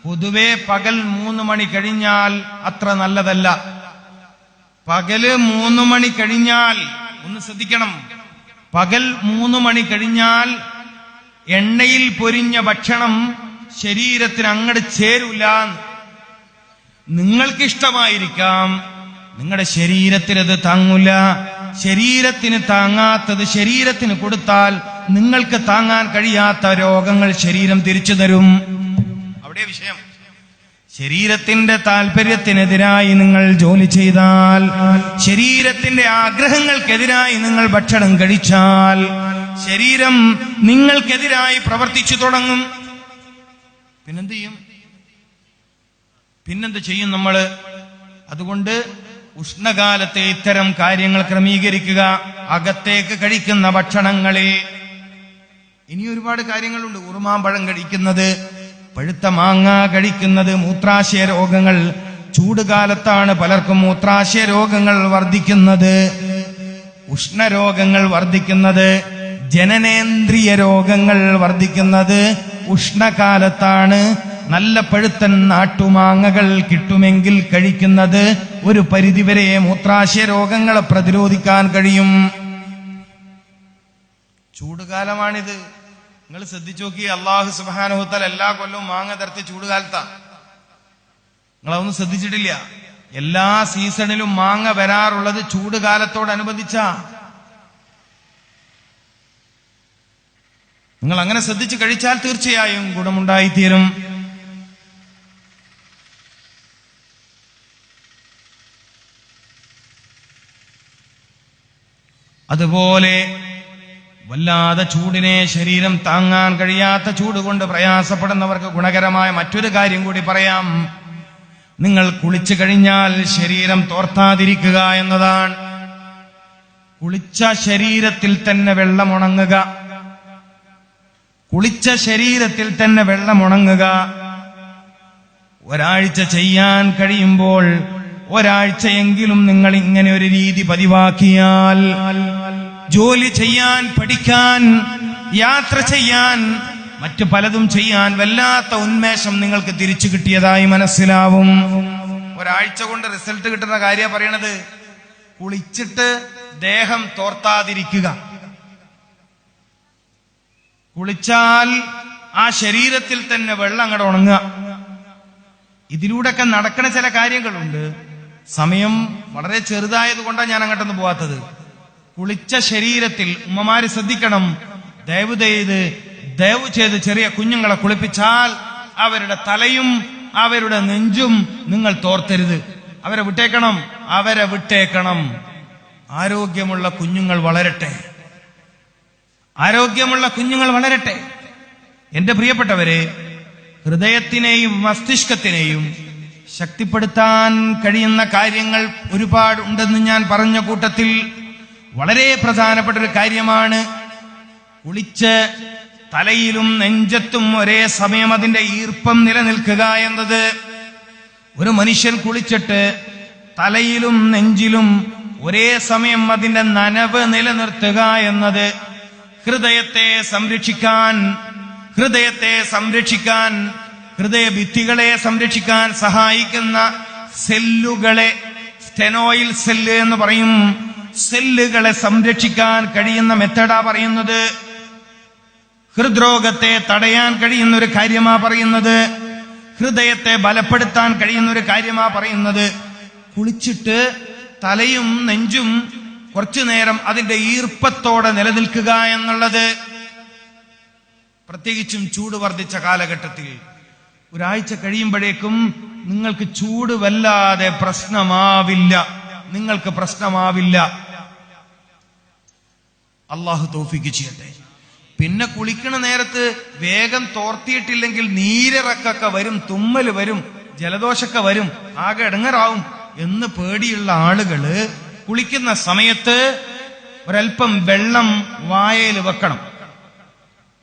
പൊതുവെ പകൽ 3 മണി കഴിഞ്ഞാൽ അത്ര നല്ലതല്ല. പകല് 3 മണി കഴിഞ്ഞാൽ ഒന്ന് ശ്രദ്ധിക്കണം, പകൽ 3 മണി കഴിഞ്ഞാൽ എണ്ണയിൽ പൊരിഞ്ഞ ഭക്ഷണം ശരീരത്തിന് അങ്ങോട്ട് ചേരൂല. നിങ്ങൾക്കിഷ്ടമായിരിക്കാം, നിങ്ങളുടെ ശരീരത്തിനത് താങ്ങൂല. ശരീരത്തിന് താങ്ങാത്തത് ശരീരത്തിന് കൊടുത്താൽ നിങ്ങൾക്ക് താങ്ങാൻ കഴിയാത്ത രോഗങ്ങൾ ശരീരം തിരിച്ചു തരും. അവിടെ വിഷയം. ശരീരത്തിന്റെ താല്പര്യത്തിനെതിരായി നിങ്ങൾ ജോലി ചെയ്താൽ, ശരീരത്തിന്റെ ആഗ്രഹങ്ങൾക്കെതിരായി നിങ്ങൾ ഭക്ഷണം കഴിച്ചാൽ, ശരീരം നിങ്ങൾക്കെതിരായി പ്രവർത്തിച്ചു തുടങ്ങും. പിന്നെന്ത് ചെയ്യും നമ്മള്? അതുകൊണ്ട് ഉഷ്ണകാലത്തെ ഇത്തരം കാര്യങ്ങൾ ക്രമീകരിക്കുക. അകത്തേക്ക് കഴിക്കുന്ന ഭക്ഷണങ്ങളിൽ ഇനി ഒരുപാട് കാര്യങ്ങളുണ്ട്. ഉറുമാമ്പഴം കഴിക്കുന്നത്, പഴുത്ത മാങ്ങ കഴിക്കുന്നത്, മൂത്രാശയ രോഗങ്ങൾ. ചൂടുകാലത്താണ് പലർക്കും മൂത്രാശയ രോഗങ്ങൾ വർദ്ധിക്കുന്നത്, ഉഷ്ണരോഗങ്ങൾ വർദ്ധിക്കുന്നത്, ജനനേന്ദ്രിയ രോഗങ്ങൾ വർദ്ധിക്കുന്നത് ഉഷ്ണകാലത്താണ്. നല്ല പഴുത്തൻ നാട്ടുമാങ്ങകൾ കിട്ടുമെങ്കിൽ കഴിക്കുന്നത് ഒരു പരിധിവരെ മൂത്രാശയ രോഗങ്ങളെ പ്രതിരോധിക്കാൻ കഴിയും. ചൂടുകാലമാണിത്. നിങ്ങൾ ശ്രദ്ധിച്ചു നോക്കി, അല്ലാഹു സുബ്ഹാനഹു തആല എല്ലാ കൊല്ലവും മാങ്ങ തരത്തി ചൂടുകാലത്താ. നിങ്ങളതൊന്നും ശ്രദ്ധിച്ചിട്ടില്ല? എല്ലാ സീസണിലും മാങ്ങ വരാറുള്ളത് ചൂടുകാലത്തോടനുബന്ധിച്ചാ. നിങ്ങൾ അങ്ങനെ ശ്രദ്ധിച്ച് കഴിച്ചാൽ തീർച്ചയായും ഗുണമുണ്ടായിത്തീരും. അതുപോലെ വല്ലാതെ ചൂടിനെ ശരീരം താങ്ങാൻ കഴിയാത്ത ചൂട് കൊണ്ട് പ്രയാസപ്പെടുന്നവർക്ക് ഗുണകരമായ മറ്റൊരു കാര്യം കൂടി പറയാം. നിങ്ങൾ കുളിച്ചു കഴിഞ്ഞാൽ ശരീരം തോർത്താതിരിക്കുക എന്നതാണ്. കുളിച്ച ശരീരത്തിൽ തന്നെ വെള്ളമുണങ്ങുക, കുളിച്ച ശരീരത്തിൽ തന്നെ വെള്ളമുണങ്ങുക. ഒരാഴ്ച ചെയ്യാൻ കഴിയുമ്പോൾ ഒരാഴ്ചയെങ്കിലും നിങ്ങൾ ഇങ്ങനെ ഒരു രീതി പതിവാക്കിയാൽ, ജോലി ചെയ്യാൻ, പഠിക്കാൻ, യാത്ര ചെയ്യാൻ, മറ്റു പലതും ചെയ്യാൻ വല്ലാത്ത ഉന്മേഷം നിങ്ങൾക്ക് തിരിച്ചു കിട്ടിയതായി മനസ്സിലാവും. ഒരാഴ്ച കൊണ്ട് റിസൾട്ട് കിട്ടുന്ന കാര്യമാണ് പറയണത്. കുളിച്ചിട്ട് ദേഹം തോർത്താതിരിക്കുക. കുളിച്ചാൽ ആ ശരീരത്തിൽ തന്നെ വെള്ളം അങ്ങോട്ട് ഉണങ്ങുക. ഇതിലൂടെയൊക്കെ നടക്കുന്ന ചില കാര്യങ്ങളുണ്ട്. സമയം വളരെ ചെറുതായത് കൊണ്ടാണ് ഞാൻ അങ്ങോട്ടൊന്നും പോവാത്തത്. കുളിച്ച ശരീരത്തിൽ ഉമ്മമാര് ശ്രദ്ധിക്കണം, ദയവ് ചെയ്ത് ചെറിയ കുഞ്ഞുങ്ങളെ കുളിപ്പിച്ചാൽ അവരുടെ തലയും അവരുടെ നെഞ്ചും നിങ്ങൾ തോർത്തരുത്. അവരെ വിട്ടേക്കണം. ആരോഗ്യമുള്ള കുഞ്ഞുങ്ങൾ വളരട്ടെ. എന്റെ പ്രിയപ്പെട്ടവരെ, ഹൃദയത്തിനെയും മസ്തിഷ്കത്തിനെയും ശക്തിപ്പെടുത്താൻ കഴിയുന്ന കാര്യങ്ങൾ ഒരുപാടുണ്ടെന്ന് ഞാൻ പറഞ്ഞ കൂട്ടത്തിൽ വളരെ പ്രധാനപ്പെട്ട ഒരു കാര്യമാണ് കുളിച്ച് തലയിലും നെഞ്ചത്തും ഒരേ സമയം അതിന്റെ ഈർപ്പം നിലനിൽക്കുക എന്നത്. ഒരു മനുഷ്യൻ കുളിച്ചിട്ട് തലയിലും നെഞ്ചിലും ഒരേ സമയം അതിന്റെ നനവ് നിലനിർത്തുക എന്നത് ഹൃദയത്തെ സംരക്ഷിക്കാൻ, ഹൃദയഭിത്തികളെ സംരക്ഷിക്കാൻ സഹായിക്കുന്ന സെല്ലുകളെ, സ്റ്റെനോയിൽ സെല്ല് എന്ന് പറയും, സെല്ലുകളെ സംരക്ഷിക്കാൻ കഴിയുന്ന മെത്തഡാ പറയുന്നത്. ഹൃദ്രോഗത്തെ തടയാൻ കഴിയുന്ന ഒരു കാര്യമാ പറയുന്നത്. ഹൃദയത്തെ ബലപ്പെടുത്താൻ കഴിയുന്ന ഒരു കാര്യമാ പറയുന്നത്. കുളിച്ചിട്ട് തലയും നെഞ്ചും കുറച്ചു നേരം അതിന്റെ ഈർപ്പത്തോടെ നിലനിൽക്കുക എന്നുള്ളത്, പ്രത്യേകിച്ചും ചൂട് വർദ്ധിച്ച കാലഘട്ടത്തിൽ ഒരാഴ്ച കഴിയുമ്പോഴേക്കും നിങ്ങൾക്ക് ചൂട് വല്ലാതെ പ്രശ്നമാവില്ല, നിങ്ങൾക്ക് പ്രശ്നമാവില്ല. അള്ളാഹു തൗഫീഖ് ചെയ്യട്ടെ. പിന്നെ കുളിക്കണ നേരത്ത് വേഗം തോർത്തിയിട്ടില്ലെങ്കിൽ നീരിറക്കൊക്കെ വരും, തുമ്മല് വരും, ജലദോഷമൊക്കെ വരും, ആകെ ഇടങ്ങറാവും എന്ന് പേടിയുള്ള ആളുകള് കുളിക്കുന്ന സമയത്ത് ഒരൽപ്പം വെള്ളം വായയിൽ വെക്കണം.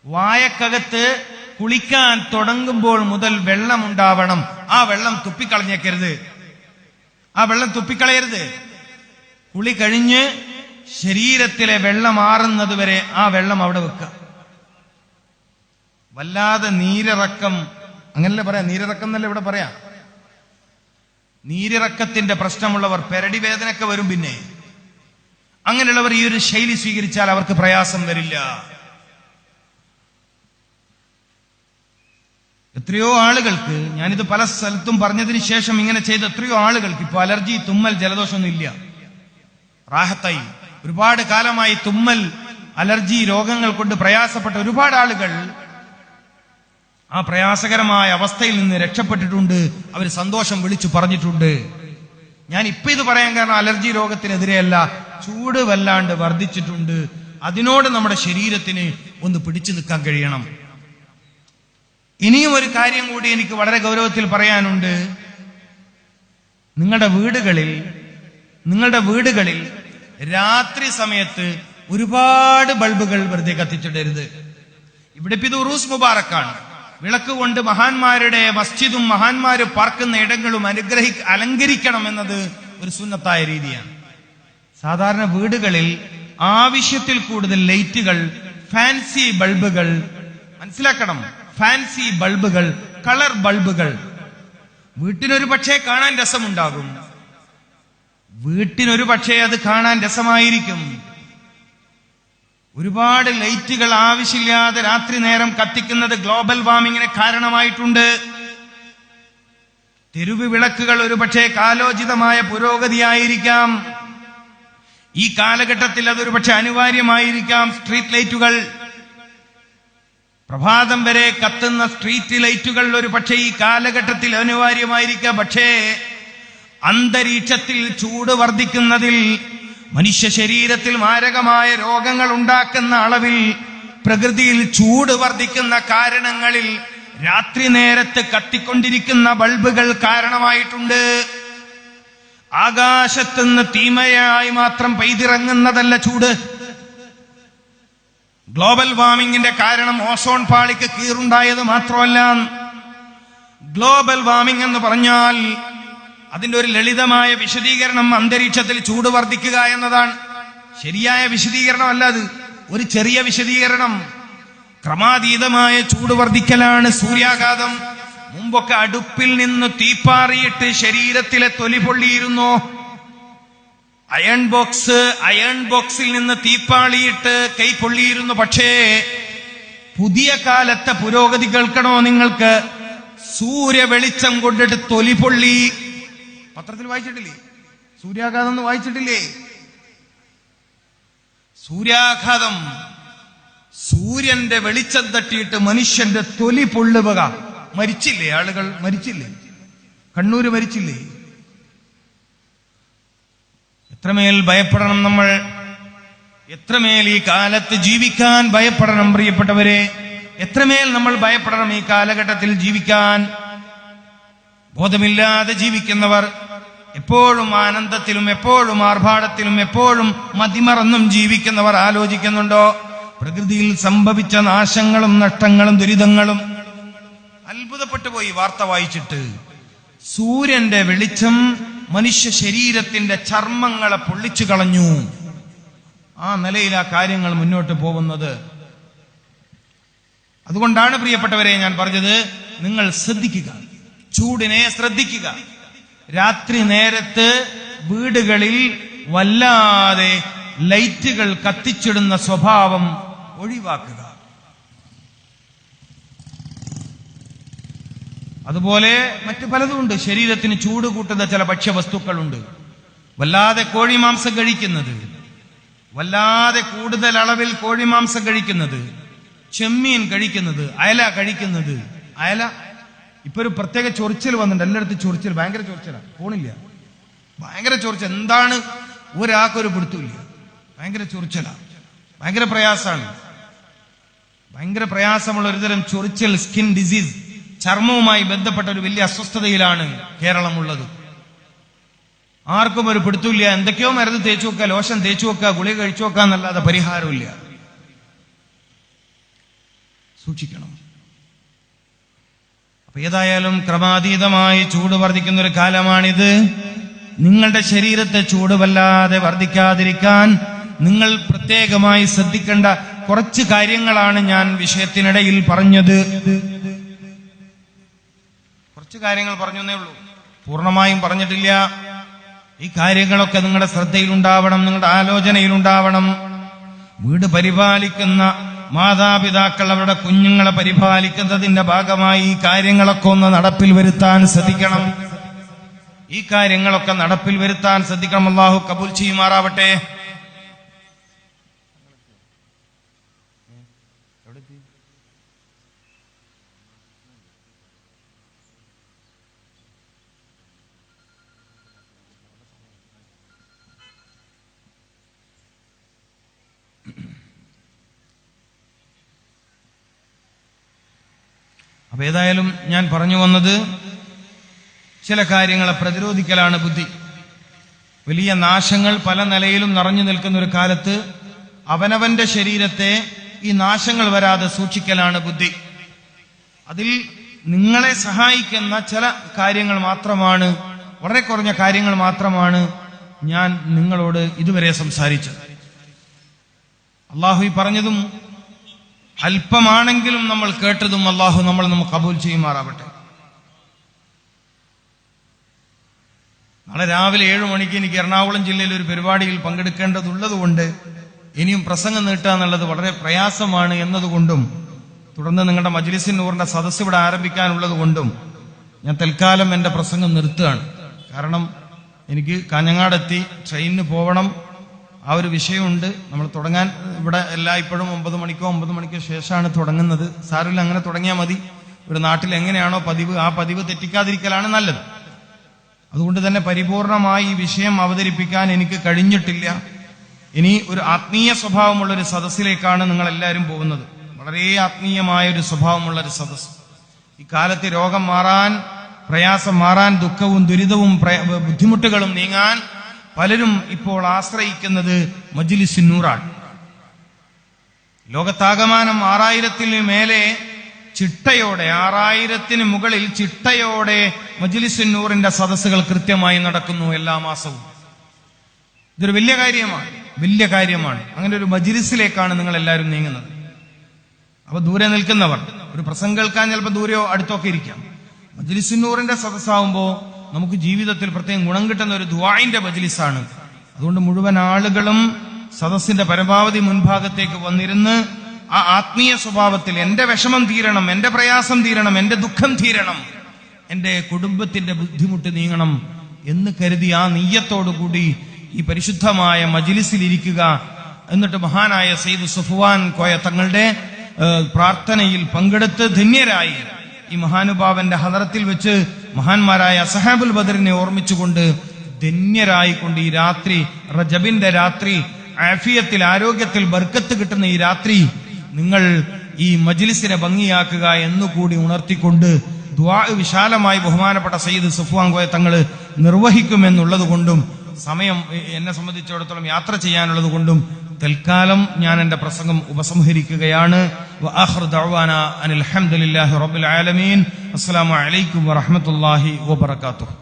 വായക്കകത്ത് കുളിക്കാൻ തുടങ്ങുമ്പോൾ മുതൽ വെള്ളം ഉണ്ടാവണം. ആ വെള്ളം തുപ്പിക്കളഞ്ഞേക്കരുത്, ആ വെള്ളം തുപ്പിക്കളയരുത്. കുളി കഴിഞ്ഞ് ശരീരത്തിലെ വെള്ളം മാറുന്നത് വരെ ആ വെള്ളം അവിടെ വെക്കുക. വല്ലാതെ നീരിറക്കം, അങ്ങനല്ലേ പറയാ, നീരിറക്കം എന്നല്ലേ ഇവിടെ പറയാ. നീരിറക്കത്തിന്റെ പ്രശ്നമുള്ളവർ, പെരടി വേദനയൊക്കെ വരും. പിന്നെ അങ്ങനെയുള്ളവർ ഈ ഒരു ശൈലി സ്വീകരിച്ചാൽ അവർക്ക് പ്രയാസം വരില്ല. എത്രയോ ആളുകൾക്ക്, ഞാനിത് പല സ്ഥലത്തും പറഞ്ഞതിന് ശേഷം ഇങ്ങനെ ചെയ്ത എത്രയോ ആളുകൾക്ക് ഇപ്പൊ അലർജി, തുമ്മൽ, ജലദോഷമൊന്നും ഇല്ല, റാഹത്തായി. ഒരുപാട് കാലമായി തുമ്മൽ, അലർജി രോഗങ്ങൾ കൊണ്ട് പ്രയാസപ്പെട്ട ഒരുപാട് ആളുകൾ ആ പ്രയാസകരമായ അവസ്ഥയിൽ നിന്ന് രക്ഷപ്പെട്ടിട്ടുണ്ട്. അവർ സന്തോഷം വിളിച്ചു പറഞ്ഞിട്ടുണ്ട്. ഞാൻ ഇപ്പൊ ഇത് പറയാൻ കാരണം അലർജി രോഗത്തിനെതിരെയല്ല, ചൂട് വല്ലാണ്ട് വർദ്ധിച്ചിട്ടുണ്ട്. അതിനോട് നമ്മുടെ ശരീരത്തിന് ഒന്ന് പിടിച്ചു നിൽക്കാൻ കഴിയണം. ഇനിയും ഒരു കാര്യം കൂടി എനിക്ക് വളരെ ഗൗരവത്തിൽ പറയാനുണ്ട്. നിങ്ങളുടെ വീടുകളിൽ രാത്രി സമയത്ത് ഒരുപാട് ബൾബുകൾ വെറുതെ കത്തിച്ചിടരുത്. ഇവിടെ ഇപ്പൊ ഇത് ഉറൂസ് മുബാറക്കാണ്. വിളക്ക് കൊണ്ട് മഹാന്മാരുടെ മസ്ജിദും മഹാന്മാര് പാർക്കുന്ന ഇടങ്ങളും അലങ്കരിക്കണം എന്നത് ഒരു സുന്നത്തായ രീതിയാണ്. സാധാരണ വീടുകളിൽ ആവശ്യത്തിൽ കൂടുതൽ ലൈറ്റുകൾ, ഫാൻസി ബൾബുകൾ, മനസ്സിലാക്കണം, ഫാൻസി ബൾബുകൾ, കളർ ബൾബുകൾ വീട്ടിനൊരു പക്ഷേ കാണാൻ രസമുണ്ടാകും, വീട്ടിനൊരു പക്ഷേ അത് കാണാൻ രസമായിരിക്കും. ഒരുപാട് ലൈറ്റുകൾ ആവശ്യമില്ലാതെ രാത്രി നേരം കത്തിക്കുന്നത് ഗ്ലോബൽ വാർമിങ്ങിന് കാരണമായിട്ടുണ്ട്. തെരുവ് വിളക്കുകൾ ഒരുപക്ഷെ കാലോചിതമായ പുരോഗതിയായിരിക്കാം. ഈ കാലഘട്ടത്തിൽ അതൊരു പക്ഷെ അനിവാര്യമായിരിക്കാം. സ്ട്രീറ്റ് ലൈറ്റുകൾ, പ്രഭാതം വരെ കത്തുന്ന സ്ട്രീറ്റ് ലൈറ്റുകൾ ഒരു പക്ഷേ ഈ കാലഘട്ടത്തിൽ അനിവാര്യമായിരിക്കാം. പക്ഷേ അന്തരീക്ഷത്തിൽ ചൂട് വർദ്ധിക്കുന്നതിൽ, മനുഷ്യ ശരീരത്തിൽ മാരകമായ രോഗങ്ങൾ ഉണ്ടാക്കുന്ന അളവിൽ, പ്രകൃതിയിൽ ചൂട് വർദ്ധിക്കുന്ന കാരണങ്ങളിൽ രാത്രി നേരത്ത് കത്തിക്കൊണ്ടിരിക്കുന്ന ബൾബുകൾ കാരണമായിട്ടുണ്ട്. ആകാശത്തുനിന്ന് തീമയായി മാത്രം പെയ്തിറങ്ങുന്നതല്ല ചൂട്. ഗ്ലോബൽ വാർമിങ്ങിന്റെ കാരണം ഓസോൺ പാളിക്ക് കീറുണ്ടായത് മാത്രമല്ല. ഗ്ലോബൽ വാർമിംഗ് എന്ന് പറഞ്ഞാൽ അതിന്റെ ഒരു ലളിതമായ വിശദീകരണം അന്തരീക്ഷത്തിൽ ചൂട് വർദ്ധിക്കുക എന്നതാണ്. ശരിയായ വിശദീകരണമല്ല അത്, ഒരു ചെറിയ വിശദീകരണം. ക്രമാതീതമായ ചൂട് വർദ്ധിക്കലാണ് സൂര്യാഘാതം. മുമ്പൊക്കെ അടുപ്പിൽ നിന്ന് തീപ്പാറിയിട്ട് ശരീരത്തിലെ തൊലി പൊള്ളിയിരുന്നു. അയൺ ബോക്സിൽ നിന്ന് തീപ്പാളിയിട്ട് കൈ പൊള്ളിയിരുന്നു. പക്ഷേ പുതിയ കാലത്തെ പുരോഗതി കേൾക്കണോ നിങ്ങൾക്ക്? സൂര്യ വെളിച്ചം കൊണ്ടിട്ട് തൊലി പൊള്ളി. പത്രത്തിൽ വായിച്ചിട്ടില്ലേ? സൂര്യാഘാതം എന്ന് വായിച്ചിട്ടില്ലേ? സൂര്യാഘാതം, സൂര്യന്റെ വെളിച്ചം തട്ടിയിട്ട് മനുഷ്യന്റെ തൊലി പൊള്ളുക. മരിച്ചില്ലേ ആളുകൾ? മരിച്ചില്ലേ? കണ്ണൂര് മരിച്ചില്ലേ? എത്രമേൽ ഭയപ്പെടണം നമ്മൾ, എത്രമേൽ ഈ കാലത്ത് ജീവിക്കാൻ ഭയപ്പെടണം പ്രിയപ്പെട്ടവരെ. എത്രമേൽ നമ്മൾ ഭയപ്പെടണം ഈ കാലഘട്ടത്തിൽ ജീവിക്കാൻ. ബോധമില്ലാതെ ജീവിക്കുന്നവർ, എപ്പോഴും ആനന്ദത്തിലും എപ്പോഴും ആർഭാടത്തിലും എപ്പോഴും മതിമറന്നും ജീവിക്കുന്നവർ ആലോചിക്കുന്നുണ്ടോ പ്രകൃതിയിൽ സംഭവിച്ച നാശങ്ങളും നഷ്ടങ്ങളും ദുരിതങ്ങളും? അത്ഭുതപ്പെട്ടു പോയി വാർത്ത വായിച്ചിട്ട്. സൂര്യന്റെ വെളിച്ചം മനുഷ്യ ശരീരത്തിന്റെ ചർമ്മങ്ങളെ പൊള്ളിച്ചു കളഞ്ഞു. ആ നിലയിൽ ആ കാര്യങ്ങൾ മുന്നോട്ട് പോകുന്നത്. അതുകൊണ്ടാണ് പ്രിയപ്പെട്ടവരെ ഞാൻ പറഞ്ഞത്, നിങ്ങൾ ശ്രദ്ധിക്കുക, ചൂടിനെ ശ്രദ്ധിക്കുക. രാത്രി നേരത്ത് വീടുകളിൽ വല്ലാതെ ലൈറ്റുകൾ കത്തിച്ചിടുന്ന സ്വഭാവം ഒഴിവാക്കുക. അതുപോലെ മറ്റു പലതുമുണ്ട്. ശരീരത്തിന് ചൂട് കൂട്ടുന്ന ചില ഭക്ഷ്യവസ്തുക്കളുണ്ട്. വല്ലാതെ കോഴിമാംസം കഴിക്കുന്നത്, വല്ലാതെ കൂടുതൽ അളവിൽ കോഴിമാംസം കഴിക്കുന്നത്, ചെമ്മീൻ കഴിക്കുന്നത്, അയല കഴിക്കുന്നത്. അയല ഇപ്പൊ ഒരു പ്രത്യേക ചൊറിച്ചിൽ വന്നിട്ടുണ്ട്, എല്ലായിടത്തും ചൊറിച്ചിൽ, ഭയങ്കര ചൊറിച്ചിലാണ്, പോണില്ല, ഭയങ്കര ചൊറിച്ചിൽ. എന്താണ് ഒരാൾക്കൊരു പിടുത്തമില്ല, ഭയങ്കര ചൊറിച്ചിലാണ്, ഭയങ്കര പ്രയാസമാണ്. ഭയങ്കര പ്രയാസമുള്ള ഒരുതരം ചൊറിച്ചൽ, സ്കിൻ ഡിസീസ്, ചർമ്മവുമായി ബന്ധപ്പെട്ട ഒരു വലിയ അസ്വസ്ഥതയിലാണ് കേരളമുള്ളത്. ആർക്കും ഒരു പിടുത്തമില്ല. എന്തൊക്കെയോ മരുന്ന് തേച്ചു വെക്കുക, ലോഷൻ തേച്ചു വെക്കുക, ഗുളിക കഴിച്ചു വെക്കുക എന്നല്ലാതെ പരിഹാരമില്ല. സൂക്ഷിക്കണം. അപ്പൊ ഏതായാലും ക്രമാതീതമായി ചൂട് വർദ്ധിക്കുന്ന ഒരു കാലമാണിത്. നിങ്ങളുടെ ശരീരത്തെ ചൂട് വല്ലാതെ വർദ്ധിക്കാതിരിക്കാൻ നിങ്ങൾ പ്രത്യേകമായി ശ്രദ്ധിക്കേണ്ട കുറച്ച് കാര്യങ്ങളാണ് ഞാൻ വിഷയത്തിനിടയിൽ പറഞ്ഞത്. കുറച്ച് കാര്യങ്ങൾ പറഞ്ഞു എന്നേ ഉള്ളൂ, പൂർണ്ണമായും പറഞ്ഞിട്ടില്ല. ഈ കാര്യങ്ങളൊക്കെ നിങ്ങളുടെ ശ്രദ്ധയിലുണ്ടാവണം, നിങ്ങളുടെ ആലോചനയിലുണ്ടാവണം. വീട് പരിപാലിക്കുന്ന മാതാപിതാക്കൾ അവരുടെ കുഞ്ഞുങ്ങളെ പരിപാലിക്കുന്നതിന്റെ ഭാഗമായി ഈ കാര്യങ്ങളൊക്കെ ഒന്ന് നടപ്പിൽ വരുത്താൻ ശ്രദ്ധിക്കണം. ഈ കാര്യങ്ങളൊക്കെ നടപ്പിൽ വരുത്താൻ ശ്രദ്ധിക്കണം. അല്ലാഹു കബൂൽ ചെയ്യുമാറാവട്ടെ. അപ്പൊ ഏതായാലും ഞാൻ പറഞ്ഞു വന്നത്, ചില കാര്യങ്ങളെ പ്രതിരോധിക്കലാണ് ബുദ്ധി. വലിയ നാശങ്ങൾ പല നിലയിലും നിറഞ്ഞു നിൽക്കുന്ന ഒരു കാലത്ത് അവനവന്റെ ശരീരത്തെ ഈ നാശങ്ങൾ വരാതെ സൂക്ഷിക്കലാണ് ബുദ്ധി. അതിൽ നിങ്ങളെ സഹായിക്കുന്ന ചില കാര്യങ്ങൾ മാത്രമാണ്, വളരെ കുറഞ്ഞ കാര്യങ്ങൾ മാത്രമാണ് ഞാൻ നിങ്ങളോട് ഇതുവരെ സംസാരിച്ചത്. അള്ളാഹു ഈ പറഞ്ഞതും അല്പമാണെങ്കിലും നമ്മൾ കേട്ടതും അള്ളാഹു നമുക്ക് കബൂൽ ചെയ്യുമാറാവട്ടെ. നാളെ രാവിലെ 7 മണിക്ക് എനിക്ക് എറണാകുളം ജില്ലയിൽ ഒരു പരിപാടിയിൽ പങ്കെടുക്കേണ്ടതുള്ളതുകൊണ്ട് ഇനിയും പ്രസംഗം നീട്ടുക എന്നുള്ളത് വളരെ പ്രയാസമാണ് എന്നതുകൊണ്ടും, തുടർന്ന് നിങ്ങളുടെ മജ്ലിസിൻ നൂറിന്റെ സദസ്സ് ഇവിടെ ആരംഭിക്കാനുള്ളത് കൊണ്ടും ഞാൻ തൽക്കാലം എന്റെ പ്രസംഗം നിർത്തുകയാണ്. കാരണം എനിക്ക് കാഞ്ഞങ്ങാടെത്തി ട്രെയിനിന് പോകണം. ആ ഒരു വിഷയമുണ്ട്. നമ്മൾ തുടങ്ങാൻ ഇവിടെ ഇപ്പോഴും 9 മണിക്കോ ശേഷമാണ് തുടങ്ങുന്നത്. സാരമില്ല, അങ്ങനെ തുടങ്ങിയാൽ മതി. ഒരു നാട്ടിൽ എങ്ങനെയാണോ പതിവ്, ആ പതിവ് തെറ്റിക്കാതിരിക്കലാണ് നല്ലത്. അതുകൊണ്ട് തന്നെ പരിപൂർണമായി ഈ വിഷയം അവതരിപ്പിക്കാൻ എനിക്ക് കഴിഞ്ഞിട്ടില്ല. ഇനി ഒരു ആത്മീയ സ്വഭാവമുള്ള ഒരു സദസ്സിലേക്കാണ് നിങ്ങൾ എല്ലാവരും പോകുന്നത്. വളരെ ആത്മീയമായ ഒരു സ്വഭാവമുള്ള ഒരു സദസ്സ്. ഈ കാലത്ത് രോഗം മാറാൻ, പ്രയാസം മാറാൻ, ദുഃഖവും ദുരിതവും ബുദ്ധിമുട്ടുകളും നീങ്ങാൻ പലരും ഇപ്പോൾ ആശ്രയിക്കുന്നത് മജ്ലിസുൻ നൂറാണ്. ലോകത്താകമാനം 6000-ന് മേലെ ചിട്ടയോടെ, 6000-ന് മുകളിൽ ചിട്ടയോടെ മജ്ലിസുൻ നൂറിന്റെ സദസ്സുകൾ കൃത്യമായി നടക്കുന്നു എല്ലാ മാസവും. ഇതൊരു വലിയ കാര്യമാണ്. അങ്ങനെ ഒരു മജ്ലിസിലേക്കാണ് നിങ്ങൾ എല്ലാവരും നീങ്ങുന്നത്. അപ്പൊ ദൂരെ നിൽക്കുന്നവർ ഒരു പ്രസംഗം കേൾക്കാൻ ചിലപ്പോൾ ദൂരെയോ അടുത്തൊക്കെ ഇരിക്കാം. മജ്ലിസുൻ നൂറിന്റെ സദസ്സാവുമ്പോ നമുക്ക് ജീവിതത്തിൽ പ്രത്യേകം ഗുണം കിട്ടുന്ന ഒരു ദുആഇന്റെ മജ്ലിസാണ്. അതുകൊണ്ട് മുഴുവൻ ആളുകളും സദസ്സിന്റെ പരമാവധി മുൻഭാഗത്തേക്ക് വന്നിരുന്ന് ആ ആത്മീയ സ്വഭാവത്തിൽ എന്റെ വിഷമം തീരണം, എന്റെ പ്രയാസം തീരണം, എന്റെ ദുഃഖം തീരണം, എന്റെ കുടുംബത്തിന്റെ ബുദ്ധിമുട്ട് നീങ്ങണം എന്ന് കരുതി ആ നിയ്യത്തോടുകൂടി ഈ പരിശുദ്ധമായ മജ്ലിസിൽ ഇരിക്കുക. എന്നിട്ട് മഹാനായ സയ്യിദ് സഫ്വാൻ കോയ തങ്ങളുടെ പ്രാർത്ഥനയിൽ പങ്കെടുത്ത് ധന്യരായി ഈ മഹാനുഭാവന്റെ ഹദറത്തിൽ വെച്ച് മഹാന്മാരായ അസ്ഹാബുൽ ബദറിനെ ഓർമ്മിച്ചുകൊണ്ട് ധന്യരായിക്കൊണ്ട് ഈ രാത്രി, റജബിന്റെ രാത്രി, ആഫിയത്തിൽ, ആരോഗ്യത്തിൽ ബർക്കത്ത് കിട്ടുന്ന ഈ രാത്രി നിങ്ങൾ ഈ മജ്ലിസിനെ ഭംഗിയാക്കുക എന്നുകൂടി ഉണർത്തിക്കൊണ്ട് ദുആ വിശാലമായി ബഹുമാനപ്പെട്ട സയ്യിദ് സഫ്വാൻ കോയ തങ്ങൾ നിർവഹിക്കുമെന്നുള്ളത് കൊണ്ടും സമയം എന്നെ സംബന്ധിച്ചിടത്തോളം യാത്ര ചെയ്യാനുള്ളത് കൊണ്ടും തൽക്കാലം ഞാൻ എന്റെ പ്രസംഗം ഉപസംഹരിക്കുകയാണ്. വആഖിറു ദഅ്വാനാ അനിൽ ഹംദുലില്ലാഹി റബ്ബിൽ ആലമീൻ. അസ്സലാമു അലൈക്കും വറഹ്മത്തുള്ളാഹി വബറകാതുഹു.